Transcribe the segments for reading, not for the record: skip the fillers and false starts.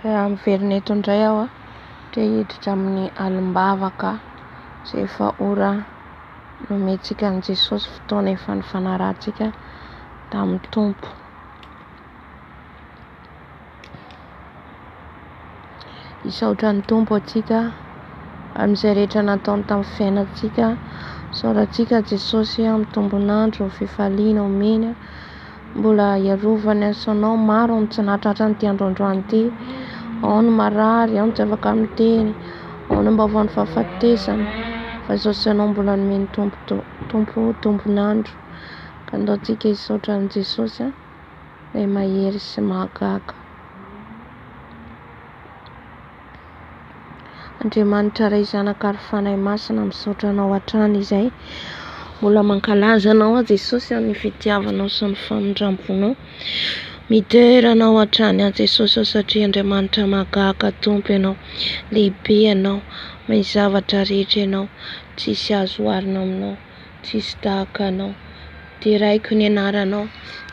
Miverina eto indray aho dia hiditra amin'ny alim-bavaka izay efa ora nomentsika an'i Jesosy, fotoana efa nifanarahantsika tamin'ny Tompo. Isaotra ny Tompo antsika amin'izay rehetra nataony tamin'ny fiainantsika. Saorantsika Jesosy amin'ny tombon'andro ny fifaliana omeny, mbola iarovany anao maro ny tsinatatra n'ity androandroany ity. Ao ny marary, ao ny tsy afaka miteny, ao ny mba vao ny fahafatesana, fa izao sy anao mbola nomeny tombon'andro. Ka andaontsika hisaotra an'i Jesosy ilay mahery sy mahagaga. Andriamanitra iray zanaka ary fanahy masina, misaotra anao hatrany izay mbola mankalaza anao Jesosy amin'ny fitiavanao sy ny famindramponao. Midera anao hatrany Jesosy satria Andriamanitra mahagaga Tompo ianao, lehibe ianao, mahay zavatra rehetra ianao, tsisy azo oharina aminao, tsisy tahaka anao. Dia raiko ny anaranao,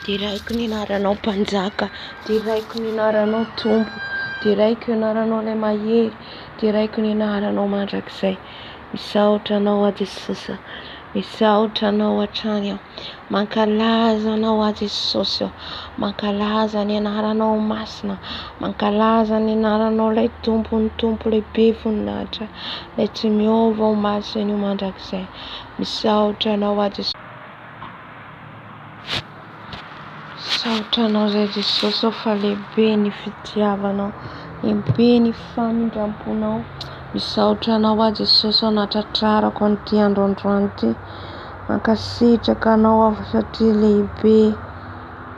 dia raiko ny anaranao Mpanjaka, dia raiko ny anaranao Tompo, dia raiko ny anaranao ilay mahery, dia raiko ny anaranao mandrakizay. Misaotra anao Jesosy, misaotra anao hatrany aho, mankalaza anao Jesosy aho, mankalaza ny anaranao masina, mankalaza ny anaranao ilay Tompo, ny Tompo lehibe voninahitra, ilay tsy miova ho maso anio mandrakizay. Misaotra anao Jesosy. Misaotra anao izay Jesosy fa lehibe ny fitiavanao, lehibe ny famindramponao. Misaotra anao Jesosy natratrarako an'ity androandroany ity. Mankasitraka anao aho satria lehibe,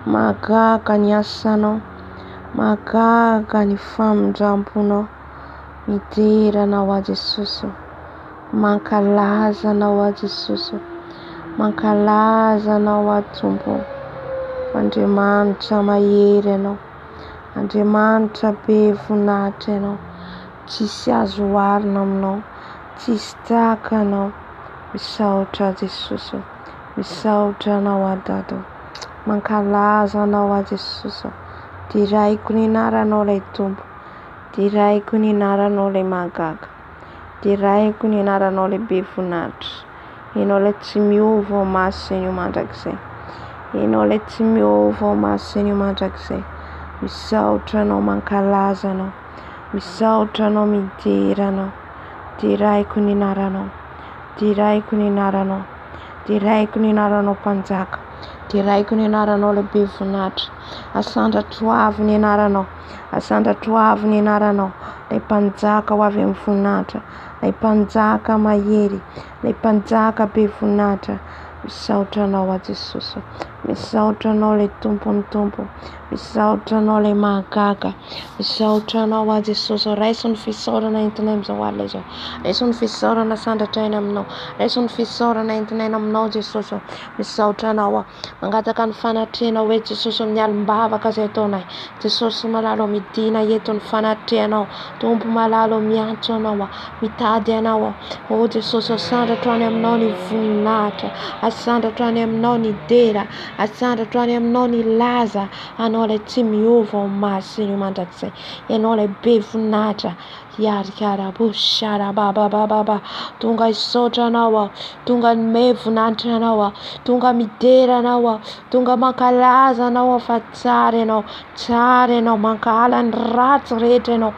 mahagaga ny asanao, mahagaga ny famindramponao. Midera anao Jesosy, mankalaza anao Jesosy, mankalaza anao Tompo. Andriamanitra mahery ianao, Andriamanitra be voninahitra ianao, tsisy azo oharina aminao, tsisy tahaka anao. Misaotra Jesosy, misaotra anao Dada, mankalaza anao Jesosy. Diraiko ny anaranao ilay Tompo, diraiko ny anaranao ilay mahagaga, diraiko ny anaranao lehibe voninahitra. Ianao ilay tsy miova ho maso anio mandrakizay, ianao ilay tsy miova ho maso anio mandrakizay. Misaotra anao, mankalaza anao, misaotra anao, midera anao. Diraiko ny anaranao, diraiko ny anaranao, diraiko ny anaranao Mpanjaka, diraiko ny anaranao lehibe voninahitra. Asandratro avy ny anaranao, asandratro avy ny anaranao, ilay Mpanjaka ho avy amin'ny voninahitra, ilay Mpanjaka mahery, ilay Mpanjaka be voninahitra. Misaotra anao Jesosy, misaotra anao ilay Tompo ny Tompo, misaotra anao ilay mahagaga, misaotra anao Jesosy. Raiso ny fisaorana entinay amin'izao alina izao, raiso ny fisaorana sandatra aina aminao, raiso ny fisaorana entinaina aminao Jesosy. Misaotra anao mangataka ny fanatrehanao hoe Jesosy amin'ny alim-bavaka izay ataonay. Jesosy malalo midina eto ny fanatrehanao, Tompo malalo miantso anao, mitady anao. O Jesosy, asandratro any aminao ny voninahitra, asandratro any aminao ny dera, asandratro any aminao ny laza. Anao ilay tsy miova ho maso anio mandrakizay, ianao ilay be voninahitra. Yarikaraboshara-babababa. Tonga hisaotra anao, tonga nome voninahitra anao, tonga midera anao, tonga mankalaza anao fa tsara ianao, mankahala ny ratsy rehetra ianao.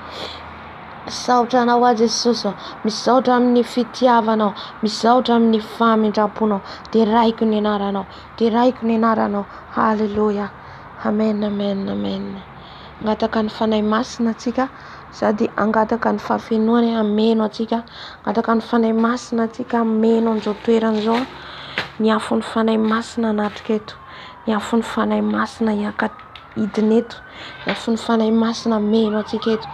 Misaotra anao Jesosy, misaotra amin'ny fitiavanao, misaotra amin'ny famindramponao. Diraiko ny anaranao, diraiko ny anaranao. Halleluja, amen, amen, amen. Angataka ny fanahy masina antsika sady angataka ny fahafenoany ameno antsika, angataka ny fanahy masina antsika ameno an'izao toerana izao. Ny afo ny fanahy masina anatrika eto, ny afo ny fanahy masina hidina eto, ny afo ny fanahy masina ameno antsika eto.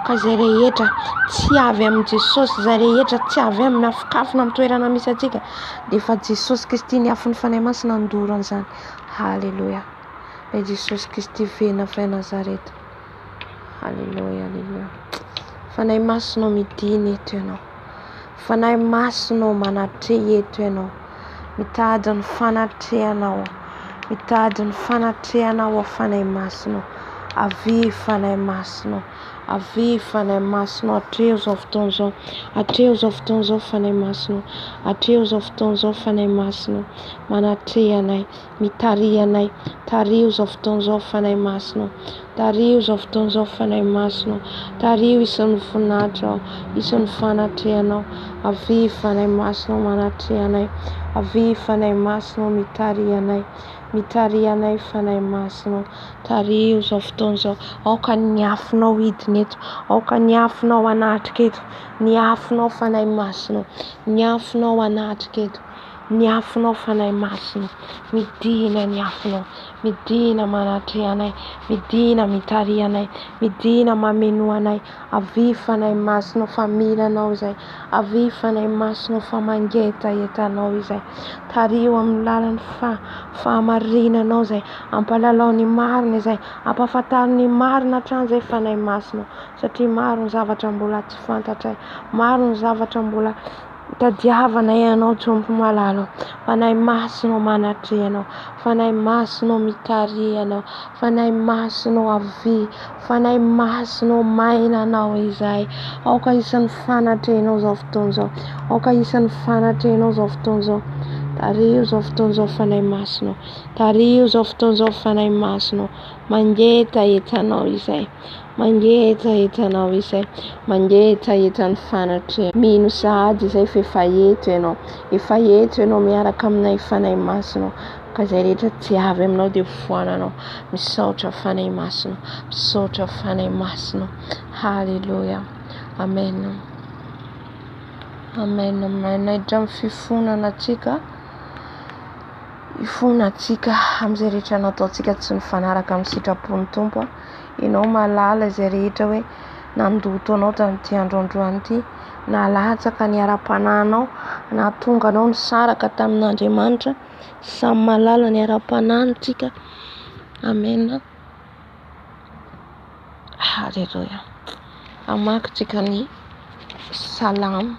Ka izay rehetra tsy avy amin'i Jesosy, izay rehetra tsy avy amin'ny afokafona amin'ny toerana misy antsika, dia efa Jesosy Kristy ny afo ny fanahy masina ndoro an'izany. Halleluja. Ilay Jesosy Kristy venafay Nazareta. Halleluja, halleluja. Fanahy masinao midina eto ianao, fanahy masinao manatre eto ianao, mitady ny fanatrehanao, mitady ny fanatrehanao fanahy masinao. avy fanahy masina, avy fanahy masina hatreo zao fotoana zao, hatreo zao fotoana zao fanahy masina, hatreo zao fotoana zao fanahy masina, manatre anay, mitaria anay, tario zao fotoana zao fanahy masina, tario zao fotoana zao fanahy masina, tario isan'ny voninahitra, isan'ny fanatrehanao, avy fanahy masina manatre anay, avy fanahy masina mitaria anay, mitaria anay fanahy masina, tario zao fotoana zao, aoka ny afinao hidiny eto, aoka ny afinao anatrika eto, ny afinao fanahy masina, ny afinao anatrika eto, ny afinao fanahy masina, midina ny afinao, midina manatre anay, midina mitaria anay, midina mameno anay, avy fanahy masina fa milanao izay, avy fanahy masina fa mangetahetanao izay, tario amin'ny lalany fahamarinanao izay, ampalalao ny marina izay, ampahafantariny ny marina hatrany izay fanahy masina, satria maro ny zavatra mbola tsy fantatray, maro ny zavatra mbola tadiavanay anao Tompo malalo, fanahy masina manatre anao, fanahy masina mitaria anao, fanahy masina avy, fanahy masina maina anao izay, aoka isan'ny fanatrenao zao fotoana zao, aoka isan'ny fanatrenao zao fotoana zao, tario zao fotoana zao fanahy masina, tario zao fotoana zao fanahy masina, mangetahetanao izay, mangetahetanao izay, mangetahetan'ny fanatre, mino sahady izay fa efa eto ianao miaraka aminay fanahy masina, ka izay rehetra tsy avy aminao dia foananao, misaotra fanahy masina, misaotra fanahy masina, haleluya, amen, amen, amen. Idra fifonana atsika, ifona atsika amin'izay rehetra nataontsika tsy nifanaraka amin'ny sitrapon'ny Tompo. Ianao malala izay rehetra hoe nandoto anao tamin'ity androandroany ity, na latsaka ny ara-panahinao, na tonga anao nisaraka tamin'Andriamanitra, samy malala ny ara-panahintsika, amen, haleluya. Amakintsika ny salamo,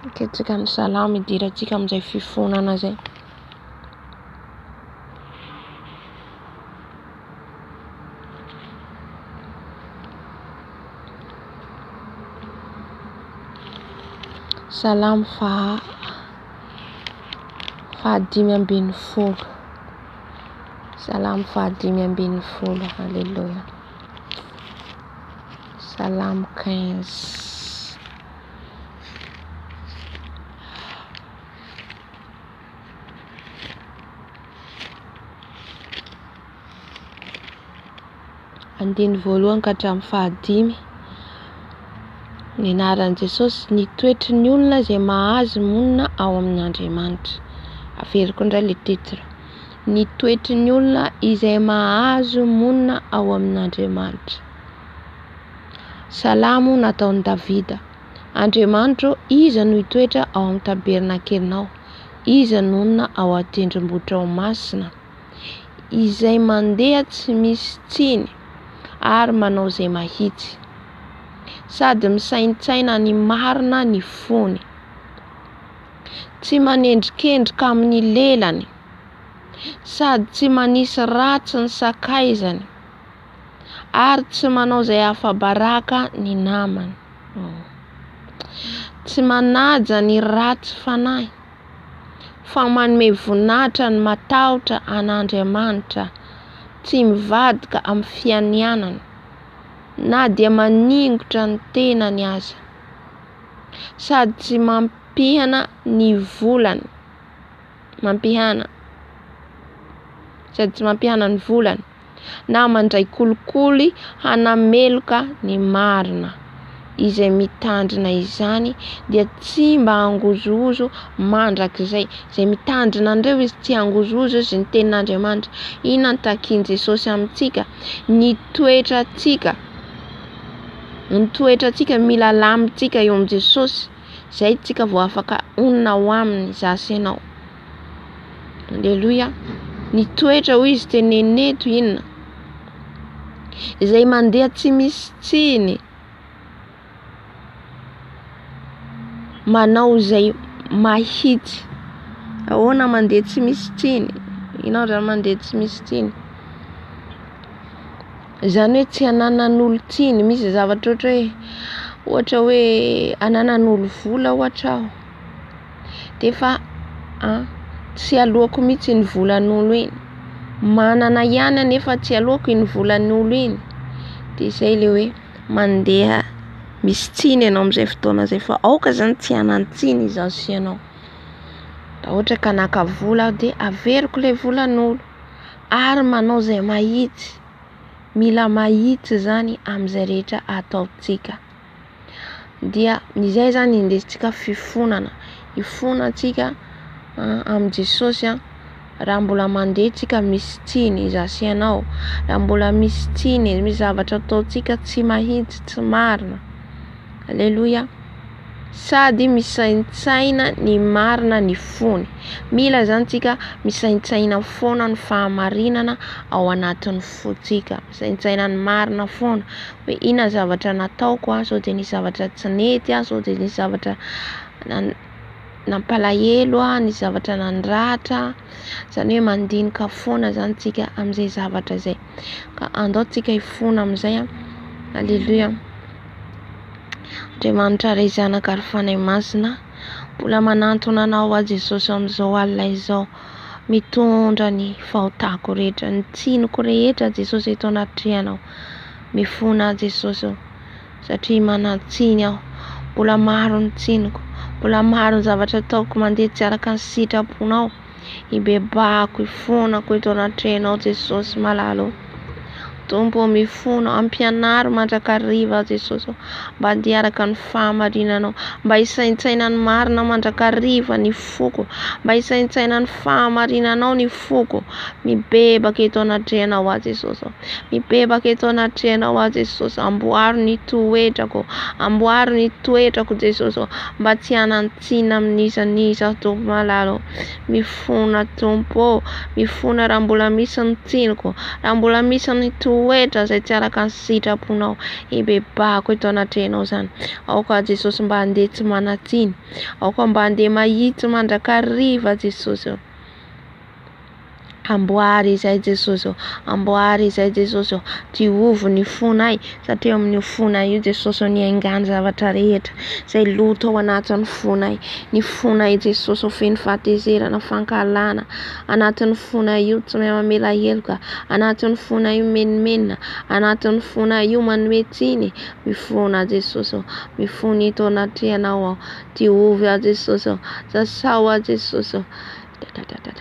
iketsika ny salamo idirantsika amin'izay fifonana izay. Salamo fahadimy ambin'ny folo, salamo fahadimy ambin'ny folo, haleluya. Salamo 15. Andiny voalohany ka hatramin'ny fahadimy. Ny anaran'i Jesosy, ny toetry ny olona izay mahazo monina ao amin'Andriamanitra. Averiko indray le titre. Ny toetry ny olona izay mahazo monina ao amin'Andriamanitra. Salamo nataon'i Davida. Andriamanitra, iza no hitoetra ao amin'ny tabernakelinao, iza nonina ao an-tendrombohitra masina, izay mandeha tsy misy tsiny ary manao izay mahitsy, sady misaintsaina ny marina ny fony, tsy manendrikendrika amin'ny lelany, sady tsy manisy ratsy ny sakaizany, ary tsy manao izay afa-baraka ny namany, tsy manaja ny ratsy fanahy, fa manome voninahitra ny matahotra an'Andriamanitra, tsy mivadika amin'ny fianianana, na dia maningotra ny tenany aza, sady tsy mampihana ny volany, ny volany, na mandray kolikoly hanameloka ny marina, izay mitandrina izany dia tsy mba hangozozo mandrakizay, izay mitandrina andreo izy tsy hangozozo izy ny tenin'Andriamanitra. Inona no takian Jesosy amintsika? Ny toetratsika mila lamintsika eo amin'ny Jesosy, izay tsika vao afaka onona ho aminy zasy ianao. Aleluya. Ny toetra hoy izy teneneto inona? Izay mandeha tsy misy tsiny, manao izay mahitsy. Ahoana mandeha tsy misy tsiny? Inao raha mandeha tsy misy tsiny? Zany hoe tsy ananan'olo tiany, misy zavatra ohatra hoe ananan'olo vola ohatra aho. De fa tsy aloako mihitsy ny volan'olo iny. Manana ihany nefa tsy aloako ny volan'olo iny. De zay le hoe mandeha misy tsiny ianao amin'izay fotoana zay, fa aoka zany tsy hanan-tsiny izaho sy ianao. Raha ohatra ka naka vola aho de averiko le volan'olo ary manao zay mahitsy. Mila mahitsy zany amin'izay rehetra ataontsika. Dia izay zany indesintsika fifonana. Ifonantsika amin'ny Jesosy raha mbola mandeha tsika misy tsiny izaho sy ianao. Raha mbola misy tsiny, misy zavatra ataontsika tsy mahitsy, tsy marina. Alleluia. Sady misaintsaina ny marina ny fony. Mila zany tsika misaintsaina foana ny fahamarinana ao anatin'ny fontsika. Misaintsaina ny marina foana hoe inona zavatra nataoko sao de nisy zavatra tsy nety sao de nisy zavatra nampalahelo nisy zavatra nandratra. Zany hoe mandinika foana zany tsika amin'izay zavatra zay. Ka andao tsika ifona amin'izay. Alleluia. Andriamanitra ray zanaka ary fanahy masina, mbola manantona anao a Jesosy amin'izao alina izao, mitondra ny fahotako rehetra, ny tsinoko rehetra Jesosy eto anatrianao. Mifona Jesosy satria manatsiny aho. Mbola maro ny tsinoko, mbola maro ny zavatra ataoko mandeha tsy araka ny sitraponao. Ibebahako, ifonako eto anatrianao Jesosy malalo. Tompo mifona, ampianaro mandrakariva Jesosy, mba handiaraka ny fahamarinanao, mba hisaintsaina ny marina mandrakariva ny foko, mba hisaintsaina ny fahamarinanao ny foko. Mibebaka eto anatrianao a Jesosy, mibebaka eto anatrianao a Jesosy. Amboaro ny toetrako, amboaro ny toetrako Jesosy, mba tsy hanantsina amin'izan'iza Tompo malalo. Mifona Tompo, mifona raha mbola misy ny tsinoko, raha mbola misy ny toetra zay tsy araka ny sitraponao, ibebahako eto anatrianao zany. Aoka Jesosy mba handeha tsy manatsiny, aoka mba handeha mahitsy mandrakariva Jesosy. Amboary izay Jesosy, amboary izay Jesosy. Diovy ny fonay satria amin'ny fonay io Jesosy ny aingany zavatra rehetra zay loto ao anatin'ny fonay. Ny fonay Jesosy feno fahatezerana, fankalana. Anatin'ny fonay io tsy mamela heloka, anatin'ny fonay io menimenina, anatin'ny fonay io manome tsiny. Mifona Jesosy, mifona eto anatrianao. Diovy a Jesosy, sasao a Jesosy.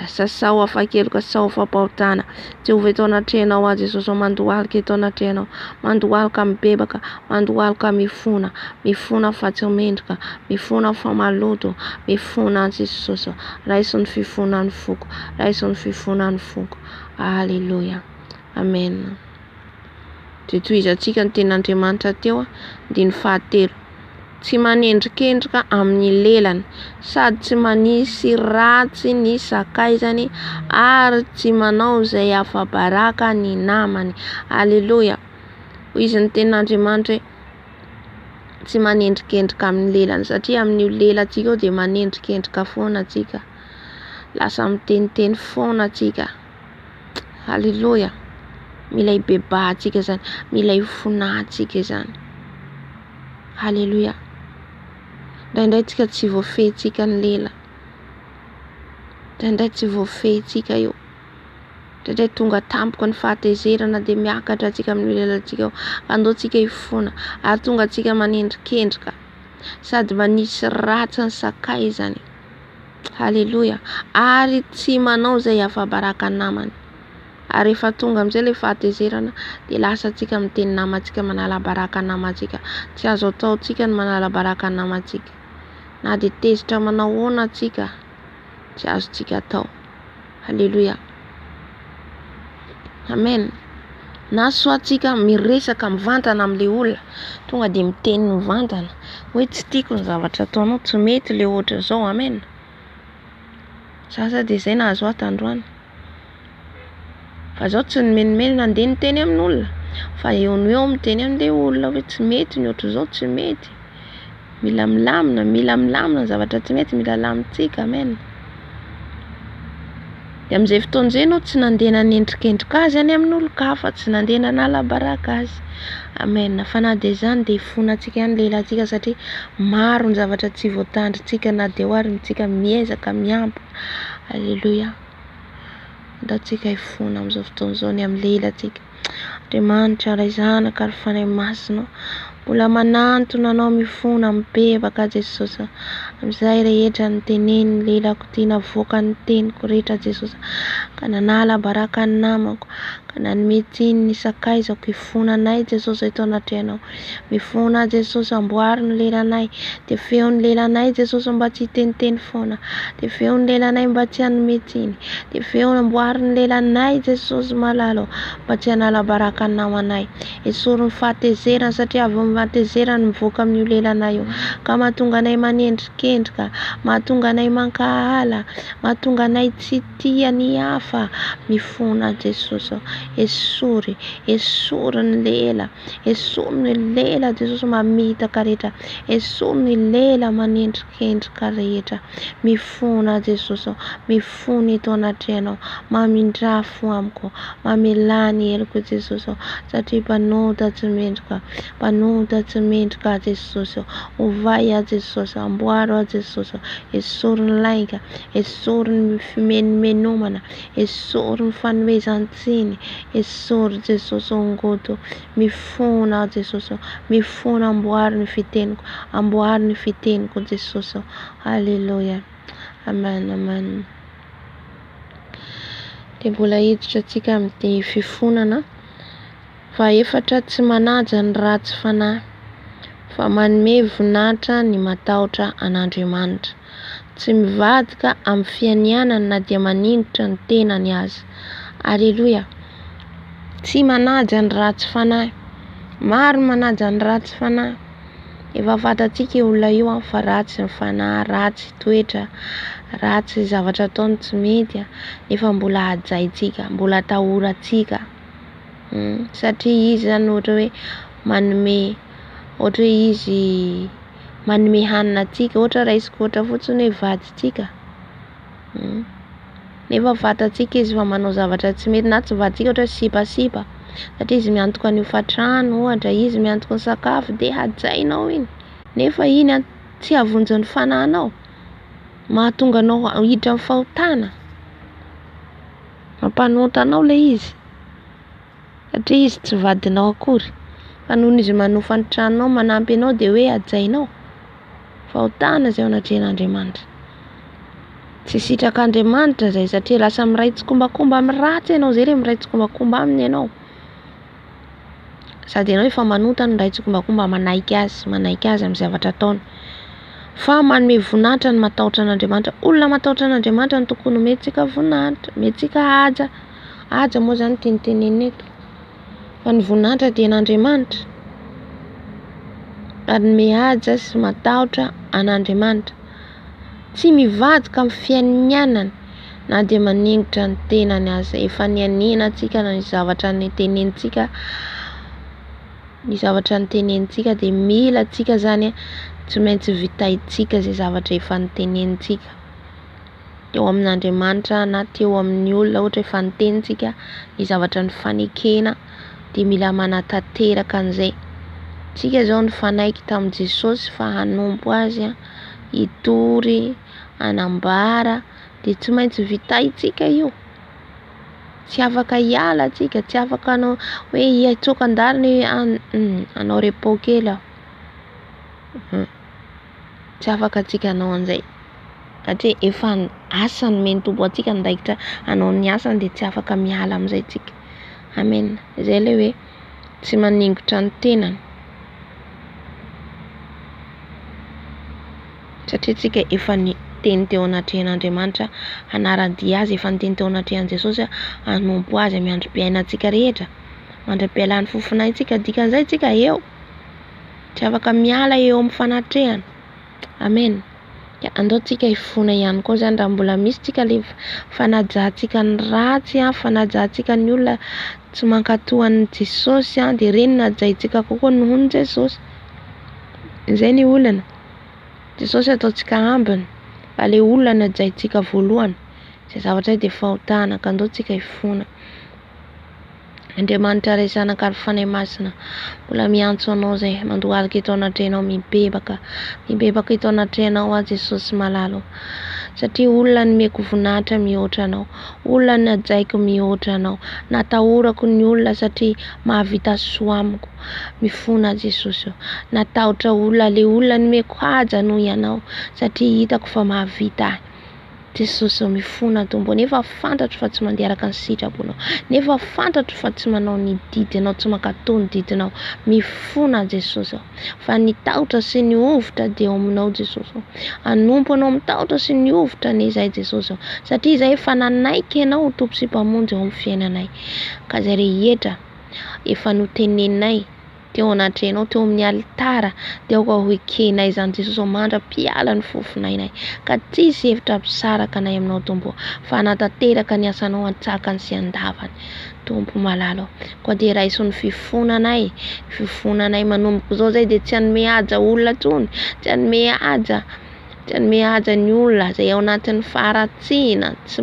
Sasao afakeloka, sao fampahotana. Diovy eto anatrianao a Jesosy, mandohalika eto anatrianao, mandohalika mibebaka, mandohalika mifona, mifona fa tsy mendrika, mifona fa maloto, mifona Jesosy. Raiso ny fifonan'ny foko, raiso ny fifonan'ny foko. Alleluia. Amen. Tohizantsika ny ten'Andriamanitra teo andiny fahatelo. Tsy manendrikendrika amin'ny lelany, sady tsy manisy ratsy ny sakaizany, ary tsy manao zay afa-baraka ny namany. Alleluia. Izy ny ten'Andriamanitra tsy manendrikendrika amin'ny lelany, satria amin'io lelantsika de manendrikendrika foana tsika, lasa miteniteny foana tsika. Alleluia. Mila ibebahantsika zany, mila ifonahantsika zany. Alleluia. Indraindray tsika tsy voafehintsika ny lela, indraindray tsy voafehintsika io, indraindray tonga tampoka ny fahatezerana de miakatra tsika amin'ny lelantsika, andao tsika ifona ary tonga tsika manendrikendrika sady manisy ratsy ny sakaizany. Alleluia. Ary tsy manao zay afa-baraka ny namany. Ary efa tonga amin'izay le fahatezerana de lasa tsika miteny namantsika manala baraka namantsika. Tsy azo ataontsika ny manala baraka namantsika. Na de tezitra manao ahoana atsika, tsy azo tsika atao. Alleluia. Amen. Na soatsika miresaka mivantana amin'le olona, tonga de miteny mivantana hoe tsy tiako ny zavatra ataonao, tsy mety le ohatra zao. Amen. Sasa de zay nahazo ato androany. Fa zao tsy ny menimenina andeha niteny amin'olona, fa eo no eo miteny amin'le olona hoe tsy mety ny ohatra zao, tsy mety. Mila milamina ny zavatra tsy mety, mila lamintsika. Amen. De amin'izay fotoana izay anao tsy nandeha nanendrikendrika azy any amin'olon-kafa, tsy nandeha nanala baraka azy. Amen. Fa na dia izany dia ifonantsika ihany lehilahintsika satria maro ny zavatra tsy voatandritsika na dia hoarintsika miezaka miampy. Alleluia. Andatsika ifona amin'izao fotoana izao ny amin'ny lehilahintsika. Andriamanitra ray zanaka ary fanahy masina, mbola manantona anao mifona mibebaka Jesosy. Amin'izay rehetra ny teneny lelako tiana voaka ny teniko rehetra Jesosy, ka nanala baraka ny namako, ka nanome tsiny ny sakaizako ifonanay Jesosy eto anatrehanao. Mifona Jesosy, amboary ny lelanay, dia feo ny lelanay Jesosy mba tsy hiteniteny foana, dia feo ny lelanay mba tsy hanome tsiny, dia feo amboary ny lelanay Jesosy malalo mba tsy hanala baraka ny namanay. Esory ny fahatezerana satria avy amin'ny fahatezerana mivoaka amin'io lelanay io, ka mahatonga anay manendrikendrika, mahatonga anay mankahala, mahatonga anay tsy tia ny hafa. Mifona Jesosy, esory ny lela, esory ny lela Jesosy mamitaka rehetra, esory ny lela manendrikendrika rehetra. Mifona Jesosy, mifona eto anatrehanao, mamindrafo amiko, mamelany eloko Jesosy, satria mpanota tsy mendrika Jesosy. Ovay a Jesosy, amboaro a Jesosy, esory ny laika, esory ny fimenomenomana, esory ny fanomezan-tsiny, esory Jesosy ongoto. Mifona Jesosy, mifona amboary ny fiteniko Jesosy. Halleluja. Amen. Dia mbola hiditra antsika amin'ny fifonana fa efatra, tsy manaja ny ratsy fanahy fa manome voninahitra ny matahotra an'Andriamanitra. Tsy mivadika amin'ny fianianana na dia maningitra ny tenany azy. Alleluia. Tsy manaja ny ratsy fanahy. Maro manaja ny ratsy fanahy. Efa fantatsika olona io fa ratsy ny fanahy, ratsy toetra, ratsy zavatra ataony tsy mety, nefa mbola hajaintsika, mbola atahorantsika. Satria izy zany ohatra hoe manome hanina antsika, ohatra raisiko ohatra fotsiny hoe vadintsika. Nefa fantatsika izy fa manao zavatra tsy mety, na tsy vadintsika ohatra sipasipa, satria izy miantoka ny hofatrano ohatra, izy miantoka ny sakafo dia hajainao iny. Nefa iny tsy havonjy ny fanahinao, mahatonga anao hiditra amin'ny fahotana, mampanota anao ilay izy, satria izy tsy vadinao akory, fa noho izy manofa ny tranonao, manampy anao dia hoe hajainao. Fahotana izay ao anatrehan'Andriamanitra. Tsy sitrak'Andriamanitra izay, satria lasa miraitsi-kombakomba amin'ny ratsy ianao, izay ilay miraitsi-kombakomba aminy ianao. Sady ianao efa manota ny raitsi-kombakomba manaiky azy amin'ny zavatra ataony. Fa manome voninahitra ny matahotra an'Andriamanitra. Olona matahotra an'Andriamanitra no tokony omentsika voninahitra, omentsika haja moa zany teniteneny eto. Fa ny voninahitra dia n'Andriamanitra. Manome haja sy matahotra an'Andriamanitra. Tsy mivadika amin'ny fianianana na dia maningitra ny tenany azy. Efa nianinantsika ny zavatra nitenentsika, dia mila tsika zany tsy maintsy vitaitsika izay zavatra efa nitenentsika teo amin'Andriamanitra na teo amin'ny olona, ohatra efa nitenitsika ny zavatra ny fanekena, dia mila manatanteraka an'izay. Tsika zao ny fanaiky tamin'i Jesosy fa hanompo azy, hitory, hanambara, dia tsy maintsy vitaitsika io. Tsy afaka hiala atsika, tsy afaka anao hoe hiaitsoka andariny anao repos kely aho. Tsy afaka atsika anao an'izay, satria efa asany mentombo atsika ndaikitra anao ny asany, dia tsy afaka miala amin'izay tsika. Amen. Izay ilay hoe tsy maningitra ny tenany, satria tsika efa niteny teo anatrehan'Andriamanitra hanara-dia azy, efa niteny teo anatrehan'i Jesosy hanompo azy amin'ny androm-piainantsika rehetra, mandra-pialan'ny fofinahintsika. Dikan'izay tsika eo, tsy afaka miala eo amin'ny fanatrehana. Amen. Andao tsika ifona ihany koa zany raha mbola misy tsika le fanajantsika ny ratsy, fanajantsika ny olona tsy mankatohan'i Jesosy, dia reny najaintsika kokoa noho ny Jesosy. Izay ny olana. Jesosy ataontsika ambiny, fa le olona najaintsika voalohany, zay zavatra de fahotana ka andao tsika hifona. Andriamanitra ray zanaka ary fanay masina, mbola miantso anao zay mandohalika eto anatrehanao, mibebaka eto anatrehanao a Jesosy malalo, satria olona nomeko voninahitra mihoatra anao, olona najaiko mihoatra anao, natahorako ny olona satria mahavita soa amiko. Mifona Jesosy, natahotra olona, le olona nomeko haja noho ianao satria hitako fa mahavita ahy. Jesosy mifona Tompo, nefa fantatro fa tsy mandeharaka ny sitraponao, nefa fantatro fa tsy manao ny didinao, tsy mankatao ny didinao. Mifona Jesosy, fa ny tahotra sy ny ovitra dia aminao Jesosy. Anompo anao mitahotra sy ny ovitra an'izay Jesosy, satria izahay efa nanaiky ianao Tompo sy mpamonjy ao amin'ny fiainanay, ka izay rehetra efa noteneninay teo anatrehanao, teo amin'ny alitara, dia ao hoekenay zany Jesosy, mandra-piala ny fofinainay, ka tsisy hevitra ampisaraka anay aminao Tompo, fa natateraka ny asanao antsakany sy andavany Tompo malalo. Koa dia raiso ny fifonanay manomboka zao zay dia tsy hanome haja olona tsony, tsy hanome haja ny olona zay ao anatin'ny faharatsiana, tsy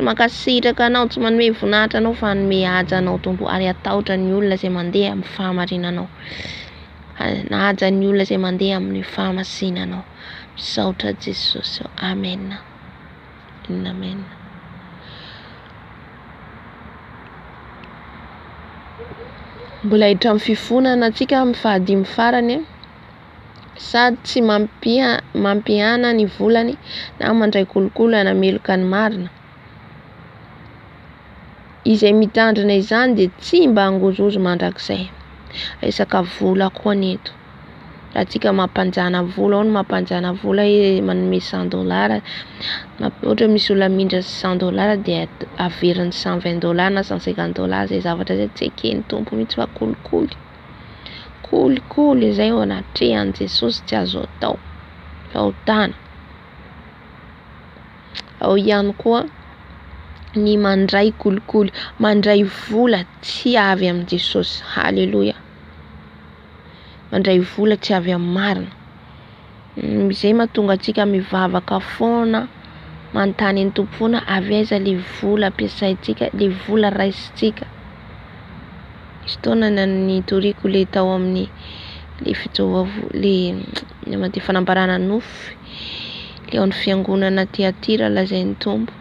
mankasitraka anao, tsy manome voninahitra anao, fa hanome haja anao Tompo, ary atahotra ny olona zay mandeha amin'ny fahamarinanao, haja ny olona zay mandeha amin'ny fahamasinanao. Misaotra Jesosy. Amen. Amen. Mbola hiditra amin'ny fifonana antsika amin'ny fahadimy farany, sady tsy mampihana ny volany na mandray kolokolana meloka ny marina. Izay mitandrina izany dia tsy mba hangozozo mandrakizay. Resaka vola koa neto, raha tsika mampanjana vola, ao ny mampanjana vola manome $100, ohatra misy olona mindra $100 dia averiny $120 na $150, zay zavatra zay tsy ekeny Tompo mihitsy, fa kolikoly zay ao anatrehan Jesosy, tsy azo atao, fahotana. Ao ihany koa ny mandray kolikoly, mandray vola tsy avy amin'ny Jesosy. Haleloia. Mandray vola tsy avy amin'ny marina. Izay mahatonga antsika mivavaka foana, manontany ny Tompo foana, avy aiza le vola ampiasaintsika, le vola raisintsika. Misy taona ny toriko le tao amin'ny le fanambarana nofy, le ao amin'ny fiangonana Tiatira lazain'ny Tompo,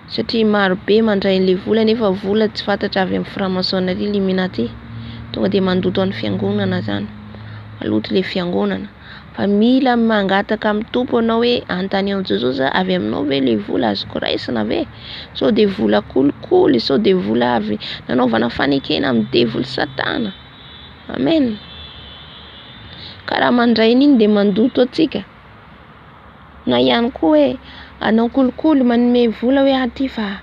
satria maro be mandray le vola nefa vola tsy fantatra avy amin'ny franc-maçonnerie, Illuminati, tonga dia mandoto amin'ny fiangonana zany, maloto le fiangonana. Fa mila mangataka amin'ny Tompo anao hoe antany ao Jesosy, avy aminao ve le vola azoko raisina ve? Sao de vola kolikoly, sao de vola avy nanaovana fanekena amin'ny devoly Satana. Amen. Karaha mandray n'iny de mandoto atsika. Na ihany koa hoe anao kolikoly manome vola hoe aty fa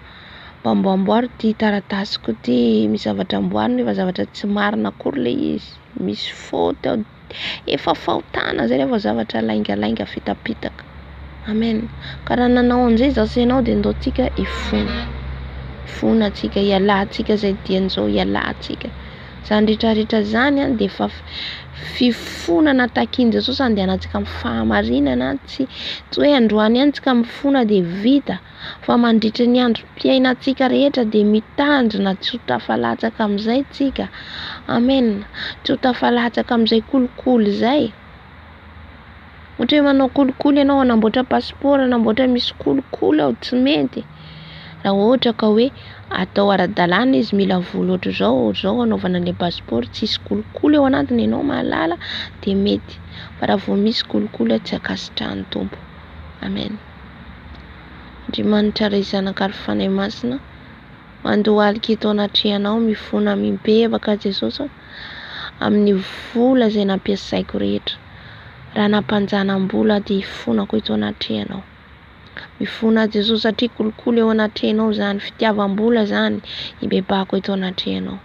mba amboaro ty taratasiko ty, misy zavatra amboarina fa zavatra tsy marina akory le izy, misy faute ao, efa fahotana zay rehefa zavatra laingalainga fitapitaka. Amen. Karaha nanao an'izay zasy ianao dia ndao tsika ifona atsika, ialatsika zay dian'izao, ialatsika. Zany rehetrarehetra zany dia efa fifonana takin Jesosy andehanantsika amin'ny fahamarinana, tsy hoe androany ihany tsika mifona dia vita, fa mandritra ny androm-piainantsika rehetra dia mitandrina, tsy ho tafalatsaka amin'izay tsika. Amen. Tsy ho tafalatsaka amin'izay kolikoly zay. Ohatra hoe manao kolikoly ianao, anamboatra passeport, anamboatra misy kolikoly ao, tsy mety. Raha ohatra ka hoe atao ara-dalàna izy, mila vola ohatr'izao anaovana le passeport, tsisy kolikoly ao anatiny ianao mahalala dia mety. Fa raha vao misy kolikoly tsy akasitrahan'ny Tompo. Amen. Andriamanitra ray zanaka ary fanay masina, mandohalika eto anatrehanao, mifona mibebaka Jesosy amin'ny vola zay nampiasaiko rehetra. Raha nampanjanam-bola dia ifonako eto anatrehanao. Mifona Jesosy satria kolikoly ao anatrehanao zany, fitiavam-bola zany ibebako eto anatrehanao.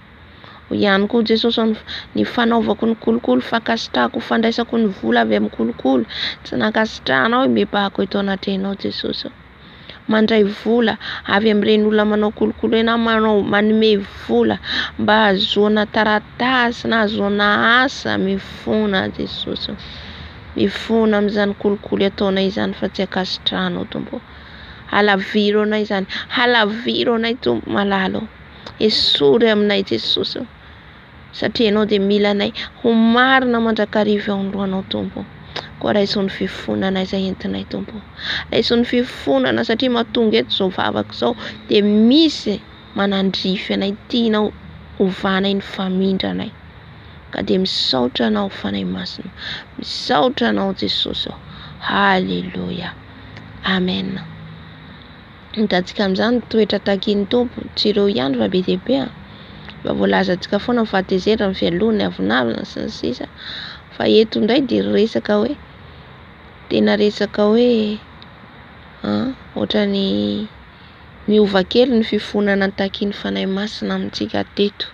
Ihany koa Jesosy ny fanaovako ny kolikoly, fankasitrahako, fandraisako ny vola avy amin'ny kolikoly, tsy nankasitrahanao ibebako eto anatrehanao Jesosy. Mandray vola avy amin'ireny olona manao kolikoly na manome vola mba ahazoana taratasy na ahazoana asa, mifona Jesosy. Mifona amin'izany kolikoly ataonay izany fa tsy ankasitrahanao Tompo. halaviro anay zany, halaviro anay Tompo malalo, esory aminay Jesosy, satria anao dia mila anay ho marina mandrakariva eo androanao Tompo. Koa raiso ny fifonana izay entinay Tompo, raiso ny fifonana satria mahatonga eto zao vavaka zao dia misy manandrify anay, tianao ovanay ny famindranay, ka dia misaotra anao Fanahy Masina, misaotra anao Jesosy. Haleluya, amen. Hitantsika amin'izany toetra takiny Tompo, tsy ireo ihany fa be dia be, mba voalazantsika foana fahatezera ny fialonany avinavina sy ny sisa, fa eto indray dia resaka hoe tena resaka hoe ohatra ny miova kely ny fifonana takiny Fanahy Masina amintsika teto.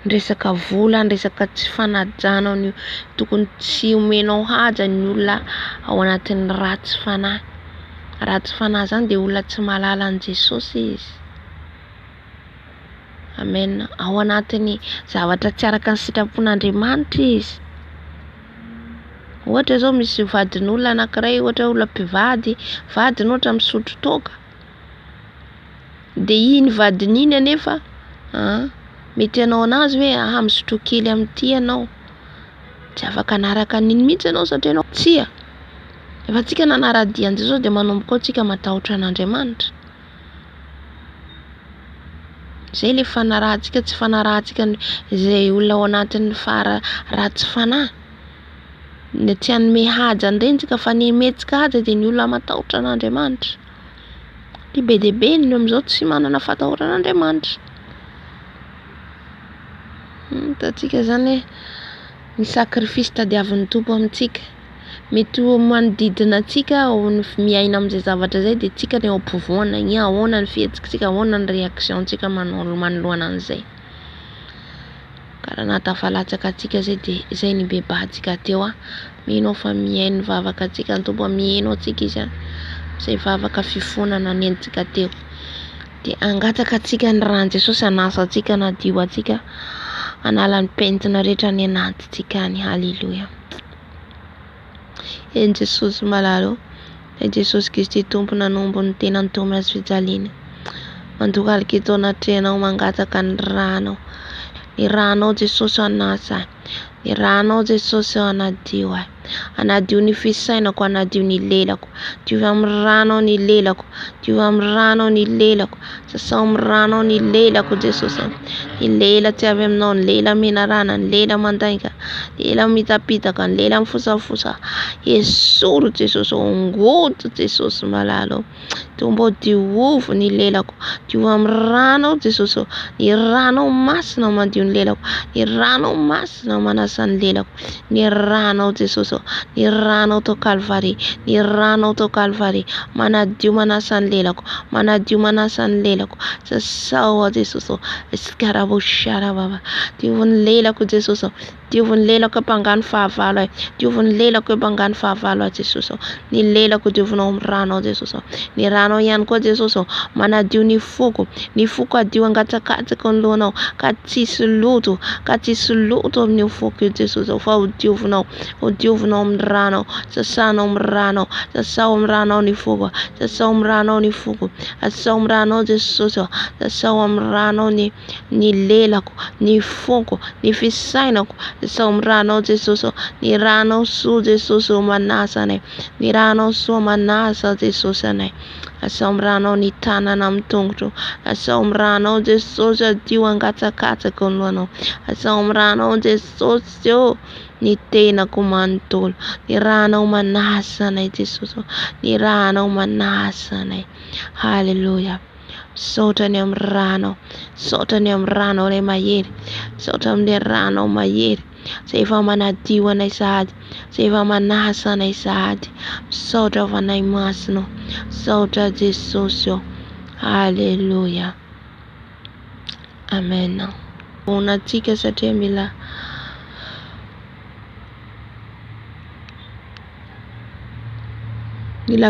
Resaka vola, resaka tsy fanajana ny tokony tsy omenao haja ny olona ao anatin'ny ratsy fanahy. Ratsy fanahy zany dia olona tsy mahalala an Jesosy izy. Amen. Ao anatin'ny zavatra tsy araka ny sitrapon'Andriamanitra izy. Ohatra zao misy vadin'olona anankiray, ohatra olona mpivady, vadiny ohatra misotro toaka, dia iny vadiny iny anefa mety anao anazy hoe misotro kely amin'ity ianao, tsy afaka anaraka an'iny mihitsy ianao satria anao tsia. Efa tsika nanara-dian'i Jesosy dia manomboka ao tsika matahotra an'Andriamanitra. Zay le fanarahantsika, tsy fanarahantsika izay olona ao anatin'ny ratsy fanahy. Tsy hanome haja an'ireny tsika fa ny metsika haja dia ny olona matahotra an'Andriamanitra. Ny be dia be ny amin'izao tsy manana fatahorana an'Andriamanitra. Hitantsika zany hoe ny sakrifisy tadiavin'ny Tompo amintsika, mety ho manodidina antsika ao ny miaina amin'izay zavatra zay dia tsika ny ao ampovoana igny, ahoana ny fihetsikitsika, ahoana ny réactiontsika manoloana an'izay. Ka raha nahatafalatsaka antsika zay dia izay ny bebahantsika teo. Mino fa mihaino ny vavaka antsika ny Tompo, mihaino antsika izy izay vavaka fifonana nentsika teo. Dia angataka antsika ny rahan'i Jesosy, hanasa antsika, nadio antsika, hanala ny pentina rehetra ny anatintsika any. Haleluya. En Jesosy malalo, en Jesosy Kristy Tompo nanombo ny tenany tao amin'ny hazo fijaliana, mandoka aliketo anatrehanao mangataka ny rahanao. Ny rahanao Jesosy hanasa, ny rahanao Jesosy hanadio ahy, hanadio ny fisainako, hanadio ny lelako, diovy amin'ny ranao ny lelako, diovy amin'ny ranao ny lelako, sasao amin'ny ranao ny lelako Jesosy. Ny lela tsy avy aminao, ny lela menarana, ny lela mandainga, ny lela mitapitaka, ny lela mifosafosa, esory Jesosy, ongoto Jesosy malalo. Tombo diovy ny lelako, diovy amin'ny ranao Jesosy, ny ranao masina mandio ny lelako, ny ranao masina manasa ny lelako, ny ranao Jesosy, ny ranao tao Kalvari, ny ranao tao Kalvari, manadio manasa ny lelako, manadio manasa ny lelako, sasao Jesosy, eskarabosara baba, diovy ny lelako Jesosy, diovy ny lelako hampangany fahavalo ahy, diovy ny lelako hampangany fahavalo ahy Jesosy, ny lelako diovinao amin'ny ranao Jesosy, ny ranao ihany koa Jesosy, manadio ny foko adio angatsakatsaka ny lohanao, ka tsisy loto, ka tsisy loto amin'ny foko io Jesosy, fa ho diovinao amin'ny ranao, sasanao amin'ny ranao, sasao amin'ny ranao ny foko, sasao amin'ny ranao ny foko, sasao amin'ny ranao Jesosy, sasao amin'ny ranao ny lelako, ny foko, ny fisainako, sasao amin'ny ranao Jesosy, ny ranao soa Jesosy manasa anay, ny ranao soa manasa Jesosy anay, asao amin'ny ranao ny tanana amin'ny tongotro, asao amin'ny ranao Jesosy adio angatsakatsaka ny lohanao, asao amin'ny ranao Jesosy ny tenako manontolo, ny ranao manasa anay Jesosy, ny ranao manasa anay. Haleluya. Saotra ny amin'ny ranao, saotra ny amin'ny ranao ilay mahery, saotra amin'ilay ranao mahery, izay efa manadio anay sahady, izay efa manasa anay sahady. Saotra Fanahy Masina, saotra Jesosy. Haleluya. Amen. Onantsika satria mila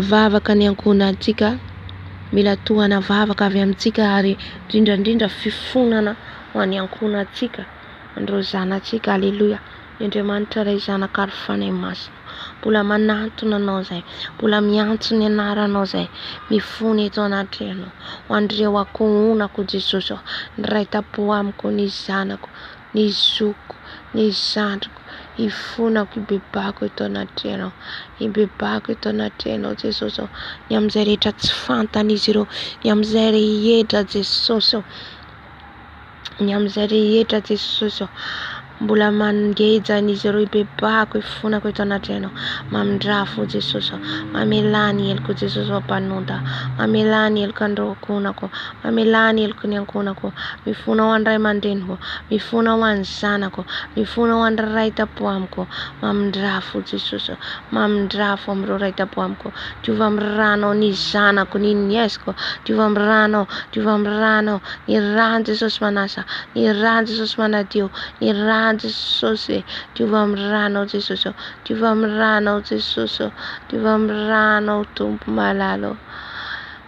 vavaka ny ankonantsika, mila tohana vavaka avy amintsika, ary indrindrandrindra fifonana ho any ankonantsika, andro zanantsika. Haleluya. Andriamanitra ray zanaka ary Fanahy Masina, mbola manantona anao zay, mbola miantso ny anaranao zay, mifony eto anatrehano ho andreo ankohonako Jesosy, ny raitapo amiko, ny zanako, ny zoko, ny zandriko, ifonako, ibebako eto anatrehano, ibebako eto anatrehano Jesosy, ny amizay rehetra tsy fantan'izy ireo, ny amizay rehetra Jesosy, ny amizay rehetra Jesosy, mbola mangejan'izy ireo, ibebako, ifonako eto anatrehano, mamindrafo Jesosy, mamelany heliko Jesosy ampanonda, mamelany heliko andreo ankohonako, mamelany heliko ny ankohonako, mifona ho andray aman-dreniko, mifona ho an'ny zanako, mifona ho andry raitapo amiko, mamindrafo Jesosy, mamindrafo am'ireo raitapo amiko, diova amiranao ny zanako, ny niesiko, diova amiranao, diova amiranao, ny rano Jesosy manasa, ny rano Jesosy manadio, ny rano Jesosy, diova amiranao Jesosy, diova amiranao Jesosy, diova amiranao Tompo malalo,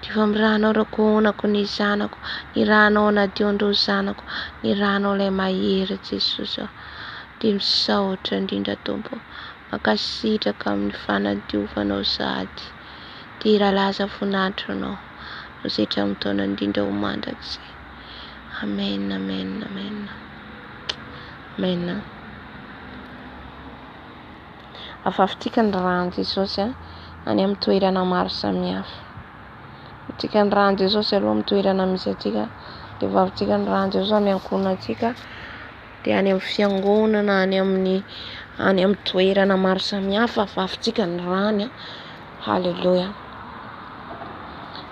diova amiranao rakonako, ny zanako, ny ranao nadio andreo zanako, ny ranao ilay mahery Jesosy, dia misaotra indrindra Tompo, makasitraka amin'ny fanadiovanao sady, dia iralaza voninahitranao, rosetra amin'ny taona indrindra ho mandrakizay. Amen, amen, amen. Amen. Afafitika ny rano Jesosy any amin'ny toerana maro samihafa. Tika ny rano Jesosy aloha amin'ny toerana misy atsika, dia vavitika ny rano Jesosy amin'ny ankohonantsika, dia any amin'ny fiangonana, any amin'ny toerana maro samihafa, afafitika ny rano. Halleluja.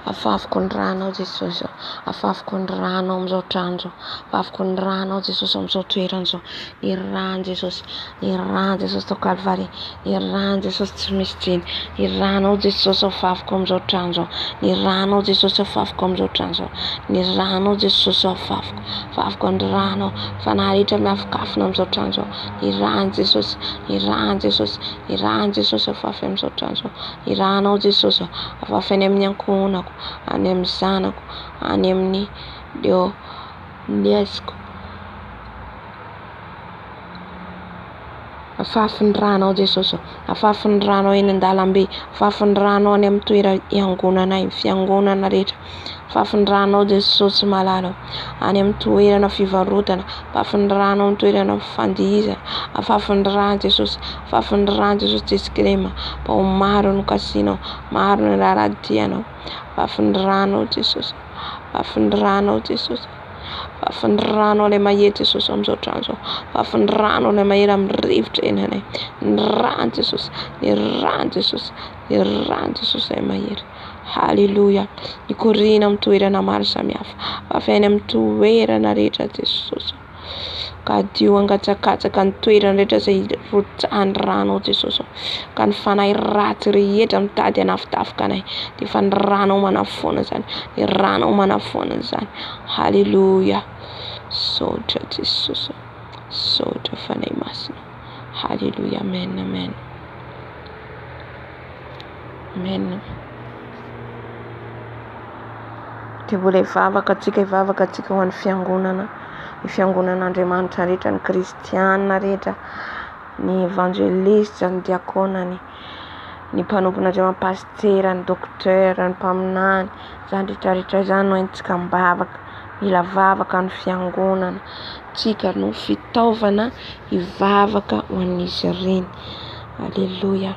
Afafiko ny rano Jesosy, afafiko ny rano amin'izao trano zao, afafiko ny rano Jesosy amin'izao toerana zao, ny rano Jesosy, ny rano Jesosy tao Kalvary, ny rano Jesosy tsy misy jiny, ny rano Jesosy afafiko amin'izao trano zao, ny rano Jesosy afafiko amin'izao trano zao, ny rano Jesosy afafiko ny rano fanahy rehetra miafakafina amin'izao trano zao, ny rano Jesosy, ny rano Jesosy, ny rano Jesosy afafy amin'izao trano zao, ny rano Jesosy afafy any amin'ny ankohonako, any amin'ny zanako, any amin'ny leo niesiko, afafy ny rano Jesosy, afafy ny rano eny an-dalambe, afafy ny rano any amin'ny toerana iangonanay, fiangonana rehetra, afafy ny rano Jesosy malalo, any amin'ny toerana fivarotana, afafy ny rano amin'ny toerana fandihizana, afafy ny rano Jesosy, afafy ny rano Jesosy Jeskrema, bao maro no kasinao, maro no raradianao, afafy ny rano Jesosy, afafy ny rano Jesosy, afafy ny rano ilay mahery Jesosy amin'izao trano zao, afafy ny rano ilay mahery amin'ny rivotra eny anay, ny rano Jesosy, ny rano Jesosy, ny rano Jesosy ilay mahery. Halleluja. Nikorina amin'ny toerana maro samihafa, afafy any amin'ny toerana rehetra Jesosy, ka dio angatsakatsaka ny toerana rehetra izay rotsahany rano Jesosy, ka ny fanahy ratsy rehetra mitady hanafitafika anay, dia fa ny rano manafoana zany, ny rano manafoana zany. Halleluja. Saotra Jesosy, saotra fanahy masina. Halleluja. Amen, amen, amen. Dia mbola hivavaka atsika ho an'ny fiangonana, ny fiangonan'Andriamanitra rehetra, ny kristianina rehetra, ny evangelista, ny diakona, ny mpanompon'Andriamanitra, pastera, ny dokotera, ny mpaminany, zany rehetrarehetra zany no haintsika mibavaka, mila vavaka ny fiangonana, tsika no fitaovana hivavaka ho an'izy ireny. Halleluja.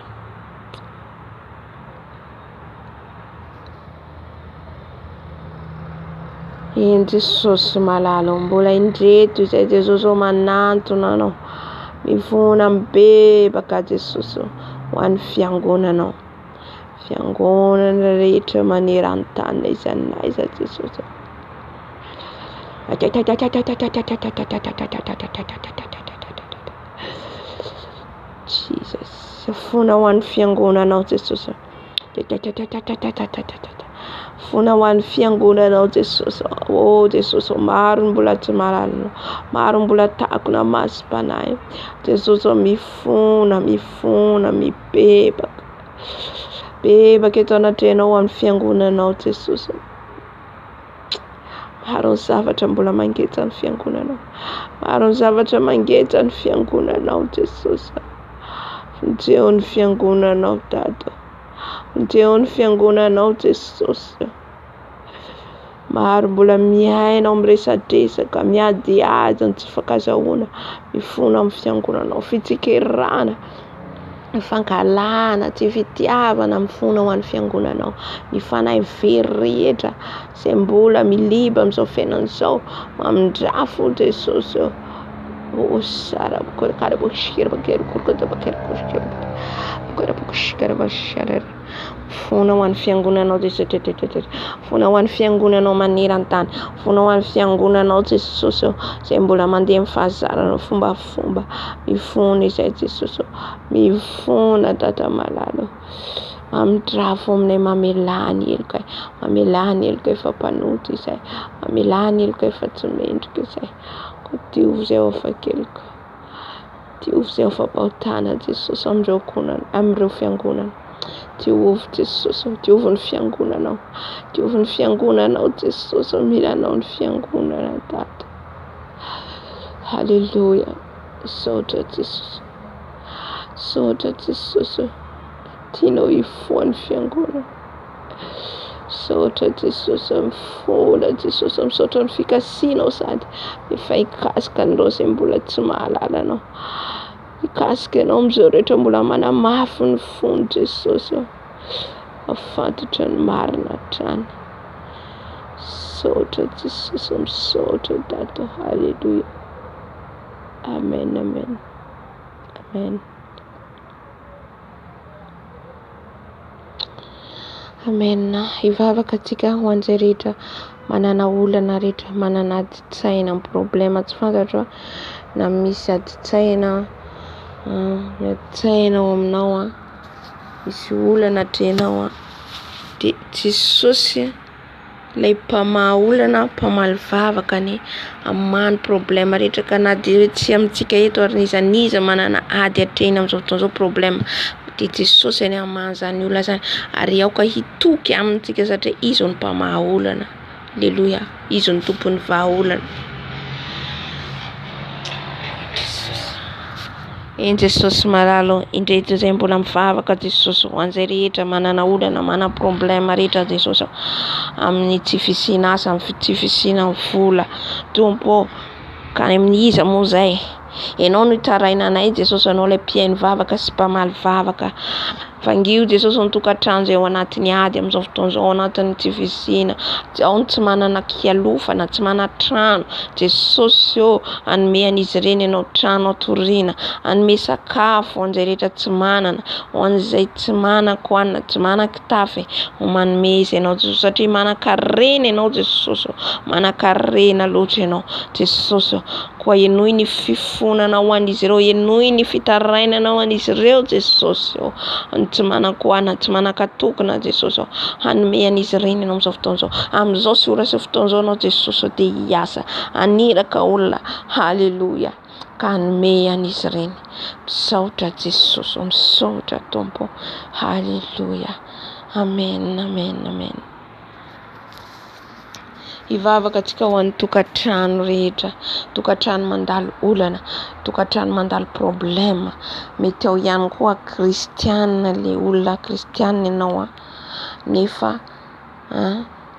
Eny Jesosy malalo, mbola indreto izay Jesosy manantona anao, mivona mibebaka Jesosy ho an'ny fiangonanao, fiangonana rehetra maneran-tany aiza n'aiza Jesosy. Jesus, fona ho an'ny fiangonanao Jesosy, fona ho an'ny fiangonanao Jesosy. Oh Jesosy, maro mbola tsy mahalala, maro mbola takona masipanahy Jesosy, mifona mibebaka, bebaka eto anatrehanao amin'ny fiangonanao Jesosy. Maro ny zavatra mbola mangetra ny fiangonanao, maro ny zavatra mangetra ny fiangonanao Jesosy. Ndeo ny fiangonanao Dada, ndeo ny fiangonanao Jesosy. Maro mbola miaina miresadresaka, miadiady ny tsy fankazahoana, mifona amin'ny fiangonanao, fitsikirana, fankalana, tsy fitiavana mifona ho an'ny fiangonanao, ny fanahy very rehetra izay mbola miliba amin'izao fiainan'izao, mamindrafo Jesosy. O sara bokara boshira bakero kurkoda bakero kushira bakero kushira bashara fona ho an'ny fiangonanao Jesosy, fona ho an'ny fiangonanao maneran-tany, fona ho an'ny fiangonanao Jesosy izay mbola mandeha amin'ny fahazarana fombafomba, mifona izay Jesosy, mifona Dada malalo, mamindrafo aminay mamelany elokay, mamelany elokay fampanoty izay, mamelany elokay fa tsy mendrika izay. Diovy izay afakeloko, diovy izay afampahotana Jesosy amin'ireo fiangonana. Diovy Jesosy, diovy ny fiangonanao, diovy ny fiangonanao Jesosy, milanao ny fiangonana Dada. Halleluja, saotra Jesosy, saotra Jesosy, tianao hifoha ny fiangonana. Saotra Jesosy, mifola Jesosy, misaotra ny fikasianao sady efa hikasika an'ireo izay mbola tsy mahalala anao, hikasika anao amin'izao rehetra mbola manamafy ny fony Jesosy, afatotra ny marina hatrany. Saotra Jesosy, misaotra Dada. Halleluja, amen, amen, amen. Amen. Hivavaka antsika ho an'izay rehetra manana olana rehetra, manana adi-tsaina amin'ny problema tsy fantatra na misy adi-tsaina, adi-tsaina ao aminao, misy olana atrenao dia Jesosy ilay mpamaha olana, mpamaly vavaka ny amany problema rehetra, ka na dia tsy amintsika eto ary nizaniza manana ady atrena amin'izao fotoan'izao problema, dia Jesosy ny amahan izany olona izany ary aoka hitoky amintsika satria izy ny mpamaha olana. Alleluia, izy ny tompon'ny vahaolana. En Jesosy malalo, indreto izay mbola mivavaka Jesosy ho an'izay rehetra manana olana, manana problema rehetra Jesosy amin'ny tsy fisiana asa, amin'ny tsy fisiana vola. Tompo, ka amin'ny iza moa izay? Ianao no hitaraina anay Jesosy, anao ilay mpiaino vavaka sy mpamaly vavaka. Vangio Jesosy ny tokantrano izay ao anatin'ny ady amin'izao fotoan'izao, ao anatin'ny tsy fisiana, ao ny tsy manana kialofana, tsy manana trano. Jesosy hanome an'izy ireny ianao trano atoriana, hanome sakafo ho an'izay rehetra tsy manana, ho an'izay tsy manan-kohanina, tsy manan-kitafy, ho manome izy ianao Jesosy satria manan-karena ianao Jesosy, manan-karena loatra ianao Jesosy. Koa enoy ny fifonana ho an'izy ireo, enoy ny fitarainana ho an'izy ireo Jesosy, tsy manan-kohanina, tsy manan-katokana Jesosy, hanome an'izy ireny ianao amin'izao fotoan'izao. Amin'izao sy ora sy fotoan'izao ianao Jesosy dia hiasa, haniraka olona. Halleluja, ka hanome an'izy ireny. Misaotra Jesosy, misaotra Tompo. Halleluja, amen, amen, amen. Hivavaka antsika ho an'ny tokantrano rehetra, tokantrano mandalo olana, tokantrano mandalo problema. Mety ao ihany koa kristianina, ilay olona kristianina ianao nefa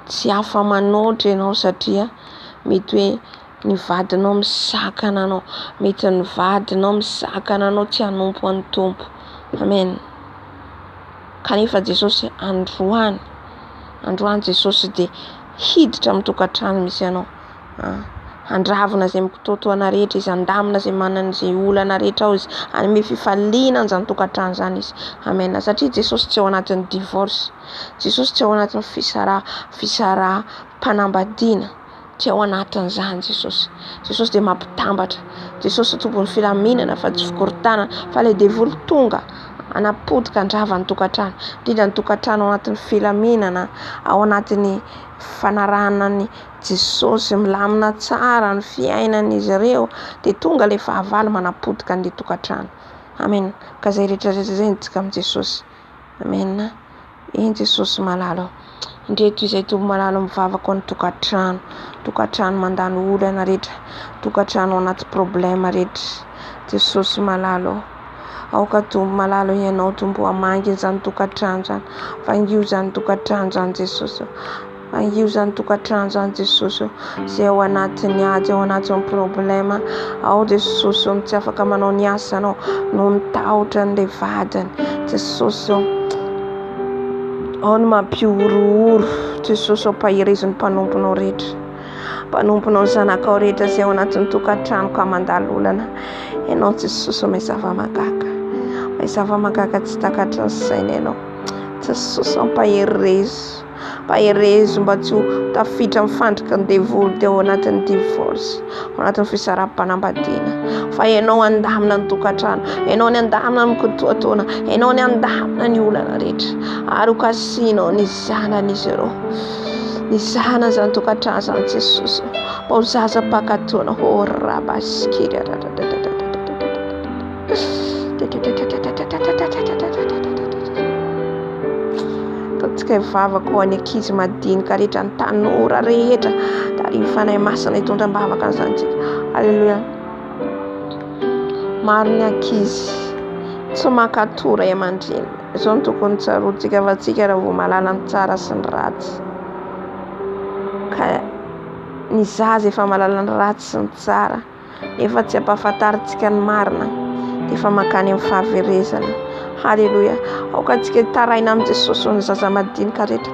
tsy afa manoatra ianao satria mety hoe ny vadinao misakana anao, mety ny vadinao misakana anao tsy hanompo an'ny tompo. Amen. Kanefa Jesosy androany Jesosy dia hiditra amin'ny tokantrano misy anao, handravina izay mitotoana rehetra izy, andamina izay manana izay olana rehetra ao izy, hanome fifaliana an'izany tokantrano izany izy. Amen. Satria Jesosy tsy ao anatin'ny divorce, Jesosy tsy ao anatin'ny fisaraha-panambadiana, tsy ao anatin'izany Jesosy. Jesosy dia mampitambatra, Jesosy tompon'ny filaminana fa tsy fikorontanana, fa ilay devoly tonga anapotika andrava ny tokantrano, indrindra ny tokantrano ao anatin'ny filaminana, ao anatin'ny fanarahana ny Jesosy, milamina tsara ny fiainan'izy ireo, dia tonga ilay fahavalo manapotika an'ilay tokantrano. Amen. Ka izay rehetrarehetra izay nitsika amin'ny Jesosy. Amen. En Jesosy malalo, indreto izay tompo malalo mivavaka ao ny tokantrano mandano olana rehetra, tokantrano ao anaty problema rehetra. Jesosy malalo, aoka tombo malalo ianao tombo hamangy zany tokantrano zany, vangio zany tokantrano zany Jesosy, vangio zany tokantrano zany Jesosy, zay ao anatiny ady, ao anatiny problema, ao Jesosy tsy afaka manao ny asanao no mitahotra an'ilay vadiny Jesosy, ao ny mampiorooro Jesosy, mpahirizon'ny mpanomponao rehetra, mpanomponao zanakao rehetra zay ao anatiny tokantrano ka mandalo olana, ianao Jesosy may zava-magaga tsy takatra ny saina ianao Jesosy, mpaherezo mba tsy ho tafiditra mifandrika ny devoly teo ao anatin'ny divorce, ao anatin'ny fisaraha-panambadiana, fa ianao andamina ny tokantrano, ianao ny andamina ny kitoatoana, ianao ny andamina ny olana rehetra, ary hokasianao ny zanan'izy ireo, ny zana zany tokantrano zany Jesosy, mba ho zaza pakatoana rabaskira tsika vavaka ho any ankizy madinika rehetra, ny tanora rehetra tarihy fanahy masina hitondra mbavaka an'izany tsika. Alleluia. Maro ny ankizy tsy makatora aman-dreny, izao no tokony tsaroantsika fa tsika raha vao malala ny tsara sy ny ratsy, ka ny zaza efa malala ny ratsy sy ny tsara nefa tsy ampahafantaritsika ny marina dia efa makany amin'ny fahaverezana. Halleluia. Aoka tsika taraina amin'ny Jesosy ny zaza madinika rehetra,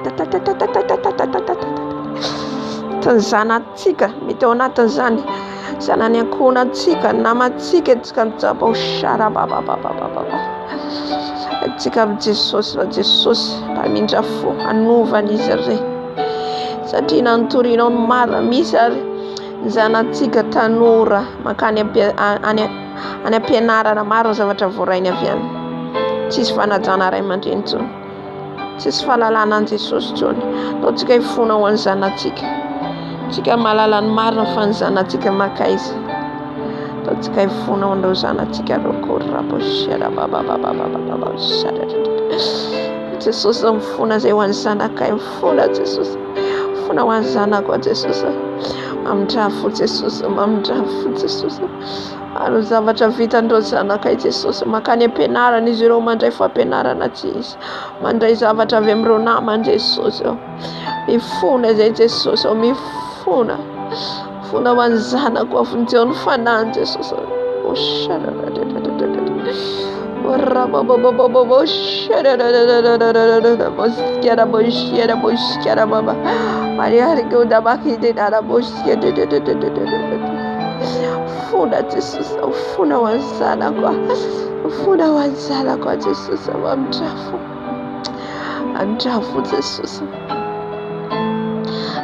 ny zanatsika mety ao anatin'izany, zanany ankohonantsika, namantsika tsika mitsapa ho sara tsika amin'ny Jesosy, Jesosy mpamindra fo hanovan'izy ireny, satria nanotorianao ny marina. Misy ary ny zanatsika tanora mankany any ampianarana, maro ny zavatra voarainy avy any, tsisy fanajana ray aman-dreny intsony, tsisy fahalalana an' Jesosy intsony. Atao tsika hifona ho an'ny zanatsika, tsika mahalala ny marina fa ny zanatsika makaizy, atao tsika hifona ho an'ireo zanatsika Jesosy, mifona zay ho an'ny zanakay, mifona Jesosy, mifona ho an'ny zanako Jesosy, mamindrafo Jesosy, mamindrafo Jesosy, ary zavatra vitandreo zanakay Jesosy, makany ampianarana izy ireo, mandray fampianarana tsy izy, mandray zavatra avy amin'ireo namany Jesosy, mifona zay Jesosy, mifona ho an'ny zanako, afonjeo ny fanahiny Jesosy, funa Jesosy, funa ho an'ny zanako, funa ho an'ny zanako Jesosy, andrafo Jesosy,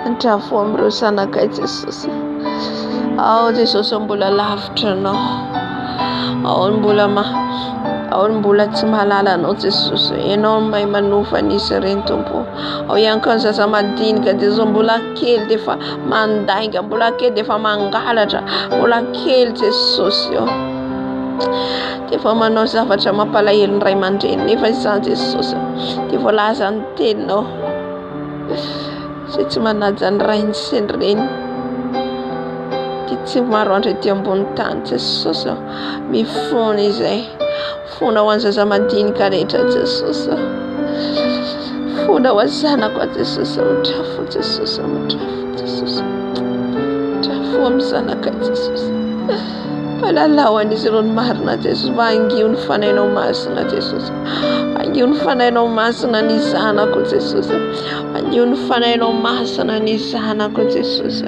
andrafo amin'ireo zanakay Jesosy. Ao Jesosy, mbola lavitra anao, ao mbola tsy mahalala anao Jesosy, ianao mahay manovan'izy ireny Tompo. Ao ihany koa ny zaza madinika Jesosy, mbola kely dia efa mandainga, mbola kely dia efa mangalatra, mbola kely Jesosy, dia efa manao zavatra mampalahelo ny ray aman-dreny, nefa izany Jesosy dia voalaza ny teninao, izay tsy manaja ny rainy sy ny reny, dia tsy maro andro ety ambony tany Jesosy, mifona izay, fona ho an'ny zaza madinika rehetra Jesosy, fona ho an'ny zanako Jesosy, mitrafo Jesosy, mitrafo Jesosy, mitrafo amin'ny zanakay Jesosy, fahalalao an'izy ireo ny marina Jesosy, mba hangio ny fanahinao masina Jesosy, hangio ny fanahinao masina ny zanako Jesosy, hangio ny fanahinao masina ny zanako Jesosy,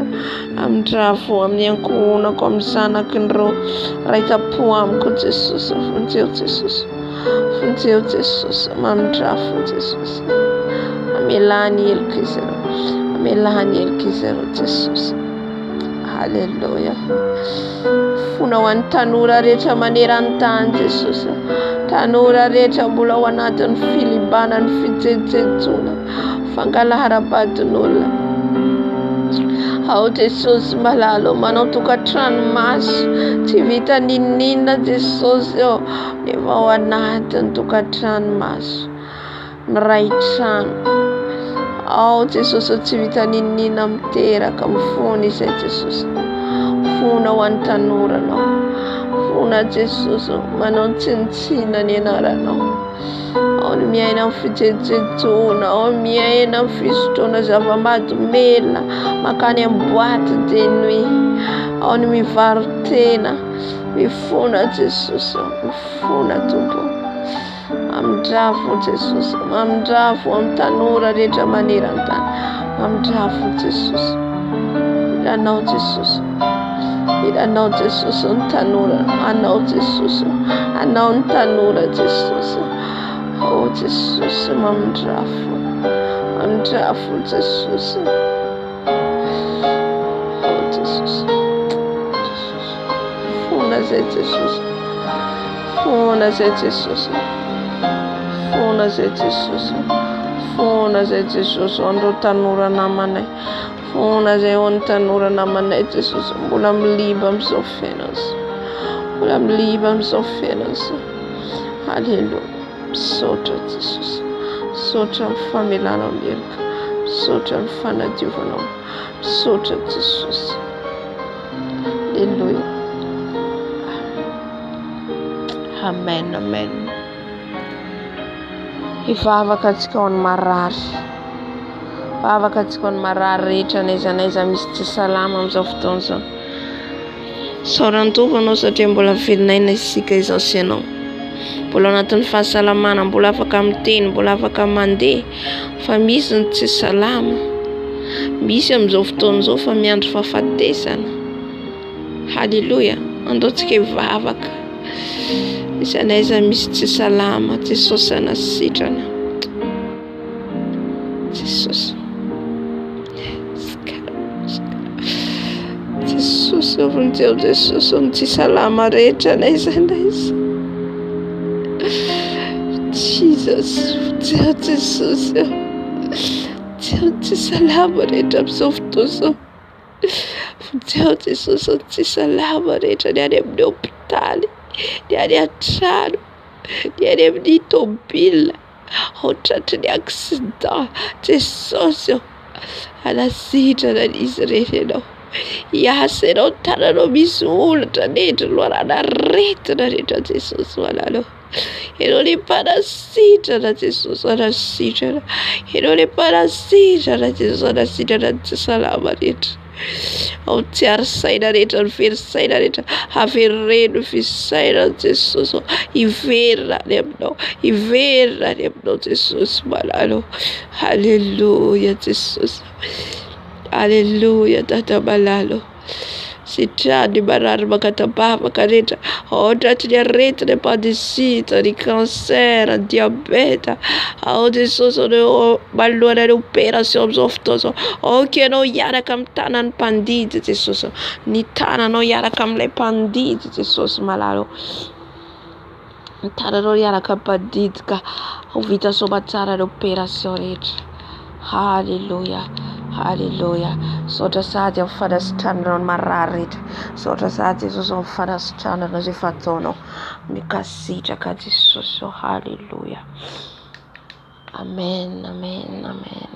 amindrafo amin'ny ankohonako, amin'ny zanakin'ireo raika-po amiko Jesosy, fonjeo Jesosy, fonjeo Jesosy, mamindrafo Jesosy, amelany helika izy ireo, amelany helika izy ireo Jesosy. Halleluia. Fona ho an'ny tanora rehetra maneran-tany Jesosy, tanora rehetra mbola ao anatin'ny filibana, ny fijejejona, fangalahara-badin'olona. Ao Jesosy, malalo manao tokantrano maso, tsy vita ninina Jesosy, nefa ao anatin'ny tokantrano maso, ny ray trano. Ao Jesosy, tsy vita ninina miteraka, mifona izay Jesosy, fona ho an'ny tanoranao, fona Jesosy manao tsinitsina ny anaranao. Ao ny miaina amin'ny fijejoana, ao ny miaina amin'ny fisotroana zava-mahadomelina makany amin'ny boîte de nuit, ao ny mivarotena. Mifona Jesosy, mifona Tompo. Mamindrafo Jesosy, mamindrafo amin'ny tanora rehetra maneran-tany. Mamindrafo Jesosy. Ilanao Jesosy. Ilanao Jesosy ny tanora, anao Jesosy, anao ny tanora Jesosy. Oh Jesosy, mamindrafo, mamindrafo Jesosy. Oh Jesosy, fona zay Jesosy, fona zay Jesosy, fona zay Jesosy, fona zay Jesosy andro tanora namanay. Fona zay ho ny tanora namanay Jesosy, mbola miliba amin'izao fiainana, mbola miliba amin'izao fiainana. Halleluja. Misaotra Jesosy, misaotra amin'ny famelanao lerika, misaotra amin'ny fanadiovanao, misaotra Jesosy. Halleluja. Amen, amen. Hivavaka antsika ho ny marary, hivavaka antsika ho ny marary rehetra n'aiza n'aiza misy tsy salama amin'izao fotoana izao. Saorantovo anao satria mbola velinaina isika izao sy ianao. Mbola anatin'ny fahasalamana, mbola afaka miteny, mbola afaka mandeha, fa misy ny tsy salama. Misy amin'izao fotoana izao fa miandry fahafatesana. Halleluja. Andaontsika hivavaka. Aiza n'aiza misy tsy salama, Jesosy anasitrana. Jesosy. Jesosy avonjeo Jesosy ny tsy salama rehetra n'aiza n'aiza. Jesus, Dio Jesosy, Dio tsy salama rehetra amin'izao fotoana izao. Dio Jesosy tsy salama rehetra ny any amin'ny hôpitaly, ny any an-trano, ny any amin'ny tômôbila, ao tratry ny accident. Jesosy anasitrana an'izy ireny ianao. Hiasa ianao tananao misy olatra nedry loharana aretina rehetra Jesosy malalao. Ianao le mpanasitrana Jesosy anasitrana. Ianao le mpanasitrana Jesosy anasitrana ny tsy salama rehetra. Ao tsy ary saina rehetra, ny very saina rehetra, avereno fisaina Jesosy. Hiverina any aminao, hiverina any aminao Jesosy malalao. Halleluja Jesosy. Halleluja Tata malalo. Sitrany marary makatabavaka rehetra, ao tratry ny aretina, appendicite, ny cancer, ny diabeta. Ao Jesosy anao manoloana ny opération amin'izao fotoana izao. Aoka ianao hiaraka amin'ny tanan'ny mpandidy Jesosy. Ny tananao hiaraka amin'ilay mpandidy Jesosy malalo. Ny tananao hiaraka amin'ny mpandidy ka ho vita soa tsara ny opération rehetra. Halleluja. Halleluja. Saotra sady amin'ny fanasitrananao ny marary rehetra. Saotra sady Jesosy amin'ny fanasitrananao izay fataonao. Mikasitraka Jesosy. Halleluja. Amen, amen, amen.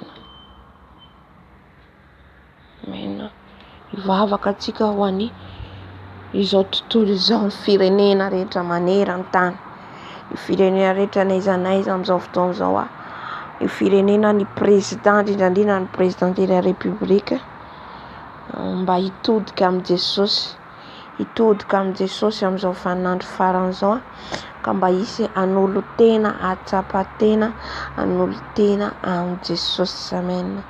Amen. Hivavaka antsika ho an'ny izao tontolo izao ny firenena rehetra maneran-tany. Ny firenena rehetra n'aiza n'aiza amin'izao fotoana izao ny firenena ny président indrindra ny président de la république mba hitodika amin'ny Jesosy, hitodika amin'ny Jesosy amin'izao vaninandro farany izao ka mba hisy an'olo tena atsapa-tena, an'olo tena amin'ny Jesosy. Amen.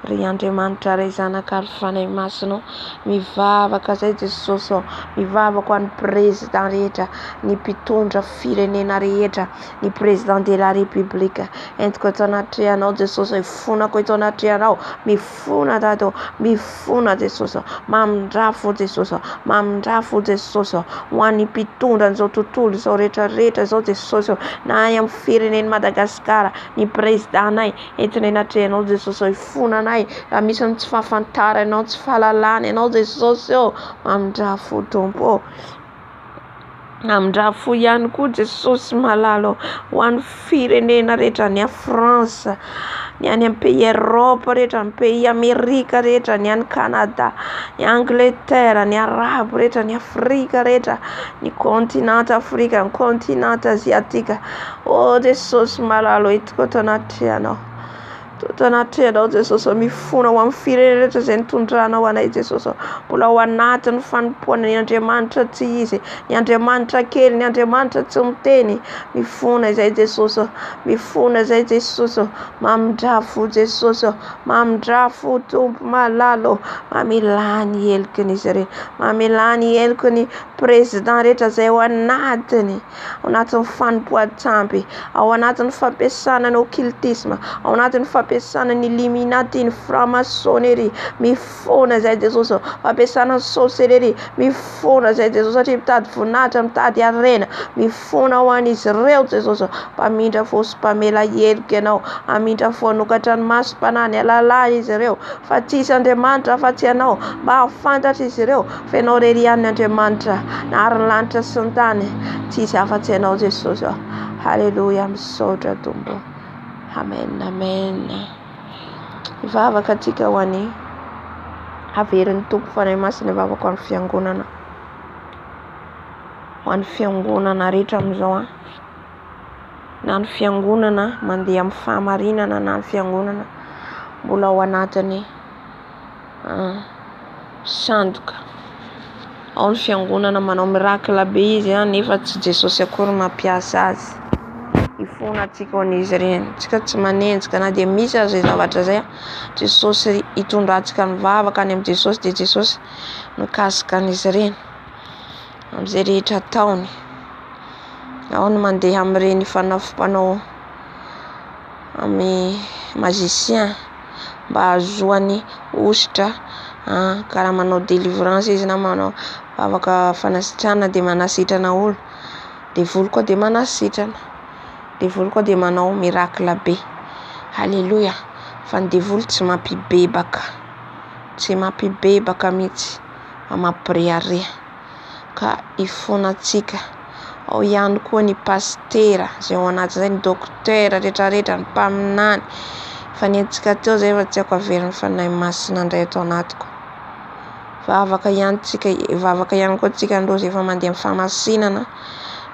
Ry Andriamanitra ray zanaka ary fanahy masinao, mivavaka zay Jesosy, mivavaka ho an'ny président rehetra, ny mpitondra firenena rehetra, ny président de la république. Entiko eto anatrehanao Jesosy, mifonako eto anatrehanao, mifona tato, mifona Jesosy, mamindrafo Jesosy, mamindrafo Jesosy ho an'ny mpitondra an'izao tontolo izao rehetra zao Jesosy, na any amin'ny fireneny Madagasikara, ny président anay entinay anatrehanao Jesosy, ifona anay, misy ny tsy fahafantaranao, tsy fahalalana ianao Jesosy, mamindrafo Tompo. Mamindrafo ihany koa Jesosy malalo ho an'ny firenena rehetra, ny a France, ny any amin'ny pays Europe rehetra, ny pays Amerika rehetra, ny any Canada, ny Angleterre, ny Arabo rehetra, ny Afrika rehetra, ny continent Afrika, ny continent Aziatika. O Jesosy malalo itiko ato anaty anao Jesosy, mifona ho amin'ny firenena rehetra izay nitondranao anay Jesosy, mbola ao anatin'ny fanompoana ny Andriamanitra tsy izy, ny Andriamanitra kely, ny Andriamanitra tsy miteny. Mifona izay Jesosy, mifona izay Jesosy, mamindrafo Jesosy, mamindrafo Tompo malalo, mamilany helikiny izy ireny, mamilany helikiny président rehetra izay ao anatin'ny fanompoan-tsampy, ao anatin'ny fampiasana ny occultisme, ao anatin'ny fampiasana ny Illuminati, ny franc-maçonnerie. Mifona izay Jesosy, fampiasana ny sorcellerie. Mifona izay Jesosy, satria mitady voninahitra, mitady arena. Mifona ho an'izy ireo Jesosy, mpamindra fo sy mpamela heloka ianao, amindra fo hanokatra ny maso-panany, alalà izy ireo fa tsisy Andriamanitra afa-tsy ianao, mba hafantatra izy ireo fa ianao irery ihany Andriamanitra, nahary ny lanitra sy ny tany, tsisy afa-tsy ianao Jesosy. Haleluya, misaotra Tompo. Amen, amen. Ivavaka atsika ho an'ny averin'ny Tompo fanahy masina, ivavaka ho an'ny fiangonana, ho an'ny fiangonana rehetra amin'izao na ny fiangonana mandeha amin'ny fahamarinana, na ny fiangonana mbola ao anatin'ny sandoka, ao ny fiangonana manao miracle be izy nefa tsy Jesosy akory mampiasa azy. Ifona atsika ho an'izy ireny, tsika tsy manenjika na dia misy azy zavatra zay, Jesosy hitondrantsika ny vavaka any amin'ny Jesosy, dia Jesosy mikasika an'izy ireny amin'izay rehetra ataony. Ao ny mandeha amin'ireny fanafompanao amin'ny magicien mba hahazoany ositra, karaha manao délivrance izy na manao vavaka fanasitrana dia manasitrana olo, dia voly koa dia manasitrana, dia voly koa dia manao miracle be. Halleluja. Fa ny devoly tsy mampibebaka, tsy mampibebaka mihitsy, fa mampirearea. Ka ifona atsika, ao ihany koa ny pastera izay ao anatin'izay, ny dokotera rehetrarehetra, ny mpaminany. Fa ny antsika teo izay fa tsy haiko averin'ny fanahy masina indray atao anatiko. Vavaka ihany koa tsika ndrozy efa mandeha amin'ny famasinana,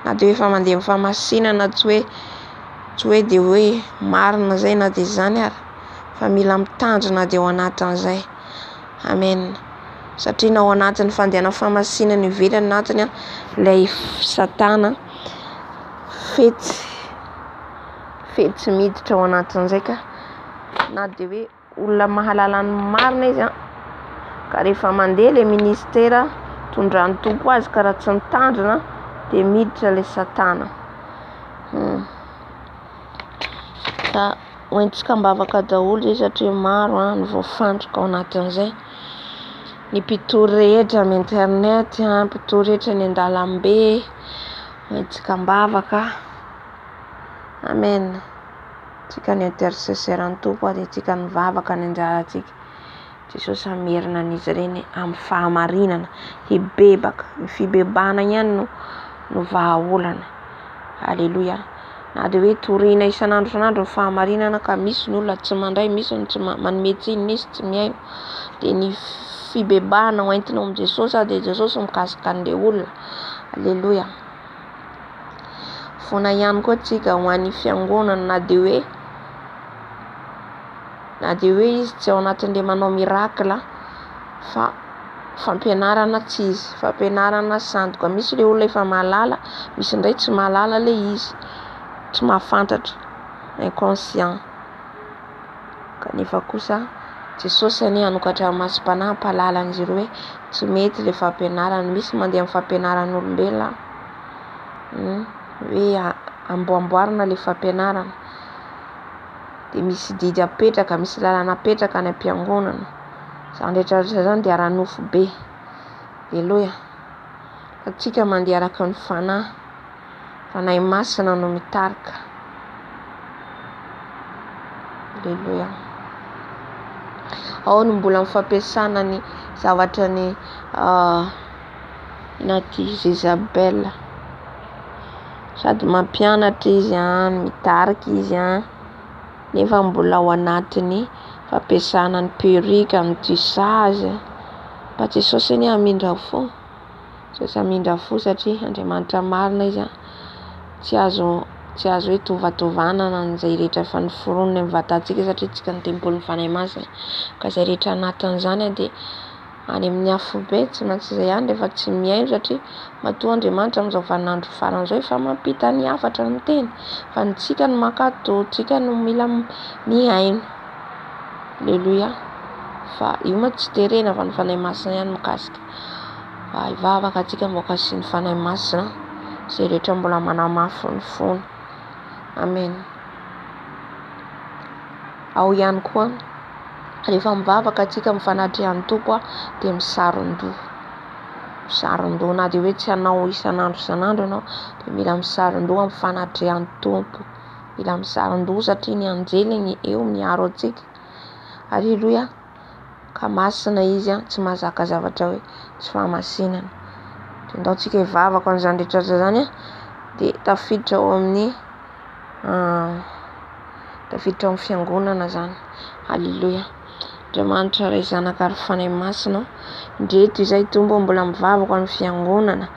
na dia hoe efa mandeha amin'ny famasinana tsy hoe dia hoe marina zay na dia izany ary, fa mila mitandrina dia ao anatin'izay. Amen. Satria na ao anatin'ny fandehana famasinana ivelany anatiny ilay satana fetsy miditra ao anatin'izay, ka na dia hoe olona mahalala ny marina izy ka rehefa mandeha ilay ministera tondran'ny Tompo azy ka raha tsy mitandrina dia miditra ilay satana. Ka hoentsika mbavaka daholo zay satria maro ny voafantroka ao anatin'izay. Ny mpitory rehetra amin'ny internet, mpitory rehetra ny an-dalambe, hoentsika mbavaka. Amen. Tsika ny intercesseran'ny Tompo dia tsika ny vavaka ny anjarantsika. Jesosy amerina an'izy ireny amin'ny fahamarinana, hibebaka, ny fibebana ihany no vahaolana. Halleluja. Na dia hoe toriana isan'andro ny fahamarinana, ka misy ny olona tsy mandray, misy ny tsy manome tsiny, misy tsy mihaino, dia ny fibebana ho entinao amin'ny Jesosy, dia Jesosy mikasika an'ilay olona. Halleluja. Fona ihany koa tsika ho an'ny fiangonana, na dia hoe izy tsy ao anatin'ilay manao miracle, fa fampianarana tsy izy, fampianarana sandoka. Misy ilay olona efa mahalala, misy indray tsy mahalala ilay izy, tsy mahafantatra, inconscient. Kanefa kosa Jesosy anie hanokatra maso-panahy, hampalalana izy ireo hoe tsy mety ilay fampianarana. Misy mandeha amin'ny fampianaran'olombelona hoe amboamboarina ilay fampianarana, dia misy didy apetraka, misy lalana apetraka any am-piangonana. Izany rehetrarehetra izany dia ara-nofo be. Halleluja. Atsika mandeha araka ny fanahy masina no mitarika. Halleluja. Ao no mbola amin'ny fampiasana ny zavatra ny naty Jezabel, sady mampianatra izy mitarika izy nefa mbola ao anatiny fampiasana ny perika, ny tissage. Mba Jesosy ny hamindra fo. Jesosy hamindra fo satria Andriamanitra marina izy tsy azo hoe tovatovanana an'izay rehetra efa noforoniny amin'ny vatantsika satria tsika ny tempoly ny fanahy masina. Ka izay rehetra anatin'izany dia any amin'ny afobe tsy maintsy izay ihany rehefa tsy miaino satria matoa Andriamanitra amin'izao vaninandro faran'izao efa mampita ny hafatra ny teny fa ny tsika no mankatò, tsika no mila miaino. Aleluia. Fa io ma tsy terena fa ny fanahy masina ihany mikasika. Fa hivavaka atsika mboka sy ny fanahy masina izay rehetra mbola manamafy ny fony. Amen. Ao ihany koa rehefa mivavaka atsika mifanatrehan'ny tompo dia misaron-doha. Misaron-doha na dia hoe tsy hanao isanandro ianao dia mila misaron-doha mifanatrehan'ny tompo. Mila misaron-doha satria ny anjeliny eo miaro atsika. Aleluia. Ka masina izy tsy mahazaka zavatra hoe tsy fahamasinana. Dia ndao tsika hivavaka amin'izany rehetra zany dia tafiditra ao amin'ny fiangonana zany. Aleluia. Andriamanitra ray zanaka ary fanahy masina, ndreto izay tombo mbola mivavaka amin'ny fiangonana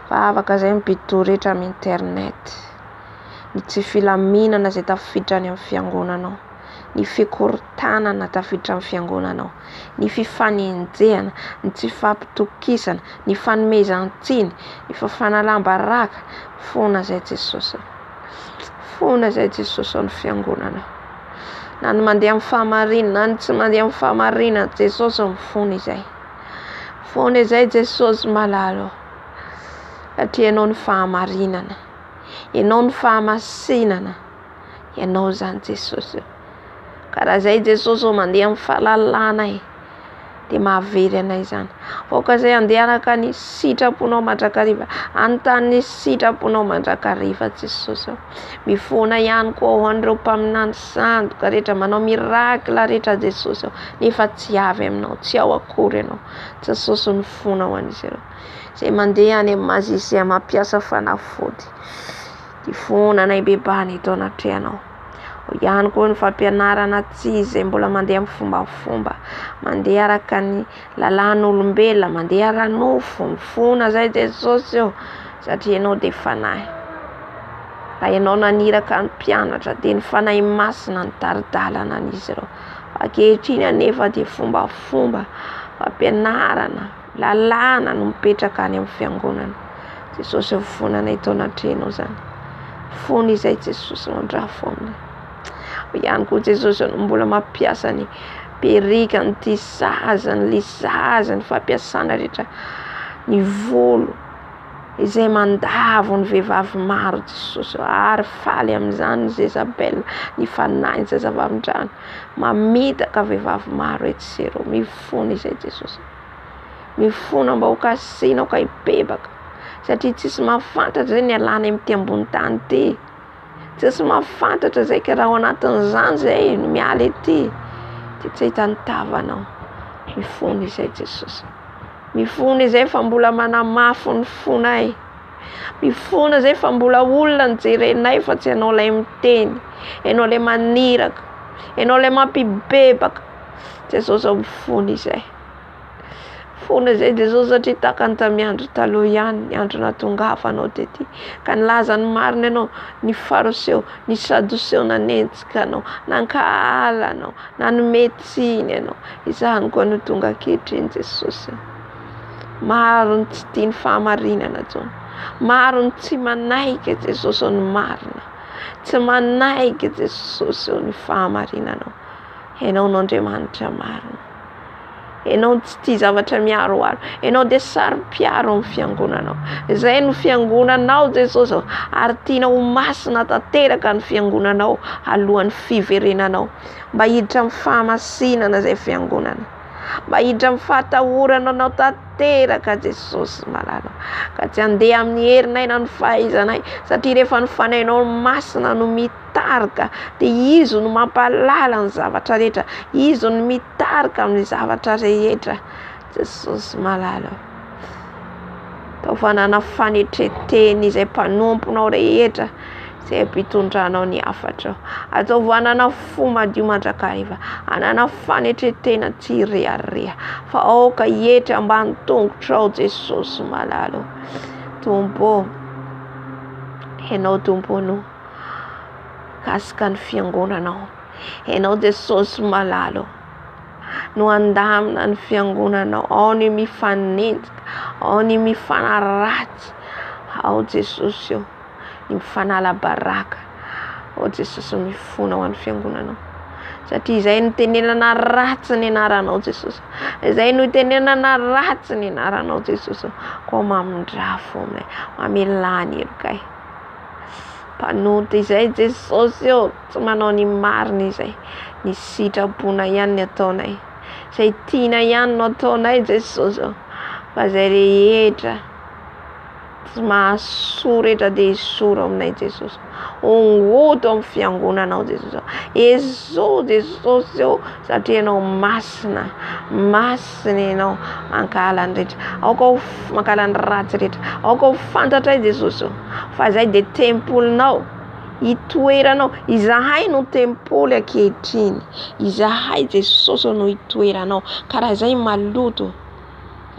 fa afaka izay mipito rehetra amin'ny internet. Ny tsy filaminana izay tafiditra any amin'ny fiangonanao, ny fikorontanana tafiditra amin'ny fiangonanao, ny fifaninjehana, ny tsy fampitokisana, ny fanomezan-tsiny, ny fafanalam-baraka. Fona izay Jesosy. Fona izay Jesosy amin'ny fiangonana. Na ny mandeha amin'ny fahamarinana, na ny tsy mandeha amin'ny fahamarinana, Jesosy mifona izay. Fona izay Jesosy malalo. Satria ianao ny fahamarinana, ianao ny fahamasinana, ianao zany Jesosy. Ka raha izay Jesosy mandeha amin'ny fahalalana dia mahavery anay zany. Voaka izay andehanaka ny sitraponao mandrakariva, anontany ny sitraponao mandrakariva Jesosy. Mifona ihany koa ho an'ireo mpaminany sandoka rehetra, manao mirakla rehetra Jesosy. Nefa tsy avy aminao, tsy ao akory ianao. Jesosy mifona ho an'izy ireo. Izay mandeha any amin'ny mazisia mampiasa fanafody. Dia fona anay bebany eto anatrehanao. Ihany koa ny fampianarana tsy izay mbola mandeha amin'ny fombafomba, mandeha araka ny lalàn'olombelona, mandeha ara-nofo. Mifona izay Jesosy eo satria ianao dia fanahy. Raha ianao naniraka ny mpianatra dia ny fanahy masina ny taridalana an'izy ireo. Ankehitriny anefa dia fombafomba, fampianarana, lalàna no mipetraka any amin'ny fiangonana. Jesosy mifona anay eto anatrehanao zany. Fona izay Jesosy mandrafo aminy. Ihany koa Jesosy mbola mampiasa ny perika, ny tissage, ny lissage, ny fampiasana rehetra, ny volo izay mandavo ny vehivavy maro Jesosy. Ary faly amin'izany Jezabel, ny fanahy zazavavindrano, mamitaka vehivavy maro etsero. Mifona izay Jesosy. Mifona mba ho kasiana ka hibebaka satria tsisy mahafantatra izay ny alàna amin'ity ambony tany ity. Tsisy mahafantatra izay ka raha ao anatin'izany izay no miala ety dia tsy ahita nitavanao. Mifona izay Jesosy. Mifona izay fa mbola manamafy ny fonay. Mifona izay fa mbola olona ny jerenay fa tsy ianao ilay miteny, ianao ilay maniraka, ianao ilay mampibebaka. Jesosy mifona izay. Fona izay Jesosy satria tahaka ny tamin'ny andro taloha ihany, ny andro nahatongavanao tety. Ka nilaza ny marina ianao, ny fariseo, ny sadoseo nanenjika anao, nankala anao, nanome tsiny ianao. Izany koa no tonga ankehitriny Jesosy. Maro ny tsy tia ny fahamarinana tsony. Maro ny tsy manaiky Jesosy ny marina. Tsy manaiky Jesosy ny fahamarinanao. Ianao no Andriamanitra marina. Ianao tsy tia zavatra miaroaro. Ianao dia saro-piaro amin'ny fiangonanao. Izay no fiangonanao Jesosy. Ary tianao ho masina tanteraka ny fiangonanao alohan'ny fiverenanao. Mba hiditra amin'ny fahamasinana izay fiangonana. Mba hiditra amin'ny fahatahorana anao tanteraka Jesosy malala. Ka tsy handeha amin'ny herinay na ny fahaizanay satria rehefa ny fanahinao masina no mitarika dia izy no mampalala ny zavatra rehetra. Izy no mitarika amin'ny zavatra rehetra. Jesosy malala. Taovanana fanetreteny izay mpanomponao rehetra Zay ampitondranao ny hafatra. Ataovy anana fo madio mandrakariva. Anana fanetretena tsy rehareha. Fa aoka hietry ambany tongotrao Jesosy malalo. Tompo, ianao Tompo no kasika ny fiangonanao. Ianao Jesosy malalo no andamina ny fiangonanao. Ao ny mifanenjika, ao ny mifanaratsy. Ao Jesosy eo ny mifanala baraka. Ao Jesosy mifona ho an'ny fiangonanao. Satria izay no tenenana ratsy ny anaranao Jesosy. Izay no tenenana ratsy ny anaranao Jesosy. Koa mamindrafo aminay, mamelany elokay. Mpanota izay Jesosy eo, tsy manao ny marina izay. Ny sitrapona ihany ny ataonay. Izay tiana ihany no ataonay Jesosy eo. Fa izay rehetra tsy mahasoa rehetra dia isoro aminay Jesosy. Ongoto amin'ny fiangonanao Jesosy. Ezo Jesosy eo satria ianao masina. Masina ianao mankala ny rehetra. Aoka mankala ny ratsy rehetra. Aoka ho fantatra Jesosy eo. Fa izay dia tempolinao. Itoeranao. Izahay no tempoly ankehitriny. Izahay Jesosy no itoeranao. Karaha izay maloto.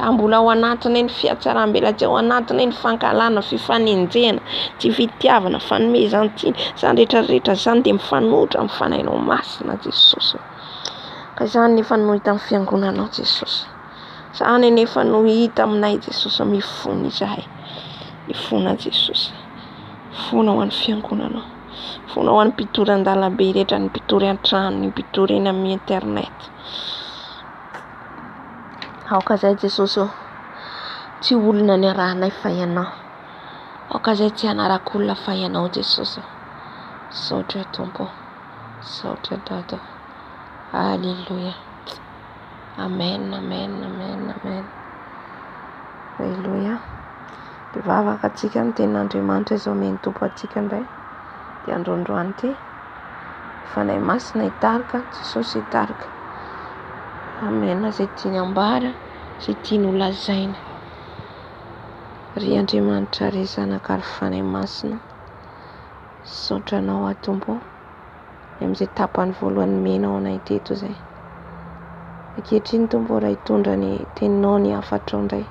Mbola ao anatinay ny fiatsaram-belatsy, ao anatinay ny fankalana, fifanenjena, tsy fitiavana, fanomezan-tsiny, izany rehetrarehetra izany dia mifanohitra amin'ny fanahinao masina Jesosy. Ka izany nefa no hita amin'ny fiangonanao Jesosy. Izany nefa no hita aminay Jesosy, mifona izahay. Mifona Jesosy. Mifona ho an'ny fiangonanao. Mifona ho an'ny mpitory an-dalambe rehetra, ny mpitory an-trano, ny mpitory eny amin'ny internet. Aoka izay Jesosy, tsy olona ny arahanay fa ianao. Aoka izay tsy anarak'olona fa ianao Jesosy. Saotra Tompo, saotra Dada. Alleluia. Amen, amen, amen, amen. Alleluia. Dia vavaka antsika ny tenin'Andriamanitra izao meny Tompo antsika indray. Dia androandroany ity. Fanay masina hitarika, Jesosy hitarika. Amen. Izay tiany ambara, izay tiany ho lazaina. Ry Andriamanitra, ry zanaka, ry fanay masina. Saotranao Tompo. Amin'izay tapany voalohany menao anay teto izay. Ankehitriny Tompo raha hitondra ny teninao ny hafatrao indray.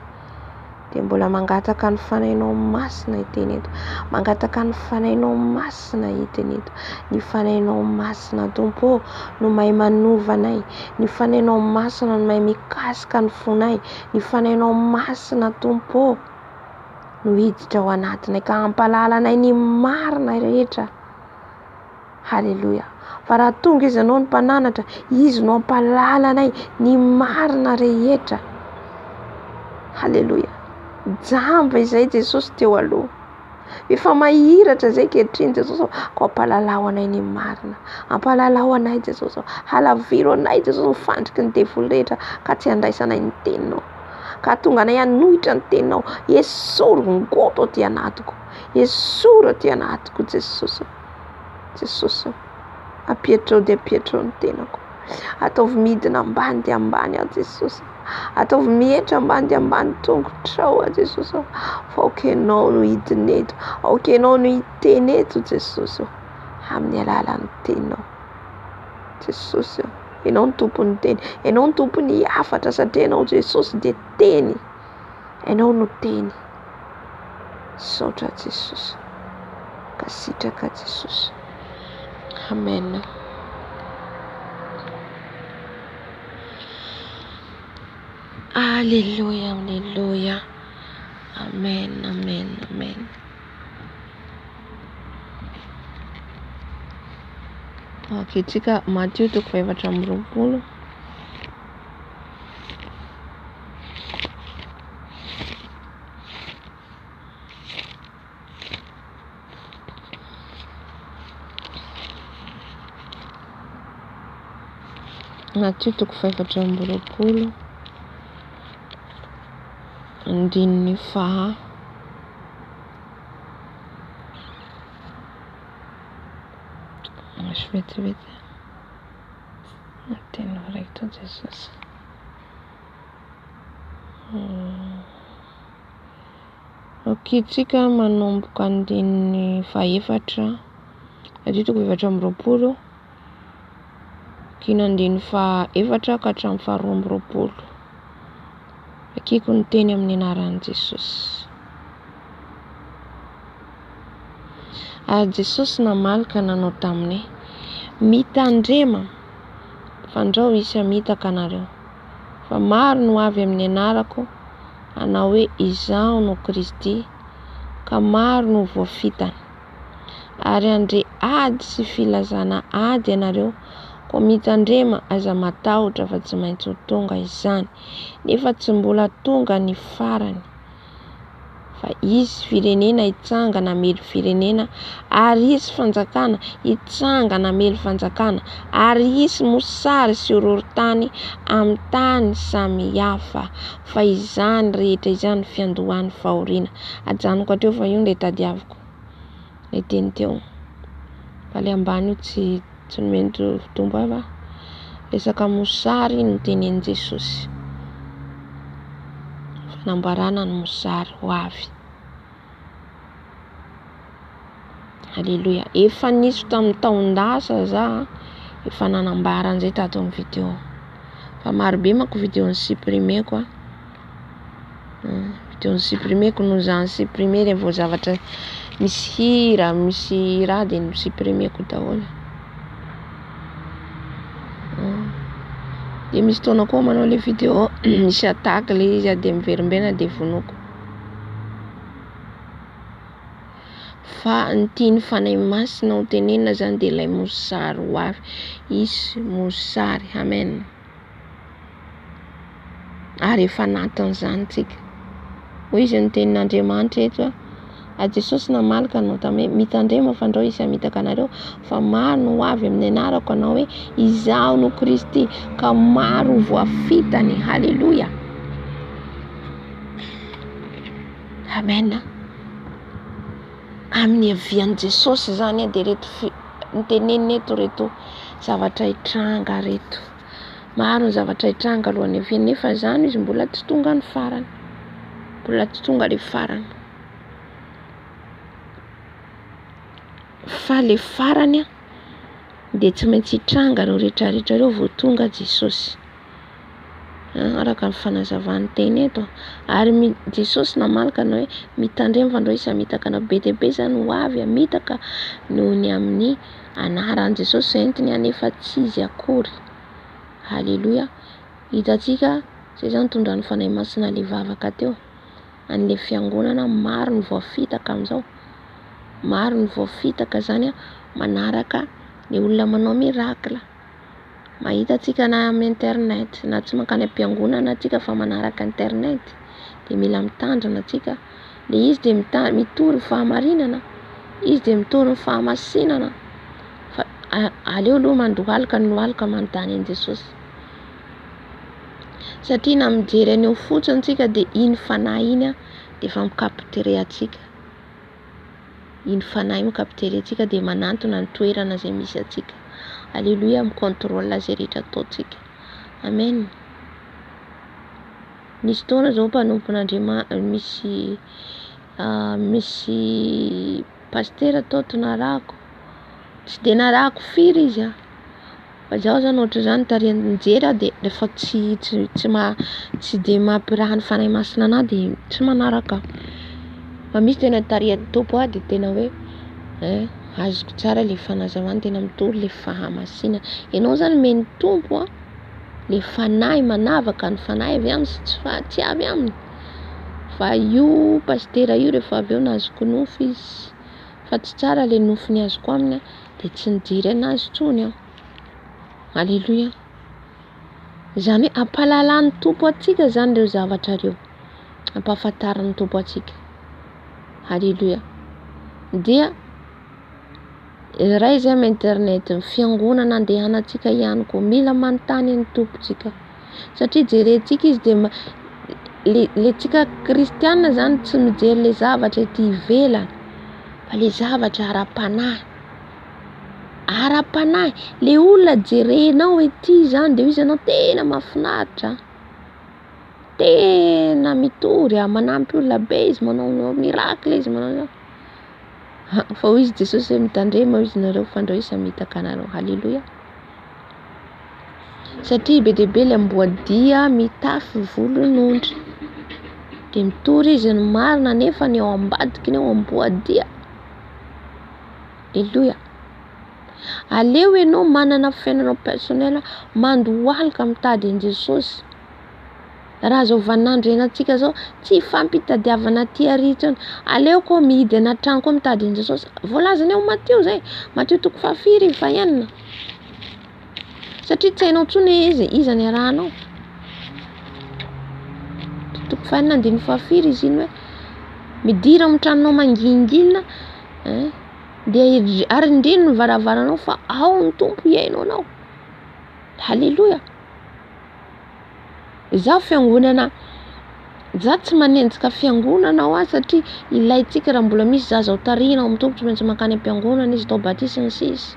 Dia mbola mangataka ny fanahinao masina hiteny eto. Mangataka ny fanahinao masina hiteny eto. Ny fanahinao masina Tompo no mahay manova anay. Ny fanahinao masina no mahay mikasika ny fonay. Ny fanahinao masina Tompo no hiditra ao anatinay ka hampalala anay ny marina rehetra. Halleluia. Fa raha tonga izy ianao ny mpananatra, izy no hampalala anay ny marina rehetra. Halleluia. Jamba izay Jesosy teo aloha. Efa mahiratra izay kehitriny Jesosy, ko hampalalao anay ny marina. Hampalalao anay Jesosy. Halaviro anay Jesosy mifandriky ny devoly rehetra ka tsy handraisanay ny teninao. Ka tonga anay hanohitra ny teninao. Esoro ngoto aty anatiko. Esoro aty anatiko Jesosy. Jesosy. Apietrao dia apietrao ny tenako. Ataovy midina ambany dia ambany aho Jesosy. Ataovy mietra ambany dia ambany tongotrao aho Jesosy. Fa aokenao no hidina eto. Aokenao no hiteny eto Jesosy. Amin'ny alalan'ny teninao. Jesosy. Ianao ny tompony teny. Ianao ny tompony hafatra satria ianao Jesosy dia teny. Ianao no teny. Saotra Jesosy. Kasitraka Jesosy. Amen. Alléluia, alléluia. Amen, amen, amen. Okay, tsika Matthieu 5:20. Matthieu 5:20. Andininy faha vetivety tena raikitra Jesosy. Tsika manomboka andininy fahaefatra aditako 7 kina andininy fahaefatra ka hatramin'ny 12 akiko ny teny amin'ny anaran'i Jesosy. Jesosy namalaka nanao taminy mitandrema fandrao isy hamitaka anareo fa maro no avy amin'ny anarako anao hoe izaho no Kristy ka maro no voafitany ary andre ady sy filazana ady ianareo ko mitandrema aza matahotra fa tsy maintsy ho tonga izany nefa tsy mbola tonga ny farany fa izy firenena hitsangana mely firenena ary izy fanjakana hitsangana mely fanjakana ary izy mosary sy horohorontany amin'ny tany samihafa fa izany rehetra izany fiandohany fahoriana. Ajanoko teo fa io le tadiaviko le teny teo bale ambany io tsy nomento fitombo ava resaka mosary no tenenin Jesosy fanambarana ny mosary ho avy. Halleluja. Efa nisy tamin'ny taondasa za efa nanambara an'izay tato amin'ny vidéo fa marobe manko vidéo ny supprimeko vidéo ny supprimeko noho izany supprimer rehefa zavatra misy hira misy raha dia ny supprimeko daholo. Dia misy taona koa manao le vidéo misy attaque le izy dia miverimberina dia vonoko fa ny tiany fanahy masina ho tenenina zany dia ilay mosary ho avy isy mosary. Amen. Ary efa natin'izany tsika hoy izy ny tenin'Andriamanitra eto Jesosy namalaka anao tamin'ny mitandrema fandrao isy hamitaka anareo fa maro no avy amin'ny anarako anao hoe izaho no Kristy ka maro voafitany. Halleluja. Amen. Amin'ny avian'i Jesosy zany dia reto nitenenina eto reto zavatra hitranga reto. Maro ny zavatra hitranga alohan'ny aviany nefa zany izy mbola tsy tonga ny farany. Mbola tsy tonga le farany. Fa le farany dia tsy maintsy hitranga ireo rehetrarehetra ireo vao tonga Jesosy. Araka ny fanazavany teny eto ary Jesosy namalaka anao hoe mitandrema fandroa isy hamitaka anao be dia be zany ho avy hamitaka noho ny amin'ny anaran'i Jesosy entiny anefa tsy izy akory. Halleluja. Hitantsika izay zany tondra ny fanahy masina le vavaka teo an'le fiangonana maro ny voafitaka amin'izao. Maro ny voafitaka zany manaraka ny olona manao miracle. Mahita antsika na amin'ny internet na tsy mankany am-piangonana antsika fa manaraka internet dia mila mitandrina antsika. Dia izy dia mitory ny fahamarinana, izy dia mitory ny fahamasinana fa aleo aloha mandohalika ny lohalika manontany an'i Jesosy satria na mijery aneo fotsiny antsika dia iny fanahy iny dia efa mikaptere antsika. Iny fanahy mikaptere antsika dia manantona ny toerana izay misy antsika. Alléluia. Mikontrôle izay rehetra ataontsika. Amen. Nisy taona zao misy pasteur tao narahako tsy dia narahako firy izy fa zaho zany ohatra zany tarihany mijery dia rehefa tsy dia mampiraha ny fanahy masina anahy dia tsy manaraka. Fa misy tena tarihany topo dia tena hoe azoko tsara le fanazavany tena mitory le fahamasina. Ianao zany meny tompo le fanahy manavaka ny fanahy avy aminy sy tsy avy aminy. Fa io pasteur io rehefa avy eo nazoko nofo izy fa tsy tsara le nofony azoko aminy dia tsy nijery anazy tsony. Halleluja. Zany hoe ampahalalany tompo atsika zany ireo zavatra ireo, ampahafantarany tompo atsika. Halleluja. Dia raha izy amin'ny internet ny fiangonana andehanantsika ihany koa mila manontany ny tompontsika satria jerentsika izy dia le tsika kristianina zany tsy mijery le zavatra ety ivelany fa le zavatra ara-panahy le olona jerenao ety zany dia izy anao tena mahafinaritra, tena na mitory manampy olona be izy, manao miracle izy, manao fa hoy izy Jesosy hoe mitandrema izy nareo fandraisa mitaka anareo. Halleluja. Satria be dia be ilay amboadia mitafy volon'ondry, dia mitory izy ny marina nefa ny ao ambadikiny ao amboadia. Halleluja. Aleo ianao manana fiainanao personnel, mandohalika mitady an Jesosy. Raha zao vaninandro ianantsika zao tsy fampitadiavana ty aritsony, aleo koa mihidy anaty trano koa mitady an Jesosy. Voalazany ao Matteo zay, Matteo 4:21. Satria tsy hainao intsony iza ny arahanao. 4:24 izy iny hoe midira amin'ny tranonao mangingina, dia arindrino ny varavaranao fa ao ny tompo iainao anao. Halleluja. Za fiangonana, za tsy manenjika fiangonana ao satria ilaitsika raha mbola misy zaza ho tarihina ao amin'ny tompo, tsy maintsy makany am-piangonana izy tao batisa ny sisa.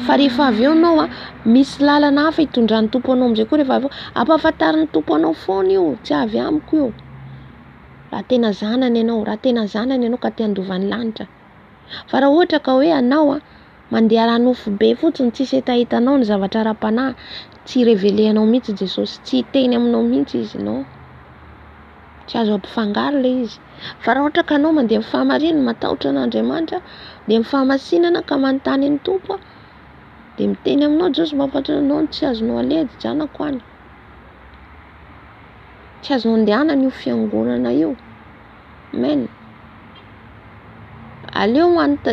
Fa rehefa avy eo anao misy lalana hafa hitondran'ny tompo anao am'izay koa, rehefa avy eo ampahafantarin'ny tompo anao foana io, tsy avy amiko io. Raha tena zanany ianao ka te handovan'ny lanitra. Fa raha ohatra ka hoe anao mandeha ranofo be fotsiny, tsisy etahitanao ny zavatra ara-panahy, tsy revelenao mihitsy Jesosy, tsy hiteny aminao mihitsy izy, no tsy azo ampifangaro le izy. Fa raha ohatra ka anao mandeha amin'ny fahamarinana, matahotra an'Andriamanitra, dia amin'ny fahamasinana ka manontany ny tompo, dia miteny aminao Jesosy mampafantatra anao tsy azonao aledy janako any, tsy azonao andehanana io fiangonana io. Amen. Aleo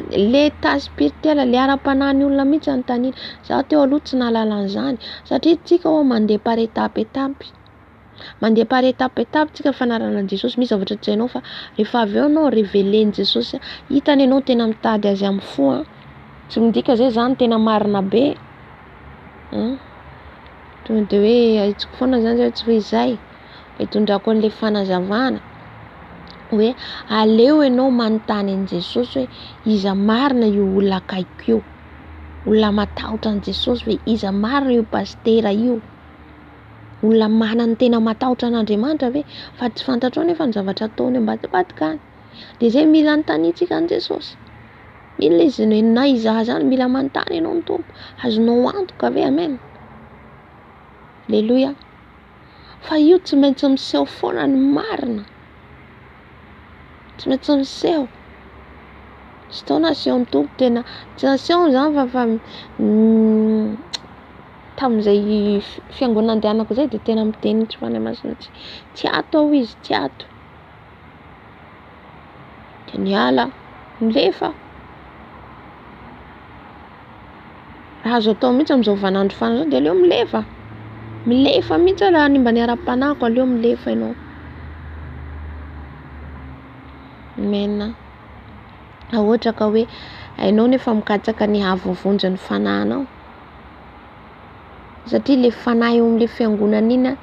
l'état spirituel, le ara-panahy olona mihitsy anontaniana. Za teo aloha tsy nahalala an'izany, satria tsika mandeha par étape tsika fanaranan Jesosy. Misy zavatra tsy hainao fa rehefa avy eo anao révélen Jesosy, hitany ianao tena mitady azy amin'ny fo, tsy midika zay zany tena marina be. Tonga dia hoe aitsiko foana zany zay tsy hoe izay, hitondrako an'ilay fanazavana hoe aleo ianao manontany an Jesosy hoe iza marina io olona akaiko io, olona matahotra an Jesosy hoe iza marina io pastera io, olona manany tena matahotra an'Andriamanitra ve, fa tsy fantatrao nefa ny zavatra ataony ambadibadika any. Dia zay mila anontaniantsika an Jesosy. Mila izy na izaha zany mila manontany ianao amin'ny tompo, azonao antoka ve? Amen. Halleluja. Fa io tsy maintsy miseho foana ny marina, tsy maintsy miseho. Tsy tao na seho ny tompo tena, tsy naseho zany fa tamin'izay fiangonana andehanako zay dia tena miteny tsy fanahy masina, tsy ato ao izy, tsy ato. Dia niala, milefa. Raha azo atao mihitsy amin'izao vanandro fana zao dia aleo milefa. Milefa mihitsy raha nimba ny ara-panahiko, aleo milefa ianao. Amen. Raha ohatra ka hoe hainao nefa mikatsaka ny ahavovonjy ny fanahinao, satria le fanahy eo amin'ilay fiangonana iny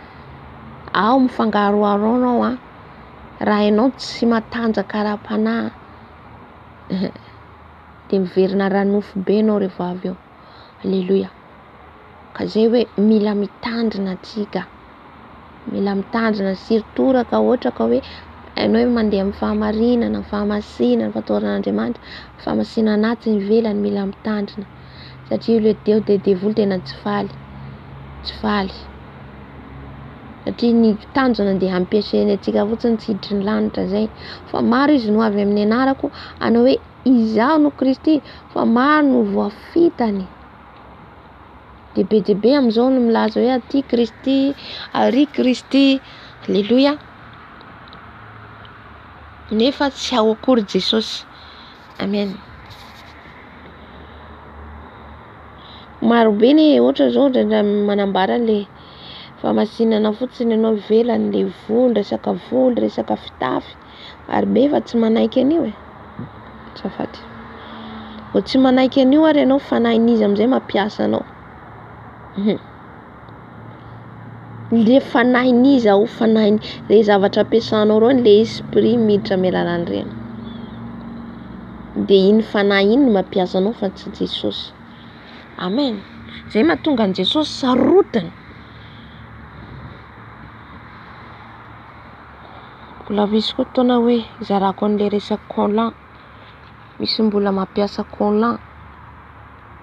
ao mifangaroaro anao raha ianao tsy matanjaka ara-panahy, dia miverina ranofo be ianao rehefa avy eo. Halleluja. Ka zay hoe mila mitandrina antsika, mila mitandrina surtout raha ka ohatra ka hoe hainao hoe mandeha amin'ny fahamarinana, fahamasinana, fahatoran'Andriamanitra, fahamasinana anaty ny ivelany, mila mitandrina. Satria le Deo dia devoly tena tsy faly. Satria ny tanjona dia ampiasainy antsika fotsiny, tsy hiditry ny lanitra zay. Fa maro izy no avy amin'ny anarako anao hoe izaho no Kristy, fa maro no voafitany. Dia be amin'izao no milaza hoe aty Kristy, ary Kristy. Halleluja. Nefa tsy ao akory Jesosy. Amen. Maro be ny ohatra zao manambara le fahamasinana fotsiny ianao ivelany, le voly, resaka fitafy. Maro be fa tsy manaiky an'io Azafady. Vao tsy manaiky an'io ary ianao fanahiniza amin'izay mampiasa anao. Le fanahiniza le zavatra ampiasanao reo, le esprit miditra mialalan'ireny. Dia iny fanahy iny mampiasa anao fa tsy Jesosy. Amen. Zay mahatonga an Jesosy sarotiny. Mbola misy koa fotoana hoe izarako an'ilay resaka collant. Misy mbola mampiasa collant.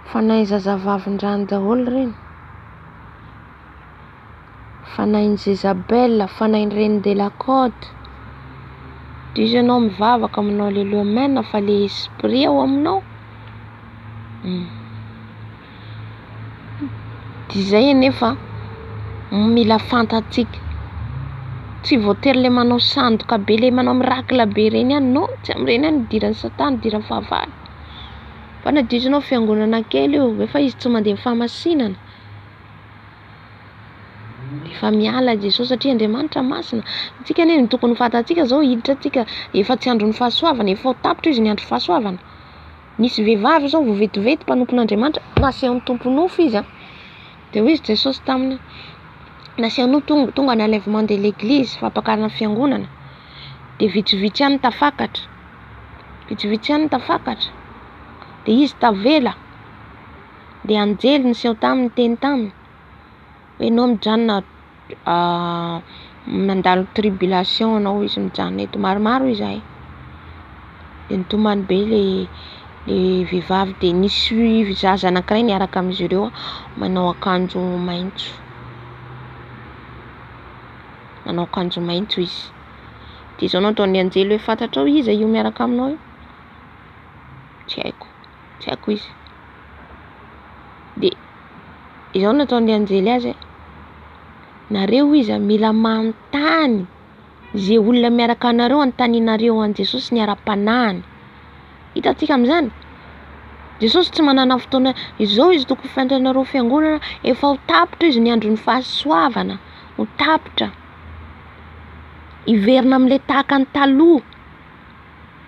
Fanahy zazavavin-drano daholo reny. Fanahy Jezabel, fanahy Reine de la Côte. Dia izy ianao mivavaka aminao le lomena fa le esprit ao aminao. Dia izay anefa mila fantatsika. Tsy voatery le manao sandoka be, le manao miracle be reny ihany, no, tsy amin'ireny ihany idiran'ny Satana, idiran'ny fahavalo. Fa na dia ianao fiangonana kely io, efa izy tsy mandeha famasinana. Efa miala Jesosy satria Andriamanitra masina. Tsika anie ny tokony fantatsika zao hiditra tsika efa tsy andron'ny fahasoavana, efa ho tapitra izy ny andro fahasoavana. Nisy vehivavy zao vovetivety mpanompon'Andriamanitra, nasehon'ny tompon'ofo izy. Dia hoy izy Jesosy taminy, nasehon'ny tonga ny enlèvement de l'église, fampakarana fiangonana. Dia vitsivitsy ihany tafakatra. Vitsivitsy ihany tafakatra. Dia izy tavela. Dia anjely niseho taminy teny taminy. Hoe ianao mijanona mandalo tribulation anao, izy mijanona eto maromaro izahay. Dia nitomany be le vehivavy, dia nisy zaza anankiray niaraka amin'izy ireo manao akanjo maitso. Manao akanjo maitso izy. Dia izao nataon'ny anjely hoe fantatrao iza io miaraka aminao io? Tsy haiko izy. Dia izao nataon'ny anjely azy, nareo iza mila manontany zay olona miaraka anareo anontanianareo an Jesosy ny ara-panahiny. Hitantsika amin'izany, Jesosy tsy manana fotoana izao izy tokony fantanareo fiangonana, efa ho tapitra izy ny andron'ny fahasoavana, ho tapitra. Iverina amin'ilay tahaka ny taloha.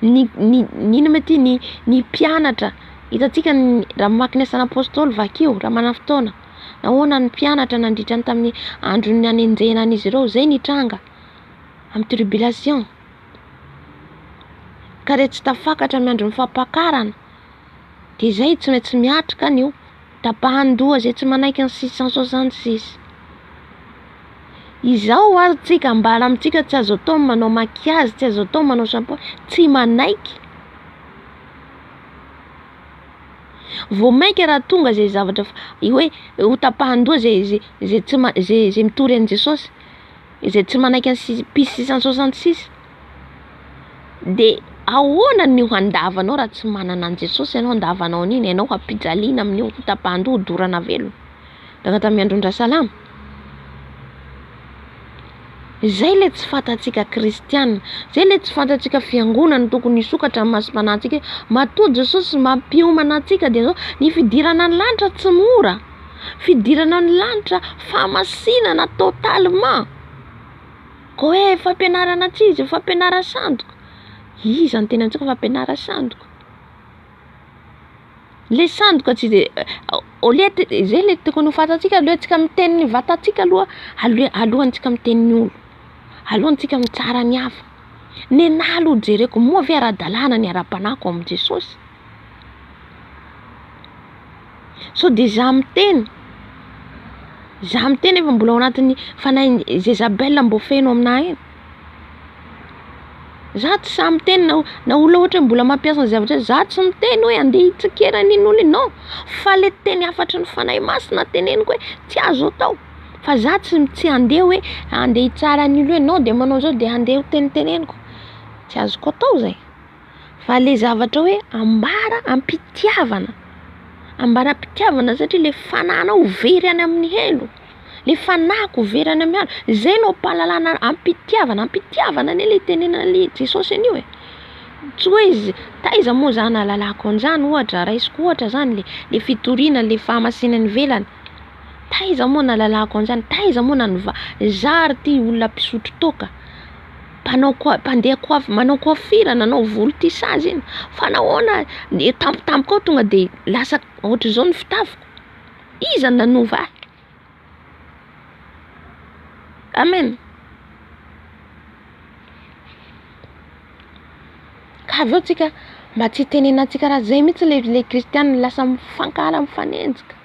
Nino mety ny mpianatra. Hitantsika raha mamaky ny asan'ny apôstôly vakio, raha manana fotoana. Nahoana ny mpianatra nandritra ny tamin'ny andron'ny anenjehana an'izy ireo, zay nitranga amin'ny tribulation. Ka rehetra tsy tafakatra amin'ny andron'ny fampakarana. Dia izay tsy maintsy miatrika an'io. Tapahan-doha zay tsy manaiky ny 666. Izao ary tsika ambara amintsika tsy azo atao manao makiazy, tsy azo atao manao shampoing, tsy manaiky. Vao maika raha tonga zay zavatra hoe ho tapahan-doha zay mitory an Jesosy, zay tsy manaiky ny pis 666. Dia ahoana ny handavanao raha tsy manana an Jesosy ianao handavanao an'iny, ianao hampijaliana amin'io tapahan-doha dorana velona. Daga tamin'ny andron-dra salama. Zay le tsy fantatsika kristianina, zay le tsy fantatsika fiangonana tokony hisokatra amin'ny masom-panahintsika. Matoa Jesosy mampiomana antsika dia zao ny fidirana ny lanitra tsy mora. Fidirana ny lanitra famasinana totalement. Ko hoe fampianarana tsy izy, fampianara sandoka. Iza ny tena antsika fampianara sandoka. Le sandoka tsy de zay le tokony ho fantatsika alohantsika miteny ny vatantsika alohantsika miteny ny olo. Alohantsika mitsara ny hafa. Nenalo jereko moa ve ara-dalàna ny ara-panahiko amin'i Jesosy. So dia zaho miteny efa mbola ao anatin'ny fanahy Jezabel mbo feno aminahy iny. Zaho tsy sahy miteny na olona ohatra mbola mampiasa ny zavatra, zaho tsy miteny hoe andeha hitsikera n'in'olo iny, no. Fa le teny afatry ny fanahy masina teneniko hoe tsy azo atao. Fa zaho tsy andeha hoe andeha hitsara n'ilo hoe no dia manao zao dia andeha ho teniteneniko. Tsy azoko atao zay. Fa le zavatra hoe ambara ampitiavana. Ambara ampitiavana satria le fananao very any amin'ny helo. Le fanako very any amin'ny helo. Zay no pahalalana ampitiavana ne le tenena le Jesosy an'io e. Tsy hoe izy taiza moa zany nalalako an'izany ohatra, raisiko ohatra zany le fitoriana, le fahamasinany velany. Taiza moa nalalako an'izany, taiza moa zary ty olona mpisotro toka. Manao coiffure, nanao volo tissage iny. Fa nahoana tampotampoka ao tonga dia lasa ohatra zao ny fitafiko. Iza nanova ahy? Amen. Ka avy eo tsika mba tsy tenenantsika raha zay mihitsy le kristianina lasa mifankara mifanenjika.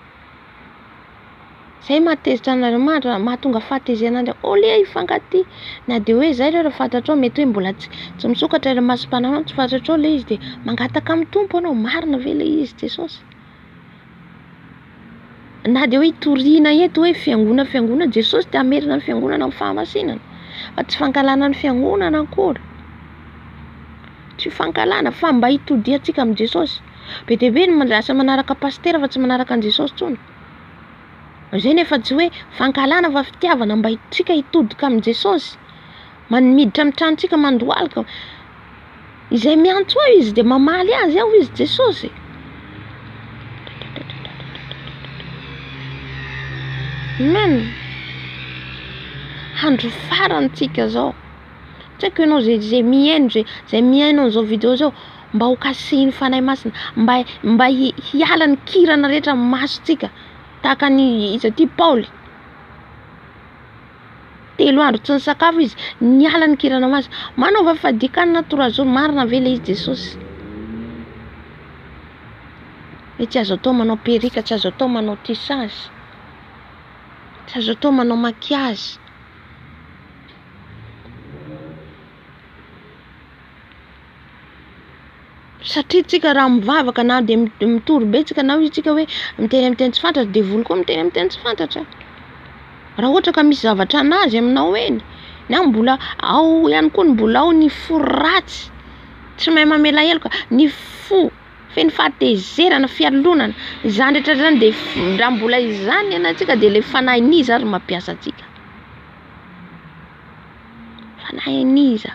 Zay mahatezitra an'Andriamanitra, mahatonga fahatezerana o le ifankaty. Na de hoe zay rehefa fantatrao mety hoe mbola tsy misokatra ilay masompananao, tsy fantatrao le izy de mangataka amin'ny tompo anao, marina ve le izy Jesosy? Na de hoe itoriana eto hoe fiangonana Jesosy te hamerina ny fiangonana amin'ny fahamasinana, fa tsy fankalana ny fiangonana akory. Tsy fankalana fa mba hitodiantsika amin'ny Jesosy. Be dia be ny lasa manaraka pastera fa tsy manaraka an Jesosy tsony. Zay nefa tsy hoe fankalana fa fitiavana mba hitsika hitodika amin'ny Jesosy. Miditra amin'ny tranontsika mandohalika. Izay miantso ao izy de mamaly azy ao izy Jesosy. Amen. Andro farantsika zao. Tsy haiko ianao zay mihaino an'izao vidéo zao, mba ho kasihiny fanahy masina, mba hiala ny kirana rehetra masontsika. Tahaka ny izy ty Paoly. 3 andro tsy nisakafo izy, niala ny kirana masina. Manaova fadikanina 3 jours, marina ve le izy Jesosy? Tsy azo atao manao perika, tsy azo atao manao tissage, tsy azo atao manao maquillage. Satria tsika raha mivavaka na de mitory be tsika na tsika hoe miteny tsy fantatra de volo koa miteny tsy fantatra. Raha ohatra ka misy zavatra anazy aminao eny, na mbola ao ihany koa ny mbola ao ny fo ratsy, tsy mahay mamela heloka, ny fo feno fahatezerana, fialonana, izany rehetra zany de raha mbola izany ianantsika de le fanahy niza ary mampiasa atsika. Fanahy niza.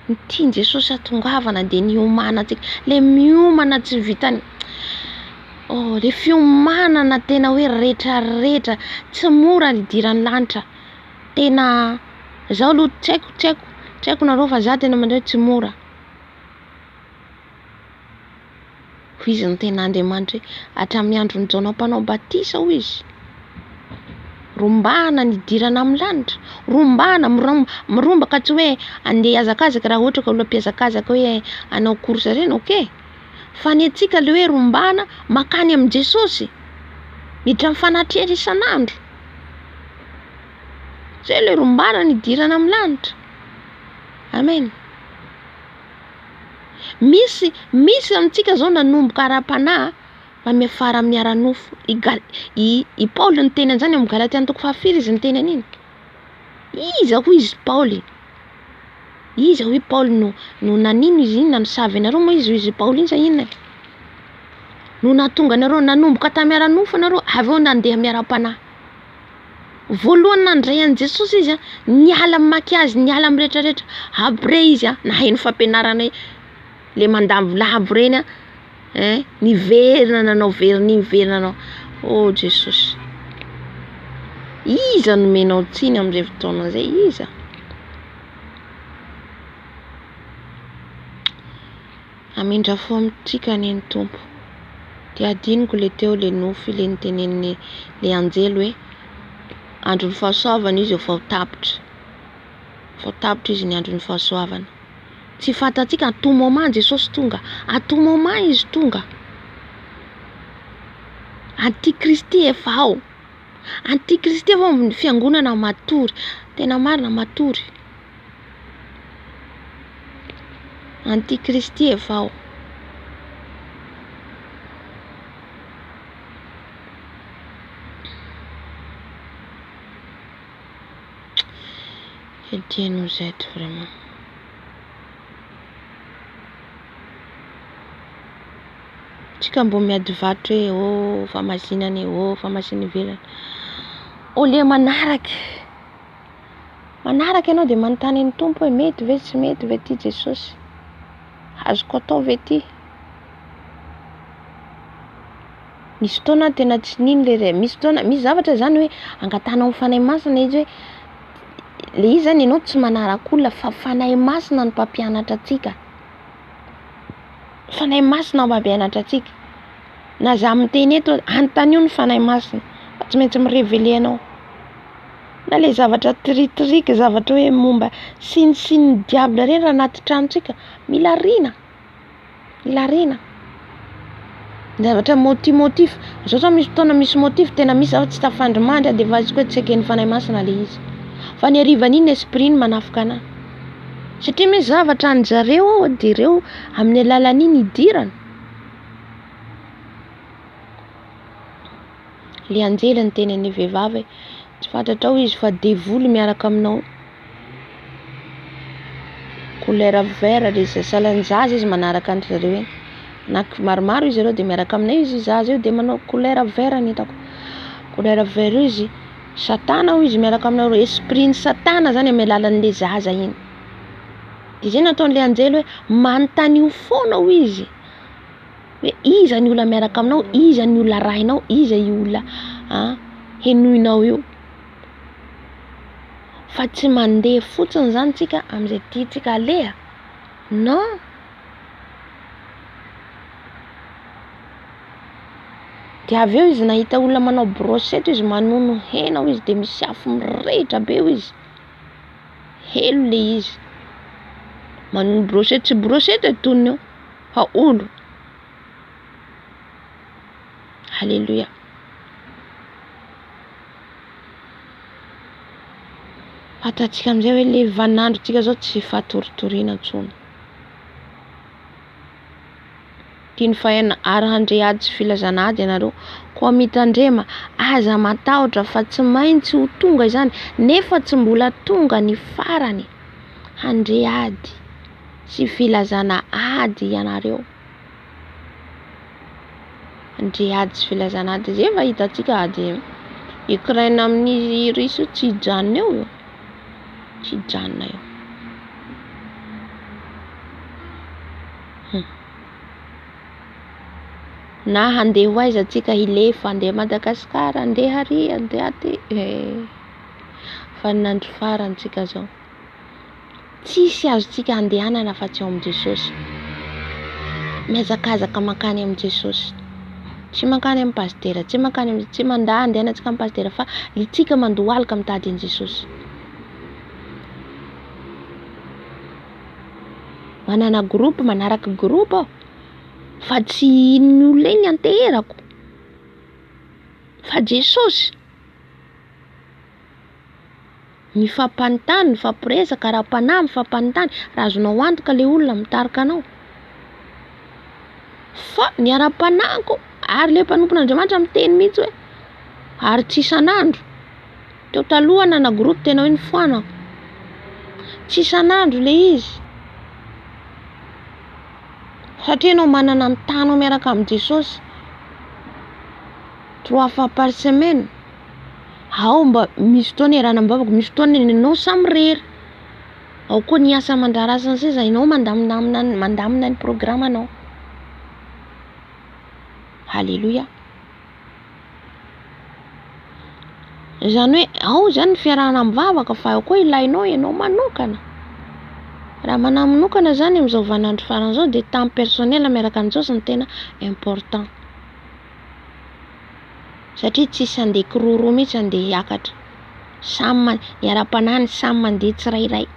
Ny tiany Jesosy atongavana de ny omanantsika, le miomana tsy vitany. Le fiomanana tena hoe rehetra, tsy mora hidiran'ny lanitra. Tena zao aloha tsy haiko nareo fa za tena mandray tsy mora. Izy ny tena Andriamanitra hatramin'ny andron'ny Jaona mpanao batisa ho izy. Rombana ny idirana amin'ny lanitra, rombana miromba ka tsy hoe andeha hazakazaka raha ohatra ka olona mpiazakazaka hoe anao course reny, ok. Fa ny antsika le hoe rombana makany amin'ny Jesosy, miditra amin'ny fanatrehana isan'andro. Zay le rombana ny idirana amin'ny lanitra. Amen. Misy amintsika zao nanomboka ara-panahy fa miafara amin'ny ara-nofo. I Paoly ny teny an'izany amin'ny Galatiana 4 izy ny teny an'iny. Iza ho izy Paoly? Iza ho Paoly no nanino izy iny, nanosavy anareo moa izy Paoly iny sa inona? No nahatonga anareo nanomboka tamin'ny ara-nofo anareo, avy eo nandeha miara-panahy. Voalohany nandray an Jesosy izy niala amin'ny makiazy, niala amin'ny rehetrarehetra. Après izy naheno fampianarana le mandambilavo reny niverina nanao niverina nanao. Oh Jesosy. Iza no menao tsiny amin'izay fotoana zay, iza? Amindra fo amintsika ny Tompo. Dia adiniko le teo le nofy le nitenen'ny le anjely hoe andron'ny fahasoavana izy vao tapitra. Vao tapitra izy ny andron'ny fahasoavana. Tsy fantatsika à tout moment Jesosy tonga, à tout moment izy tonga. Antikristy efa ao. Antikristy efa ao fiangonana matory, tena marina matory. Antikristy efa ao. Et Dieu nous aide vraiment. Tsika mbo miady varotra hoe famasinana famasina ivelany. Le manaraka ianao de manontany ny Tompo hoe mety ve tsy mety ve ty Jesosy? Azoko atao ve ty? Misy fotoana tena tsy nino le misy zavatra zany hoe angatanao ny fanahy masina izy hoe le izy zany ianao tsy manaraka olona fa fanahy masina no mpampianatra atsika. Fanahy masina mpampianatra atsika. Na za miteny eto anontany io ny fanahy masina, fa tsy maintsy mirevele anao. Na le zavatra tritriky, zavatra hoe momba siny diable reny raha anaty tranontsika, mila rina. zavatra motif zao zao misy fotoana misy motif tena misy aho tsy tafandrimandry de vazy koa tsy eken'ny fanahy masina le izy fa ny arivan'iny esprit ny manafika anahy satria misy zavatra anjareo ao de ireo amin'ny alalan'iny idirana le anjely ny tenany vehivavy tsy fantatrao izy fa devoly miaraka aminao couleur vert de salanjaza izy manaraka an zareo eny na maromaro izy ireo de miaraka aminay izy zaza io de manao couleur vert ny hitako couleur vert izy satana izy miaraka aminao esprit ny satana zany amin'ny alalan'le zaza iny de zay nataon'le anjely hoe manontany io foana ao izy hoe iza ny olona miaraka aminao iza ny olona rahinao iza io olona henoinao io fa tsy mandeha fotsiny zany tsika am'izay tiatsika aleha non de avy eo izy nahita olona manao brochette izy manono hena ao izy de misy afo mirehitra be eo izy helo le izy manono brochette tsy brochette tonony eo fa olo Alléluia. Fatatsika amizay hoe le vanandrotsika zao tsy fatoritoriana intsony. Tiany fahaina ary handre ady sy filazana ady ianareo koa mitandrema aza matahotra fa tsy maintsy ho tonga izany nefa tsy mbola tonga ny farany handre ady sy filazana ady ianareo. Handre ady sy filazana ady zay efa hitatsika ady Ukraine amin'ny Russie tsy hijanona eo tsy hijanona eo. Na handeha ho aiza tsika hilefa handeha Madagasikara handeha ary handeha aty fa nandro farany tsika zao tsisy azotsika handehanana fa tsy ao amin'i Jesosy. Miazakazaka makany amin'i Jesosy, tsy makany amin'ny pastera, tsy makany amin'ny tsy mandaha andehanantsika amin'ny pastera fa itsika mandohalika mitady an'i Jesosy. Manana groupe manaraka groupe aho fa tsy ny olona iny anteherako fa Jesosy. Mifampanontany, mifampiresaka ara-panahy, mifampanontany raha azonao antoka le olona mitarika anao. Fa ny ara-panahiko ary le mpanompon'Andriamanitra miteny mihitsy hoe ary tsy isan'andro. Teo taloha nana groupe tena hoe nifoana tsy isan'andro le izy. Satria anao manana ny tanao miaraka amin'ny Jesosy 3 fois par semaine. Ao mba misy fotoana iarana mibavaka, misy fotoana ianao samy rery. Ao koa ny asa mandrarasa seza ianao mandamina ny programanao. Alléluia. Zany hoe ao zany ny fiarahana mivavaka fa ao koa ilainao ianao manokana. Raha manao manokana zany amin'izao vanandro farany zao de temps personnel miaraka amin'ny Jesosy no tena important. Satria tsisy andeha kiroro mihitsy andeha hiakatra. Samy iara-panahy samy mandeha tsirairay.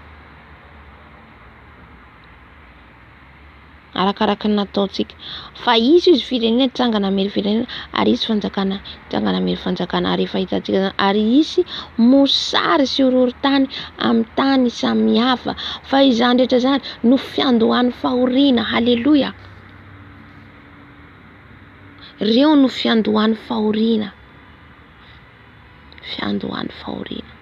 Arakaraka ny nataontsika. Fa izy firenena tsangana mery firenena ary izy fanjakana tsangana mery fanjakana ary efa hitantsika zany ary izy mosary sy horohorontany amin'ny tany samihafa fa izany rehetra zany no fiandohan'ny fahoriana. Halleluja. Reo no fiandohan'ny fahoriana. Fiandohan'ny fahoriana.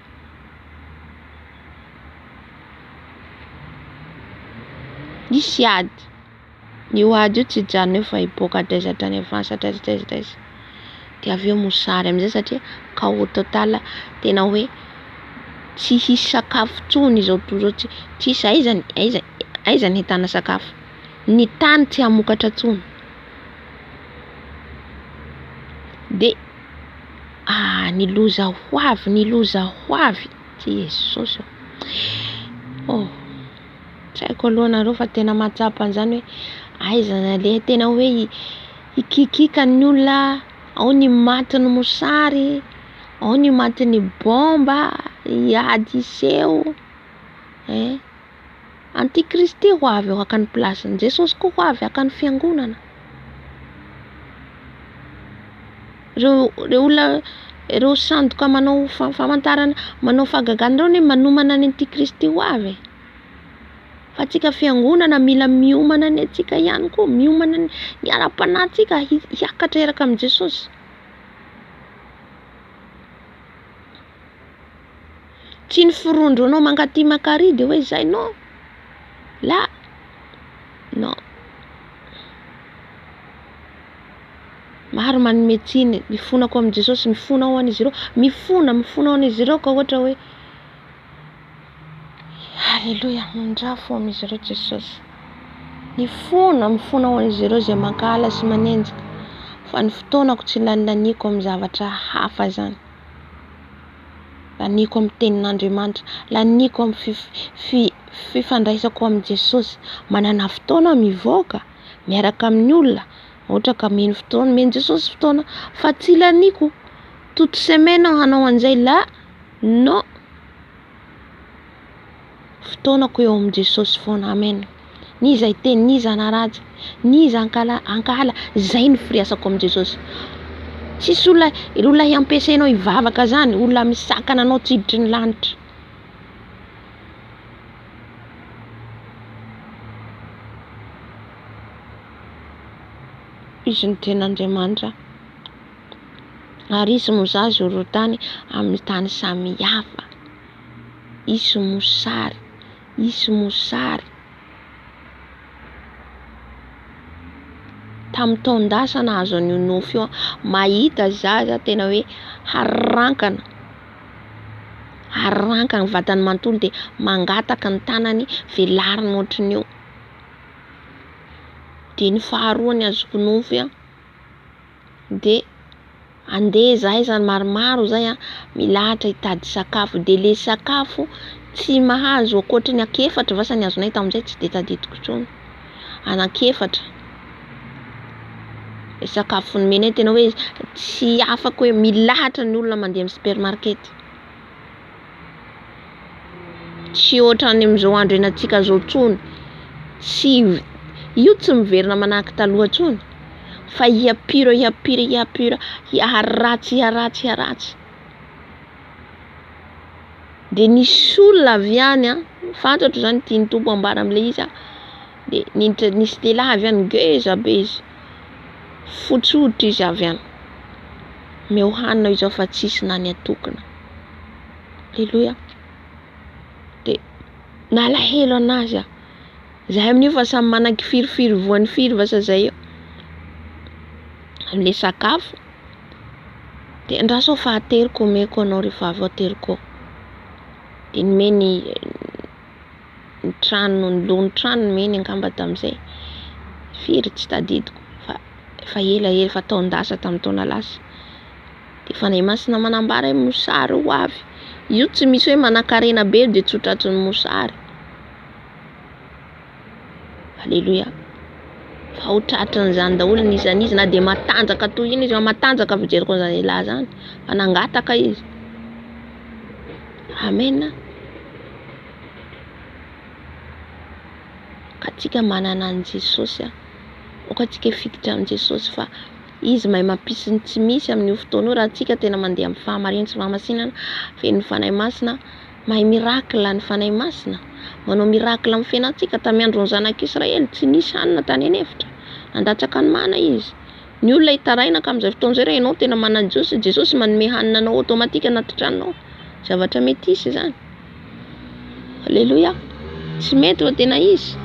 Isy ady. Io ady io tsy hijanona eo fa hiboaka adraizatra any avance adraiza. De avy eo mosary amizay satria chaos total tena hoe tsy hisy sakafo tsony izao tozo tsy hisy aiza ny hitana sakafo. Ny tany tsy hamokatra tsony. De ny loza hoavy tsy Jesosy. Oh, tsy haiko aloha nareo fa tena matsapa an'izany hoe aiza le tena hoe ikikika ny olona, ao ny maty ny mosary, ao ny maty ny bomba, iady iseho. Antikristy ho avy eo akany plasiny Jesosy koa ho avy akany fiangonana. Reo olona reo sandoka manao famantarana manao fahagagana reo manomana ny Antikristy ho avy. Fa atsika fiangonana mila miomana ny atsika ihany koa, miomana ny ara-panahintsika hiakatra eraka amin'ny Jesosy. Tsy ny firondro anao mankaty makary de hoe zay no. La non. Maro manome tsiny, mifonako amin'ny Jesosy, mifona ho an'izy ireo, mifona ho an'izy ireo ka ohatra hoe Halleluja, mandrafo amin'izy ireo Jesosy. Mifona ho an'izy ireo zay mankala sy manenjika. Fa ny fotoanako tsy laniko amin'ny zavatra hafa zany. Laniko amin'ny tenin'Andriamanitra, laniko amin'ny fifandraisako amin'ny Jesosy. Manana fotoana mivoaka miaraka amin'ny olona, ohatra ka meno fotoana meno Jesosy fotoana, fa tsy laniko toute semaine hanao an'izay la non. Fotoanako eo amin'ny Jesosy foana, amen. Niza iteny, niza naratsy, niza ankala, zay ny firiasako amin'ny Jesosy. Tsisy olona hiampiasainao hivavaka zany, olona misakana anao tsiditry ny lanitra. Izy ny ten'Andriamanitra. Ary isy mozazy horontany amin'ny tany samihafa. Isy mosary. Tamin'ny taon-dasa nahazo an'io nofo io, mahita zaza tena hoe harankana vatany manontolo de mangataka ny tanany velariny ohatrin'io. De ny faharoany azoko nofo de andeha zahay zany maromaro zay milahatra hitady sakafo, de le sakafo tsy mahazo akoatry ny akefatra vasa ny azonay tamin'izay tsy de tadidiko intsony. Anakefatra. E sakafo menay tena hoe tsy afaka hoe milahatra ny olona mandeha amin'ny supermarket. Tsy ohatrany amin'izao andro enatsika zao tsony. Tsy io tsy miverina manahaka taloha tsony. Fa hiapira, hiharatsy. De nisy olona avy any fantatro zany tiany tompo ambara am'le izy de nisy lehilahy avy any ngeza be izy. Fotsy hoditra izy avy any. Meo hanina izy fa tsisy nany atokana. Halleluja. De nalahelo anazy zahay amin'io fa samy manaky firifiry voan'ny firy vasa zay eo. Am'le sakafo. De andraso fahateriko omeko anao rehefa avy ateriko. De nomeny trano, lony trano nomeny angamba tamin'izay. Firy tsy tadidiko fa ela fa taon-dasa tamin'ny taona lasa. De fanahy masina manambara mosary ho avy. Io tsy misy hoe manan-karena be de tsotratry ny mosary. Halleluja. Fa ho tratran'izany daholo n'izy na de matanjaka toy iny izy, matanjaka fijeriko an'izany lehilahy zany. Fa nangataka izy. Amen. Ka tsika manana an Jesosy ka tsika fikitra amin'ny Jesosy fa izy mahay mampisy ny tsy misy amin'ny fotoana io raha tsika tena mandeha amin'ny fahamarinana sy fahamasinana feno fanahy masina, mahay miracle ny fanahy masina, manao miracle amin'ny fiainantsika. Tamin'ny andron'ny zanak'Israely tsy nisy hanina tany anefitra, nandatsaka ny mana izy. Ny olona hitaraina ka amin'izay fotoana izay ianao tena manana Jesosy manome hanina anao automatika anaty tranonao. Zavatra mety isy zany. Halleluja. Tsy mety ho tena izy.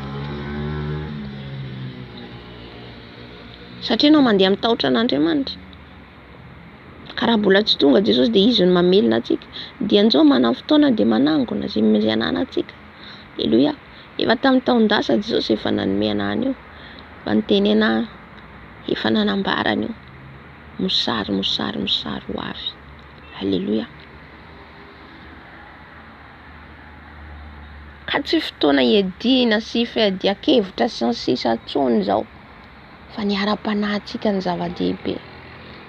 Satria anao mandeha amin'ny tahotra an'Andriamanitra. Karaha mbola tsy tonga Jesosy de izy no mamelona atsika. Dia anjao manana fotoana de manangona zay ananatsika. Halleluja. Efa tamin'ny taon-dasa Jesosy efa nanome anany io. Fa niteny ana efa nanambarany io. Mosary ho avy. Halleluja. Ka tsy fotoana iadina sy fiadian-kevitra sy ny sisa tsony zao. Fa ny ara-panahintsika ny zava-dehibe.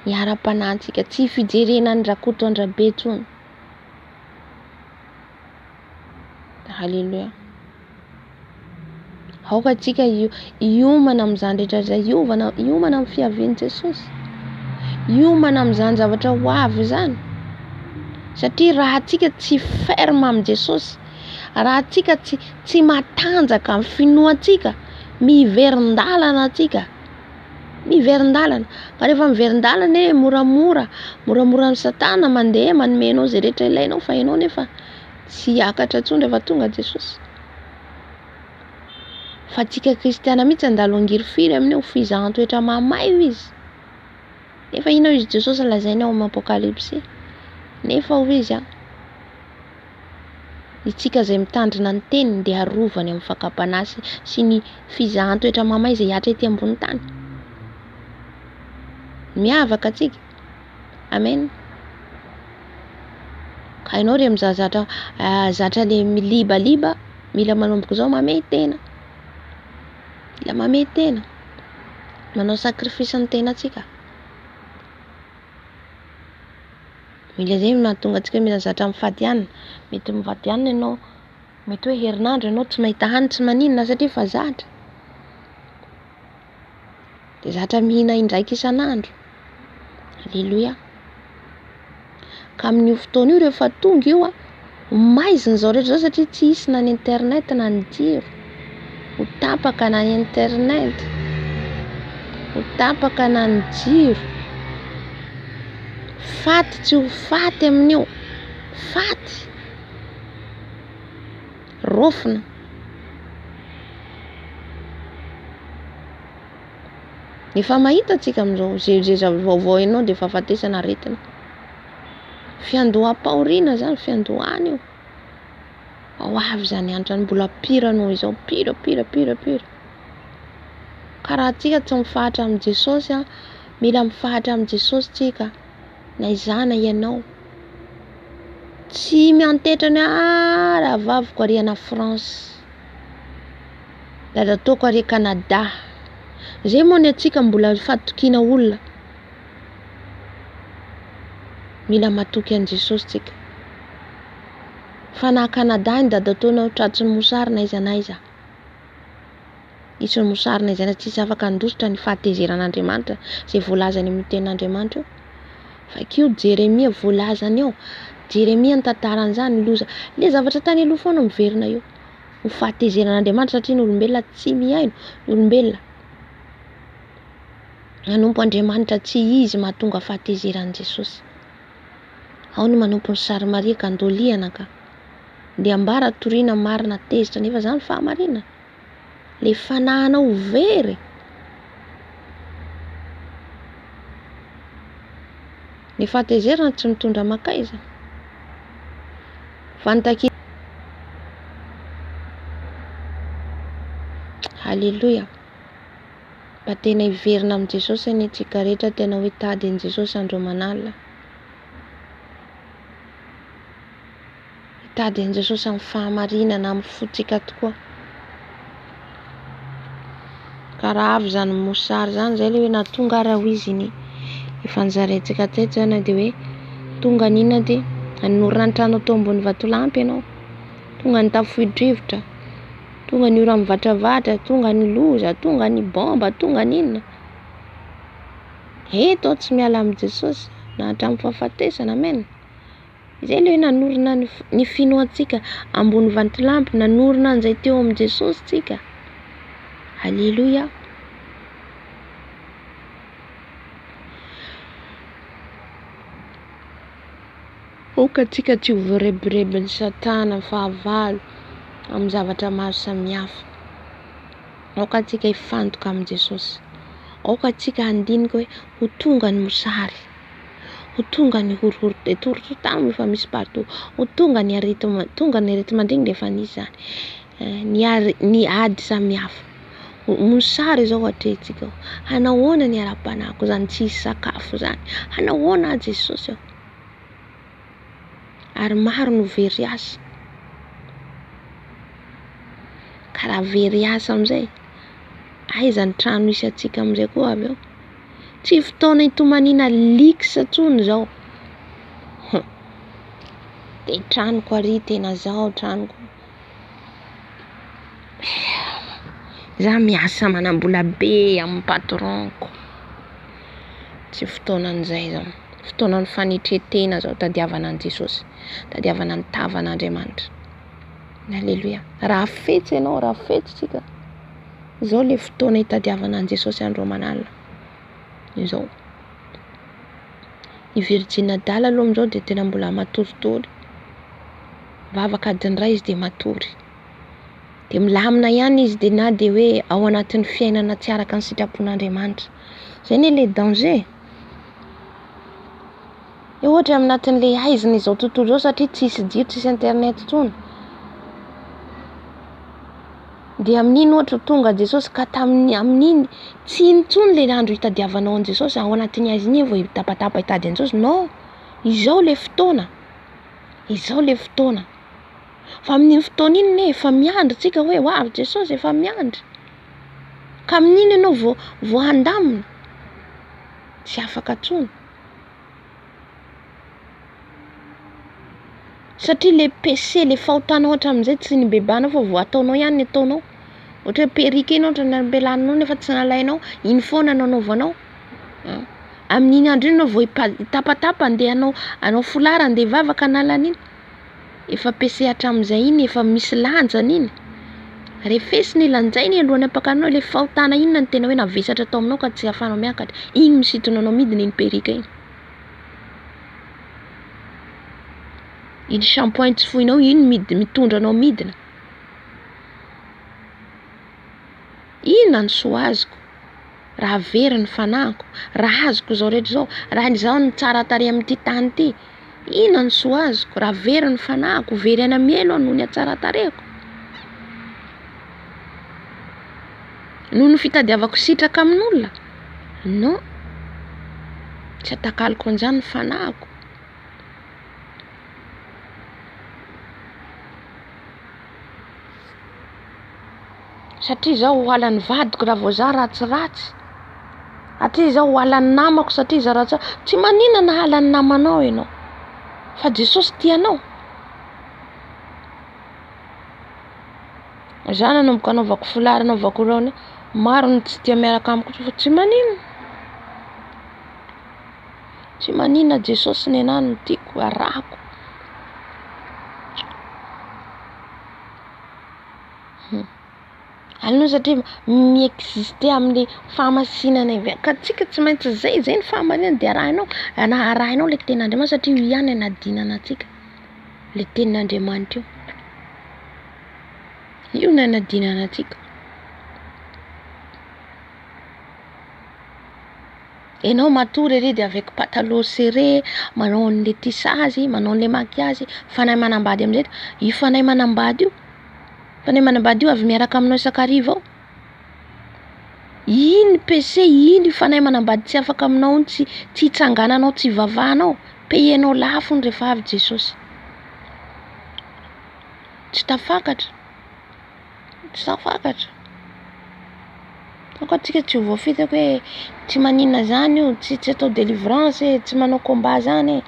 Ny ara-panahintsika tsy fijerena ny rakoto andrabe tsony. Halleluja. Aoka tsika hiomana amin'izany rehetra zay, hiomana amin'ny fiavian'i Jesosy. Hiomana amin'izany zavatra ho avy zany. Satria raha antsika tsy ferme amin'ny Jesosy, raha antsika tsy matanjaka amin'ny finoantsika, miverin-dalana antsika. Miverin-dalana. Fa rehefa miverin-dalana moramora amin'ny Satana mandeha manomenao zay rehetra ilainao fa ianao nefa tsy hiakatra intsony rehefa tonga Jesosy. Fa antsika kristiana mihitsy andalo angiry-firy amin'io fizahan-toetra mamay izy. Nefa inona izy Jesosy lazainy ao amin'ny Apokalipsy? Nefa ho izy itsika izay mitandrina ny teniny dia arovany amin'ny fakapanasy sy ny fizahan-toetra mamay izay hatra ety ambony tany. Miavaka atsika. Amen. Ka ianao re mizahazahatra zatra le milibaliba, mila manomboka izao mamay tena. Mila mamay tena. Manao sakrifisy ny tenantsika. Mila zay mahatonga antsika mila zatra mifady hanina. Mety mivady hanina ianao, mety hoe herinandro ianao tsy mahita hanina tsy maninona satria fa zatra. Dia zatra mihina indraiky isan'andro. Alleluia. Ka amin'io fotoana io rehefa tonga io maizina izao rehetra zao satria tsy hisy na ny internet na ny jiro. Ho tapaka na ny internet, ho tapaka na ny jiro. Faty tsy ho faty amin'io. Faty. Rofina. Efa mahita antsika amin'izao zay vaovao ianao dia efa afatesana aretina. Fiandoham-paoriana zany, fiandohana io. Ao avy zany andro mbola piranao izao, pira. Ka raha antsika tsy mifahatra amin'ny Jesosy mila mifahatra amin'ny Jesosy tsika. Na izana ianao. Tsy miantetra ny raha vaviko ary ana France. Dadataoko ary Canada. Zay moa ny antsika mbola fatokiana olona. Mila matoky an Jesosy tsika. Fa na Canada ny dadataonao tratsy ny mosary na iza. Isy ny mosary na iza tsisy afaka handositra ny fahatezeran'Andriamanitra izay voalazany amin'ny tenin'Andriamanitra io. Fa kio Jeremia voalazany ao. Jeremia ny tantaran'izany loza. Le zavatra tany aloha foana miverina io. Ho fahatezeran'Andriamanitra satria ny olombelona tsy mihaino. Ny olombelona manompo Andriamanitra tsy izy mahatonga fahatezeran'i Jesosy. Ao ny manompo ny sary Maria ka andoliana ka. Dia ambara toriana marina tezitra nefa zany fahamarinana. Le fanahinao very. Ny fahatezerana tsy mitondra makaiza. Fantaky. Halleluja. Mba tena hiverina amin'ny Jesosy ny tsika rehetra tena hoe tady an Jesosy andro manalina. Tady an Jesosy amin'ny fahamarinana amin'ny fotsika tokoa. Ka raha avy zany mosary zany zay le hoe natonga ara ho izy ny efa nizarentsika teto zany dia hoe tonga ninona dia hanorina ny trano atao ambony vatolampy ianao. Tonga ny tafoidrivotra. Tonga ny ora mivatravatra, tonga ny loza, tonga ny bomba, tonga ny inona. Eto tsy miala amin'ny Jesosy na hatramin'ny fahafatesana. Amen. Izay le hoe nanorina ny finoantsika ambony vatolampy, nanorina an'izay teo amin'ny Jesosy tsika. Halleluja. Oka tsika tsy ho voarebirebin'ny Satana fahavalo amin'ny zavatra maro samihafa. Oka tsika hifantoka amin'ny Jesosy. Oka tsika handinika hoe ho tonga ny mosary. Ho tonga ny horohorontany efa misy partout. Ho tonga ny aretimandiny dia efa nisy zany. Ny ady samihafa. Mosary zao hatrentsika. Hanahoana ny ara-panahiko zany tsy hisy sakafo zany. Hanahoana Jesosy. Ary maro no very asa. Ka raha very asa amin'izay, aiza ny trano isy atsika amin'izay koa avy eo. Tsy fotoana hitomaniana liksa intsony zao. Dia tranoko ary tena zao tranoko. Za miasa manambola be amin'ny patronko. Tsy fotoanan'izay zao. Fotoanan'ny fanitretena zao, tadiavana an' Jesosy, tadiavana ny tavan'Andriamanitra. Halleluia. Raha fetsy ianao, raha fetsy tsika. Zao le fotoana hitadiavana an' Jesosy andro aman'alina. Izao. I Virgine Dala aloha am'izao de tena mbola matoritory. Vavaka adiny ray izy de matory. De milamina ihany izy de na de hoe ao anatin'ny fiainana tsy araka ny sitrapon'Andriamanitra. Zay ne le danger. Ohatra aminatin'le aiziny izao tontolo izao satria tsisy jiro, tsisy internet intsony. De amin'iny ohatra tonga Jesosy ka amin'iny tsy intsony le andro hitadiavanao an' Jesosy ao anatin'ny aiziny vao hitapatapa hitady an' Jesosy. Non, izao le fotoana. Izao le fotoana. Fa amin'iny fotoana iny ne efa miandry tsika hoe hoavy Jesosy efa miandry. Ka amin'iny ianao vao handamina. Tsy afaka intsony. Satria le péché, le fahotanao ohatra amin'izay tsy ny bebanao fa vao ataonao ihany ny ataonao. Ohatra hoe perika iny ohatra ny ambelanao nefa tsy nalainao, iny foana nanaovanao. Amin'iny andro iny vao hitapatapa andeha anao folara andeha vavaka analan'iny. Efa péché hatramin'izay iny, efa misy lanjany iny. Refesiny lanjainy alohan'ny ampakanao le fahotana iny ny tena hoe navesatra tao aminao ka tsy ahafahanao miakatra. Igny misintona anao midina iny perika iny. Iny shampoing tsofoinao iny mitondra anao midina. Ina ny soa azoko, raha very ny fanahiko, raha azoko zao rehetra zao, raha izao ny tsara tarehy amin'ity tany ity. Ina ny soa azoko, raha very ny fanahiko, very any amielo noho ny tsara tarehiko. Noho ny fitadiavako sitraka amin'olona. Non. Tsy atakaliko an'izany ny fanahiko. Satria zao hoalan'ny vadiko raha vao za ratsiratsy. Atria zao hoalan'ny namako satria za ratsy. Tsy manina na halan'ny namanao ianao. Fa Jesosy tianao. Za nanomboka anaovako filary anaovako raony. Maro ny tsy tia miaraka amiko fa tsy manina. Tsy manina Jesosy ny anahy no tiako arahako. Alino satria mi-exister amin'le fahamasinana ive. Ka tsika tsy maintsy zay ny fahamasinana de arahinao le tenin'Andriamanitra satria io ihany anadinana antsika. Le tenin'Andriamanitra io. Io no anadinana antsika. Enao matory ery de avec pataloha serré, manao an'le tissage, manao an'le maquillage, fanahy manambady amin'izay. Io fanahy manambady io. Fanahy manambady io avy miaraka aminao isakariva ao. Iny péché, iny fanahy manambady tsy afaka aminao, tsy hitsangananao, tsy vavahanao, payenao lafo rehefa avy Jesosy. Tsy tafakatra. Tsy tafakatra. Ako atsika tsy voafitako hoe tsy manina zany io, tsy atao délivrance, tsy manao combat zany.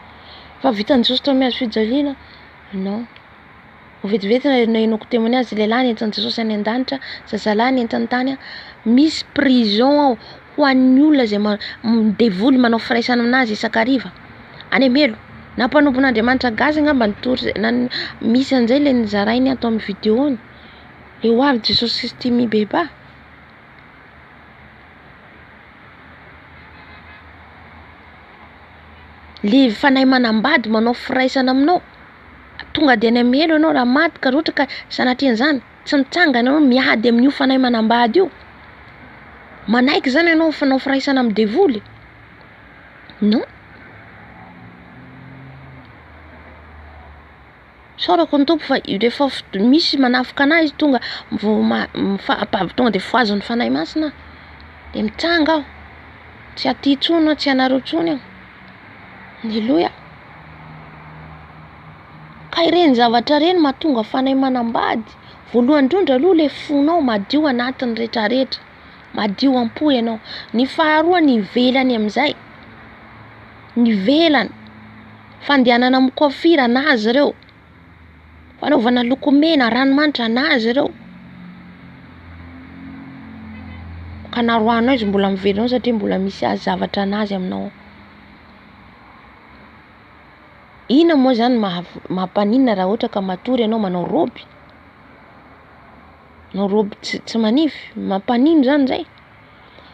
Fa vitan'ny Jesosy tao mihazo fijaliana. Non. Vetivety nainoko témoignage lehilahy nentan'i Jesosy any an-danitra, zazalahy nentany tany. Misy prison ao ho an'ny olona zay midevoly manao firaisana aminazy isakariva. Any amelo. Na mpanompon'Andriamanitra gasy angamba nitory misy an'izay le nizarainy atao amin'ny vidéo iny. Le ho avy Jesosy Kristy mibeba. Le fanahy manambady manao firaisana aminao. Tonga de any amelo anao raha maty ka rotra ka sanatrian'izany tsy mitsangana anao miady amin'io fanahy manambady io. Manaiky zany anao fanao firaisana amin'ny devoly. Non. Sorako ny tompo fa rehefa misy manafika anazy tonga tonga de foazon'ny fanahy masina. De mitsanga aho. Tsy aty tsony, tsy anaro tsony aho. Halleluia. Ka ireny zavatra reny mahatonga fanahy manambady. Voalohany indrindra aloha le fonao madio anatin'ny rehetrarehetra. Madio am-po ianao. Ny faharoa ny velany amin'izay. Ny velany. Fandehanana amin'ny coiffure anazy ireo. Fanaovana lokomena, ranomanitra anazy ireo. ka naroanao izy mbola miverina satria mbola misy azy zavatra anazy aminao. Ina moa zany mampaninona raha ohatra ka matory ianao manao robe. Manao robe tsy manify, mampanino zany zay.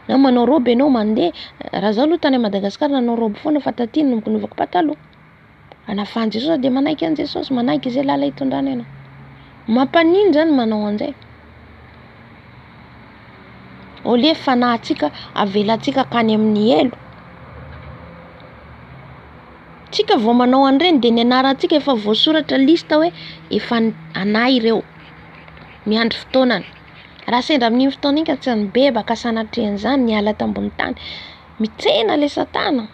Na manao robe ianao mandeha, raha zao aloha tany Madagasikara nanao robe foana fa taty novako pataloha. Anafahan Jesosy de manaiky an Jesosy, manaiky izay lala hitondrana ianao. Mampanino zany manao an'izay. Au lieu fanahintsika avelantsika kany amin'ny elo. Tsika vao manao an'ireny de ny anarantsika efa voasoratra lista hoe efa anay ireo. Miandry fotoanany. Raha sendra amin'iny fotoana iny ka tsy nibebaka sanatrehan'izany niala tambony tany, mitsena le satana.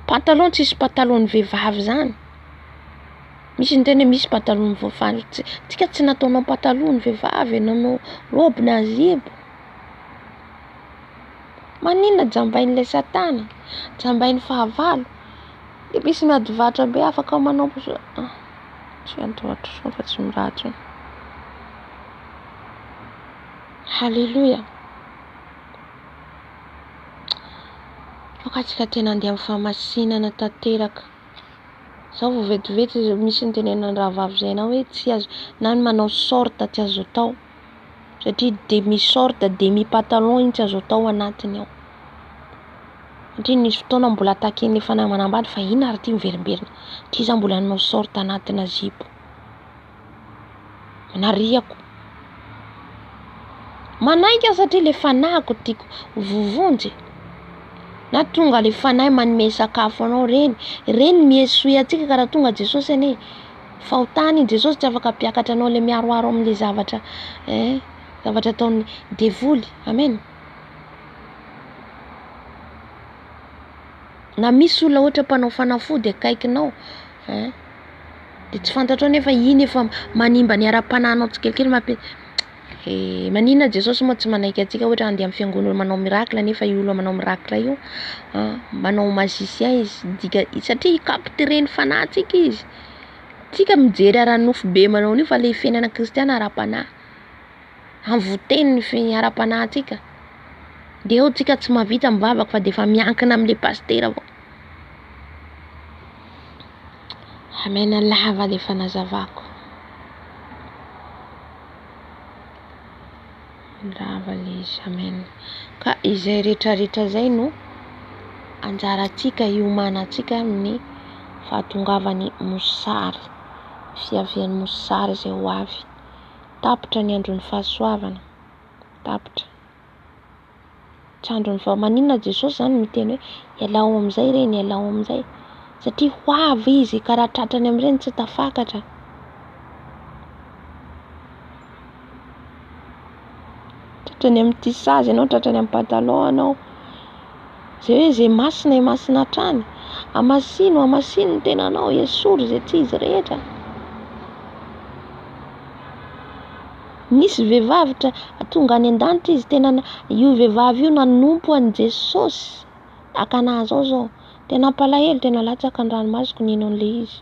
Pantalon tsisy pantalon vehivavy zany. Misy ny tena misy pantalon vehivavy. Tsika tsy nataonao pantalon vehivavy, nanao robe na zipo. Maninona jambain'ilay satana? Jambain'ny fahavalo. Dia misy miadivatra be afaka manao tsy adivatra fa tsy miratsy. Halleluja. Tsika tena andeha amin'ny famasinana tanteraka. Zao vao vetivety misy ny tenenan'ny rahavavy zay na hoe tsy azo na manao sorte tsy azo atao. Satria demi sorte demi pantalon iny tsy azo atao anatiny ao. Satria nisy fotoana mbola taken'ilay fanahy manambady fa ino ary ty miverimberina. Ty za mbola nanao sorte anatina zipo. Nariako. Manaiky satria le fanahiko tiako vovonjy. Na tonga le fanahy manome sakafo anao reny miesoy atsika ka raha tonga Jesosy ane. Fahotany Jesosy tsy afaka piakatra anao le miaroaro amin'le zavatra zavatra ataony devoly. Amen. Na misy olona ohatra mpanao fanafody akaikinao, de tsy fantatrao nefa iny efa manimba ny ara-pananao tsikelikely maninona Jesosy moa tsy manaiky atsika ohatra andeha amin'ny fiangonana manao miracle nefa io olona manao miracle io manao magicien izy satria hikaptireny fanahintsika izy. Tsika mijery ara-nofo be manao io fa le fiainana kristiana ara-panahy. Anvoteny ny ara-panahintsika. De eo tsika tsy mahavita mivavaka fa de efa miankina amin'le pasteur avao. Amen, lava le fanazavako. Lava le izy, amen. Ka izay rehetrarehetra zay no anjaratsika iomanantsika amin'ny fahatongavany mosary. Fiavian'ny mosary izay ho avy. Tapitra ny andron'ny fahasoavana. Tapitra. Trandron'ny maninona Jesosy zany miteny hoe ialao amin'izay reny, ialao amin'izay. Satria ho avy izy karaha tratrany amin'ireny tsy tafakatra. Tratrany amin'ny tissazy ianao, tratrany amin'ny pantalon anao. Zay hoe zay masina hatrany. Amasino ny tenanao, esory zay tsy izy rehetra. Nisy vehivavy tonga any an-danitra izy tena io vehivavy io nanompo an'i Jesosy. Akana zao tena palahelo, tena latsaka ny ranomasoko ninon'le izy.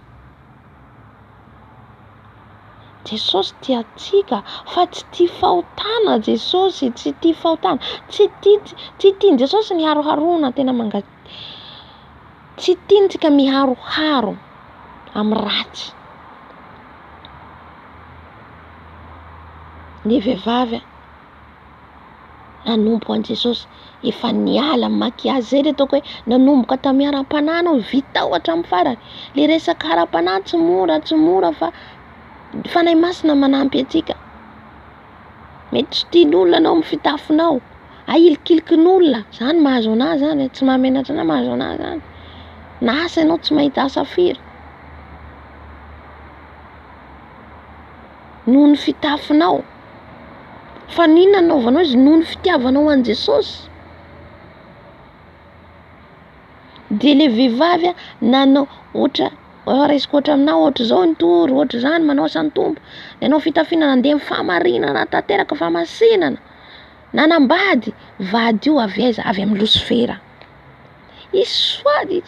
Jesosy tia tsika fa tsy tia fahotana Jesosy, tsy tia fahotana. Tsy tiany Jesosy ny haroharona tena tsy tiantsika miharoharo amin'ny ratsy. Ny vehivavy nanompo an'i Jesosy efa niala makiazy zay le ataoko hoe nanomboka tamin'ny ara-panahiny vitao hatramin'ny farany. Le resaka ara-panahy tsy mora fa fanahy masina manampy atsika. Mety tsy tian'olona anao amin'ny fitafinao, ahilikilikin'olona, zany mahazo anazy zany, tsy mahamenatra anazy mahazo anazy zany. Na asa ianao tsy mahita asa firy. Noho ny fitafinao. Fa ninona anaovanao izy noho ny fitiavanao an Jesosy. De le vehivavy nanao ohatra resiko ohatra aminao ohatra zao ny tory, ohatra zany manao asan'ny tompo. Ianao fitafiana andeha amin'ny famarinana tanteraka famasinana. Nanambady vady io avy aiza? Avy amin'ny Losifera. Isoady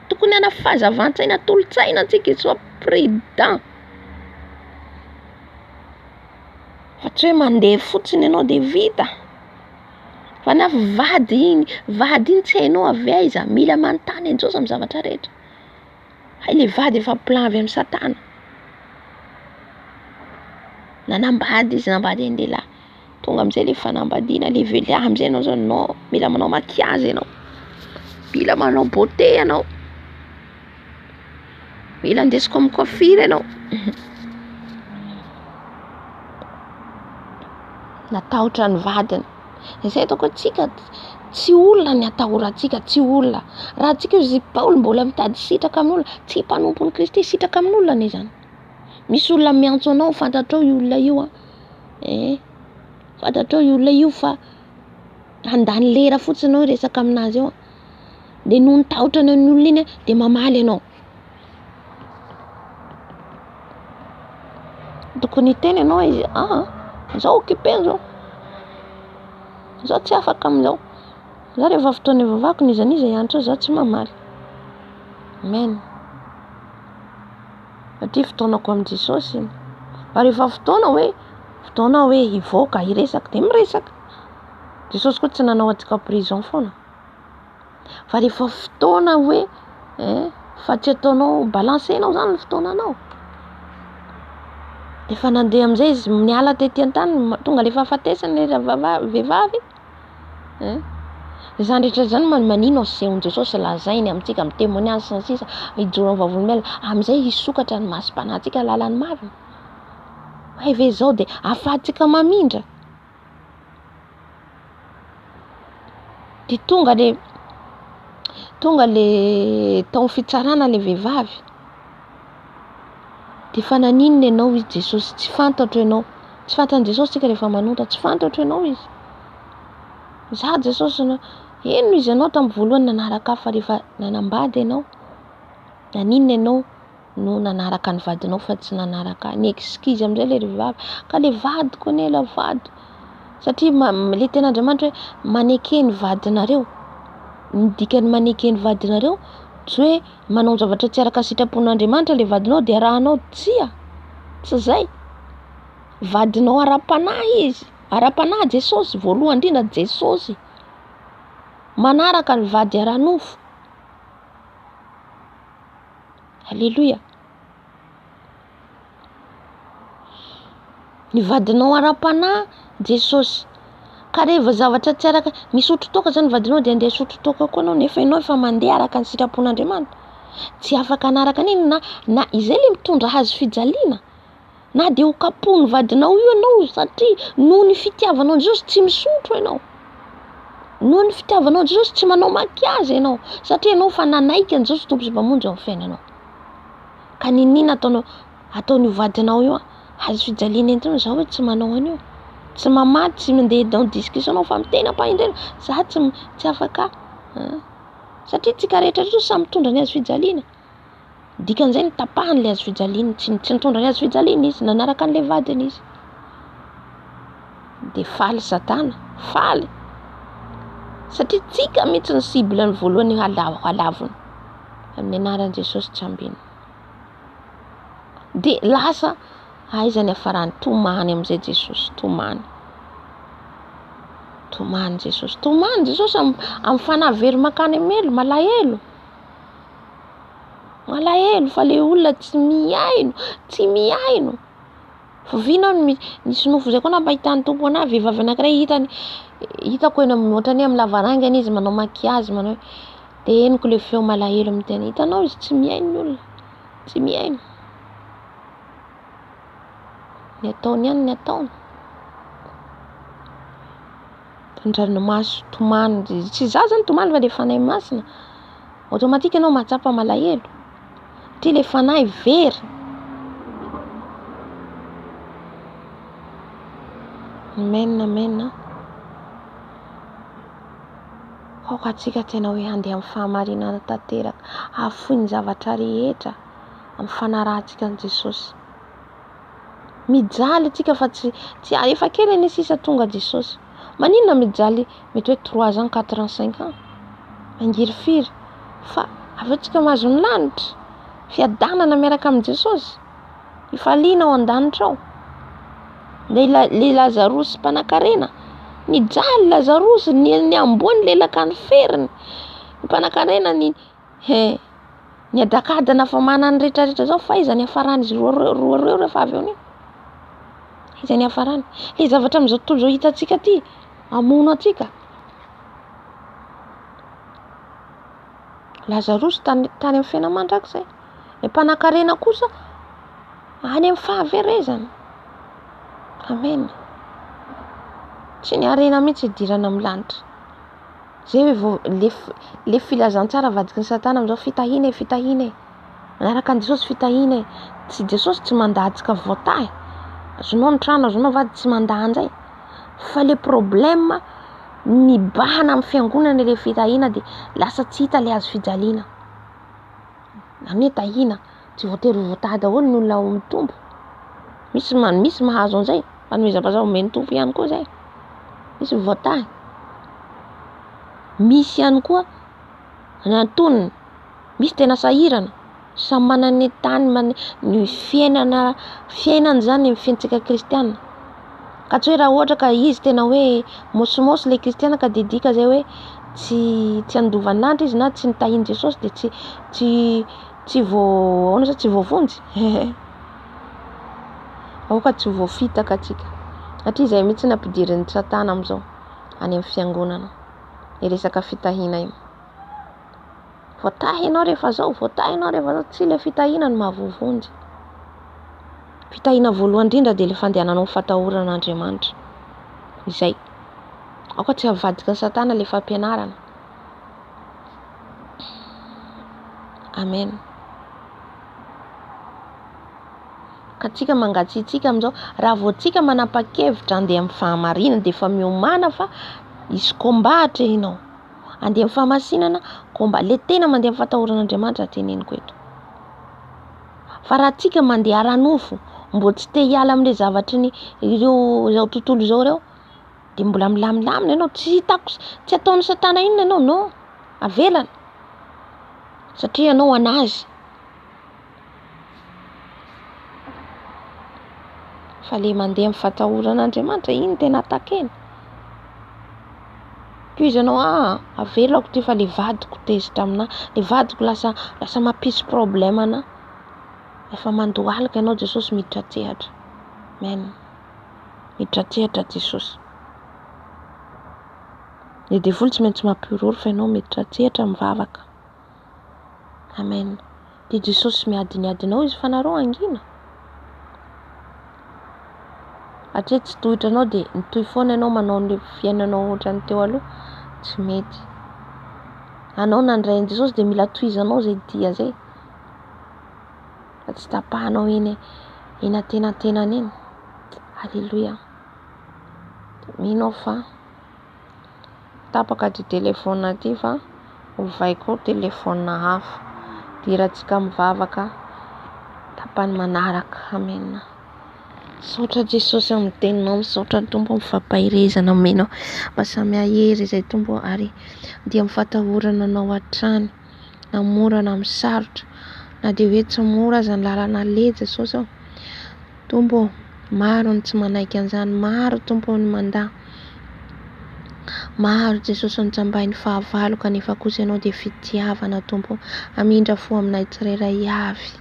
tokony ana fahazavan-tsaina tolotsaina antsika soit prudent. fa tsy hoe mandeha fotsiny ianao de vita. Fa na vady iny tsy hainao avy aiza, mila manontany an'Jesosy amin'ny zavatra rehetra. Hay le vady efa plan avy amin'ny Satana. Nanambady izy, nambady an-dehilahy. Tonga am'izay le fanambadiana, le vela am'izay ianao zao no mila manao maquillage ianao. Mila manao beauté ianao. Mila andesiko amin'ny coiffure ianao. Natahotra ny vadiny. Izay ataoko antsika tsy olona ny atahorantsika, tsy olona. Raha antsika zy Paoly mbola mitady sitraka amin'olona, tsy mpanompon'i Kristy sitraka amin'olona anie zany. Misy olona miantso anao, fantatrao io olona io fantatrao io olona io fa handany lera fotsiny anao resaka aminazy eo. De noho ny tahotra ny olona iny de mamaly anao. Tokony hiteny anao izy, zao occupé zao tsy afaka amin'izao. Za rehefa fotoana ivavahako niza hianatra za tsy mamaly. Amen. Satria fotoanako amin'i Jesosy iny. Fa rehefa fotoana hoe hivoaka, hiresaka de miresaka. Jesosy koa tsy nanao antsika prison foana. Fa rehefa fotoana hoe fa tsy ataonao balancenao zany ny fotoananao. Efa nandeha am'izay izy miala tetỳ an-tany, tonga le fahafatesany le vehivavy. Zany rehetra zany manino asehon Jesosy lazainy amintsika amin'ny témoignage sy ny sisa hijoro amin'ny vavony mela, am'izay hisokatra ny masom-panahintsika lalany marina. Hay ve zao de afahantsika mamindra. De tonga le tao fitsarana le vehivavy. De fa naninona ianao izy Jesosy, tsy fantatro ianao. Tsy fantan'i Jesosy tsika rehefa manonta, tsy fantatro ianao izy. Za Jesosy eno izy ianao tamin'ny voalohany nanaraka fa rehefa nanambady ianao, naninona ianao no nanaraka ny vadinao fa tsy nanaraka ny excuse am'izay le vehivavy. Ka le vadiko anie la vady. Satria le ten'Andriamanitra hoe maneke ny vadinareo. Ny dikany maneke ny vadinareo tsy hoe manao zavatra tsy araka sitrapon'Andriamanitra le vadinao de arahanao tsia. Tsy zay. Vadinao ara-panahy izy. Ara-panahy Jesosy, voalohany indrindra Jesosy. Manaraka ny vady ara-nofo. Alléluia. Ny vadinao ara-panahy Jesosy. Ka rehefa zavatra tsy araka misotro toaka zany vadinao de andeha sotro toaka koa anao nefa ianao efa mandeha araka ny sitrapon'Andriamanitra. Tsy afaka anaraka an'iny na izay le mitondra hazo fijaliana. Na de ho kapohiny vadinao io ianao satria noho ny fitiavanao Jesosy tsy misotro ianao. Noho ny fitiavanao Jesosy tsy manao maquillage ianao satria ianao fa nanaiky an Jesosy tompo sy mpamonjy amin'ny fiainanao. Ka ninina ataon'io vadinao io hazo fijaliana entina za hoe tsy manao an'io. Tsy mamaty, tsy mandeha dans discussion anao fa mitena paindrena. Za tsy afaka. Satria tsika rehetra samy mitondra ny hazo fijaliana. Dikan'izay ny tapahany le hazo fijaliana, tsy nitondra ny hazo fijaliana izy, nanaraka an'le vadiny izy. De faly Satana, faly. Satria tsika mihitsy ny cible ny voalohany halavony. Amin'ny anaran'i Jesosy tsy ambiny. De lasa aizany afarany tomany am'izay Jesosy, tomany Jesosy. Tomany Jesosy amin'ny fanahy very makany amelo, malahelo. Malahelo fa le olona tsy miaino. Fa vinao nisy nofo zay koa nampahitany tompo anahy vehivavy anankiray hitako eny ohatrany amin'ny lavarangana izy manao maquillage manao de henoko le feo malahelo amiteny. Hitanao izy tsy miaino ny olona. Tsy miaino. Ny ataony ihany ny ataony. Andranomaso tomany, tsy za zany tomany fa le fanahy masina. Automatique ianao mahatsapa malahelo. Ty le fanahy very. Amen. Ao atsika tena hoe handeha amin'ny fahamarinana tanteraka, afoy ny zavatra rehetra amin'ny fanarahantsika an Jesosy. Mijaly tsika fa tsy efa kely ane sisa tonga Jesosy. Maninona mijaly mety hoe 3 ans 4 ans 5 ans. Mangirifiry fa avy tsika mahazo ny lanitra. Fiadanana miaraka amin'ny Jesosy. Ifaliana ao an-danitra ao. le Lazarosy mpanan-karena, nijaly Lazarosy, ny ambony lelaka ny feriny, ny mpanan-karena ny adakadana fa manany rehetrarehetra zao fa iza ny hafarany izy roa reo rehefa avy eo ni, iza ny hafarany. Le zavatra amin'izao tontolo zao hitantsika ty amono atsika. Lazarosy tany amin'ny fiaina mandrakizay, ny mpanan-karena kosa any amin'ny fahaverezana. Amen. Tsy ny harena mihitsy idirana amin'ny lanitra. Zay hoe le filazantsara vadiky ny Satana amin'izao, fitahina. Manaraka ny Jesosy fitahina. Tsy Jesosy tsy mandatsika voatahy. Azonao ny trano, azonao vady tsy mandanjay. Fa le problème mibahana amin'ny fiangonana le fitahina dia lasa tsy hita le azo fijaliana. Amin'ny tahina tsy voatery voatahy daholo ny olona ao mitombo. Misy mahazo an'izay, fanomezam-bazaha omeny tompo ihany koa zay. Misy voatahy. Misy ihany koa ny antonony, misy tena sahirana. Samy manana ny tany, ny fiainany zany ny fiaintsika kristiana. Ka tsy hoe raha ohatra ka izy tena hoe mosomosy le kristiana ka didika zay hoe tsy andovany lanitra izy na tsy nitahiany Jesosy dia tsy voavonjy. Aoka tsy voafitaka atsika. Satria izay mihitsy ny ampidirin'ny Satana amin'izao any amin'ny fiangonana. Ny resaka fitahiana io. Voatahy ianao rehefa zao, tsy le fitahiana no mahavovonjy. Fitahiana voalohany indrindra dia le fandehananao amin'ny fatahoran'Andriamanitra. Izay. Aoka tsy avadika ny Satana le fampianarana. Amen. Ka tsika mangatsiatsika amin'izao, raha vao tsika manapa-kevitra andeha amin'ny fahamarinana dia efa miomana fa hisy kombatra ianao. Andeha amin'ny fahamasinana, le tena mandeha amin'ny fatahoran'Andriamanitra teneniko eto. Fa raha tsika mandeha ara-nofo, mbo tsy te hiala amin'ilay zavatry ireo tontolo izao reo, dia mbola milamina ianao, tsy ataon'ny Satana inona ianao, no avelana. Satria ianao anazy. Fa le mandeha amin'ny fatahoran'Andriamanitra, iny tena atakena. Izy ianao avelako ty fa le vadiko tezitra amina, le vadiko lasa mampisy problème ana. Efa mandohalika ianao Jesosy miditra tsehatra. Amen. Miditra tsehatra Jesosy. Ny devoly tsy maintsy mampiorory fa ianao miditra tsehatra mivavaka. Amen. Dia Jesosy miadinao izy fanarao angina. Atria tsy tohitra anao dia nitohy foana ianao manao ny fiainanao ohatran'ny teo aloha. Tsy mety. Anao nandray an'i Jesosy dia mila tohizanao zay dia zay. Tsy tapahanao eny antenantenany eny. Alléluia. Minao fa tapaka ty telefônina ty fa ovaiko telefônina hafa. Diratsika mivavaka tapany manaraka. Amen. Saotra Jesosy amin'ny teninao, misaotra Tompo amin'ny fampahirezana aminao. Mba samy ahery izay Tompo ary dia amin'ny fatahorana anao hatrany. Na mora na misarotra. Na dia hoe tsy mora aza ny lalana le Jesosy ao. Tompo, maro ny tsy manaiky an'izany. Maro Tompo ny mandà. Maro Jesosy ny tsambahy ny fahavalo kanefa kosa ianao dia fitiavana Tompo. Amindra fo aminay tsirairay avy.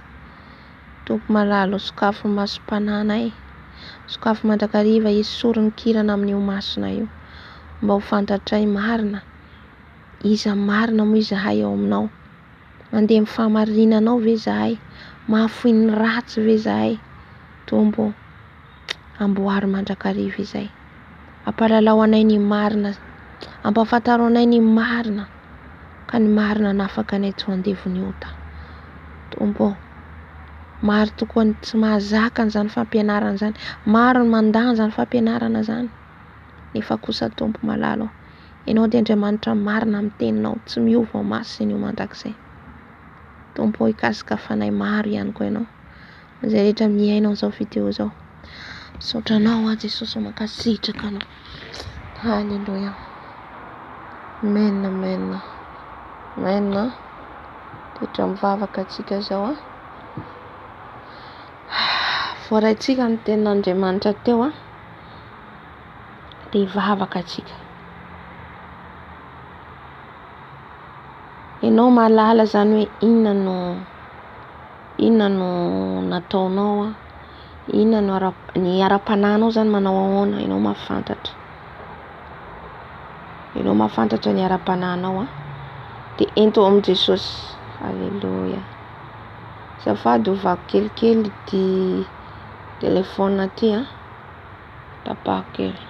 Tompo malalo sokafo masom-pananay. Sokafo mandrakariva esoriny kirana amin'io masona io. Mba ho fantatray marina. Iza marina moa izahay ao aminao. Mandeha amin'ny fahamarinanao ve izahay. Mahafoy ny ratsy ve izahay. Tompo, amboary mandrakariva izay. Ampalalao anay ny marina. Ampafantaro anay ny marina. Ka ny marina nafaka anay tsy ho andevony ota. Tompo, maro tokoa ny tsy mahazaka an'izany fampianarana izany. Maro ny mandà an'izany fampianarana izany. Nefa kosa Tompo malalo. Ianao dia Andriamanitra marina amin'ny teninao. Tsy miova ao masina io mandrakizay. Tompo, hikasika fanay maro ihany koa ianao. Izay rehetra miaina amin'izao fiteo izao. Misaotra anao Jesosy mankasitraka anao. Halleluia. Amen, amen. Amen. Rehetra mivavaka atsika izao voaraintsika ny tenin'Andriamanitra teo dia hivavaka atsika. Ianao mahalala zany hoe inona no nataonao, inona ny ara-panahinao zany manao ahoana, ianao mahafantatra. Ianao mahafantatra ny ara-panahinao dia ento amin'i Jesosy. Alleluia. Azafady ovako kelikely ity telefaonina ity tapahako kely.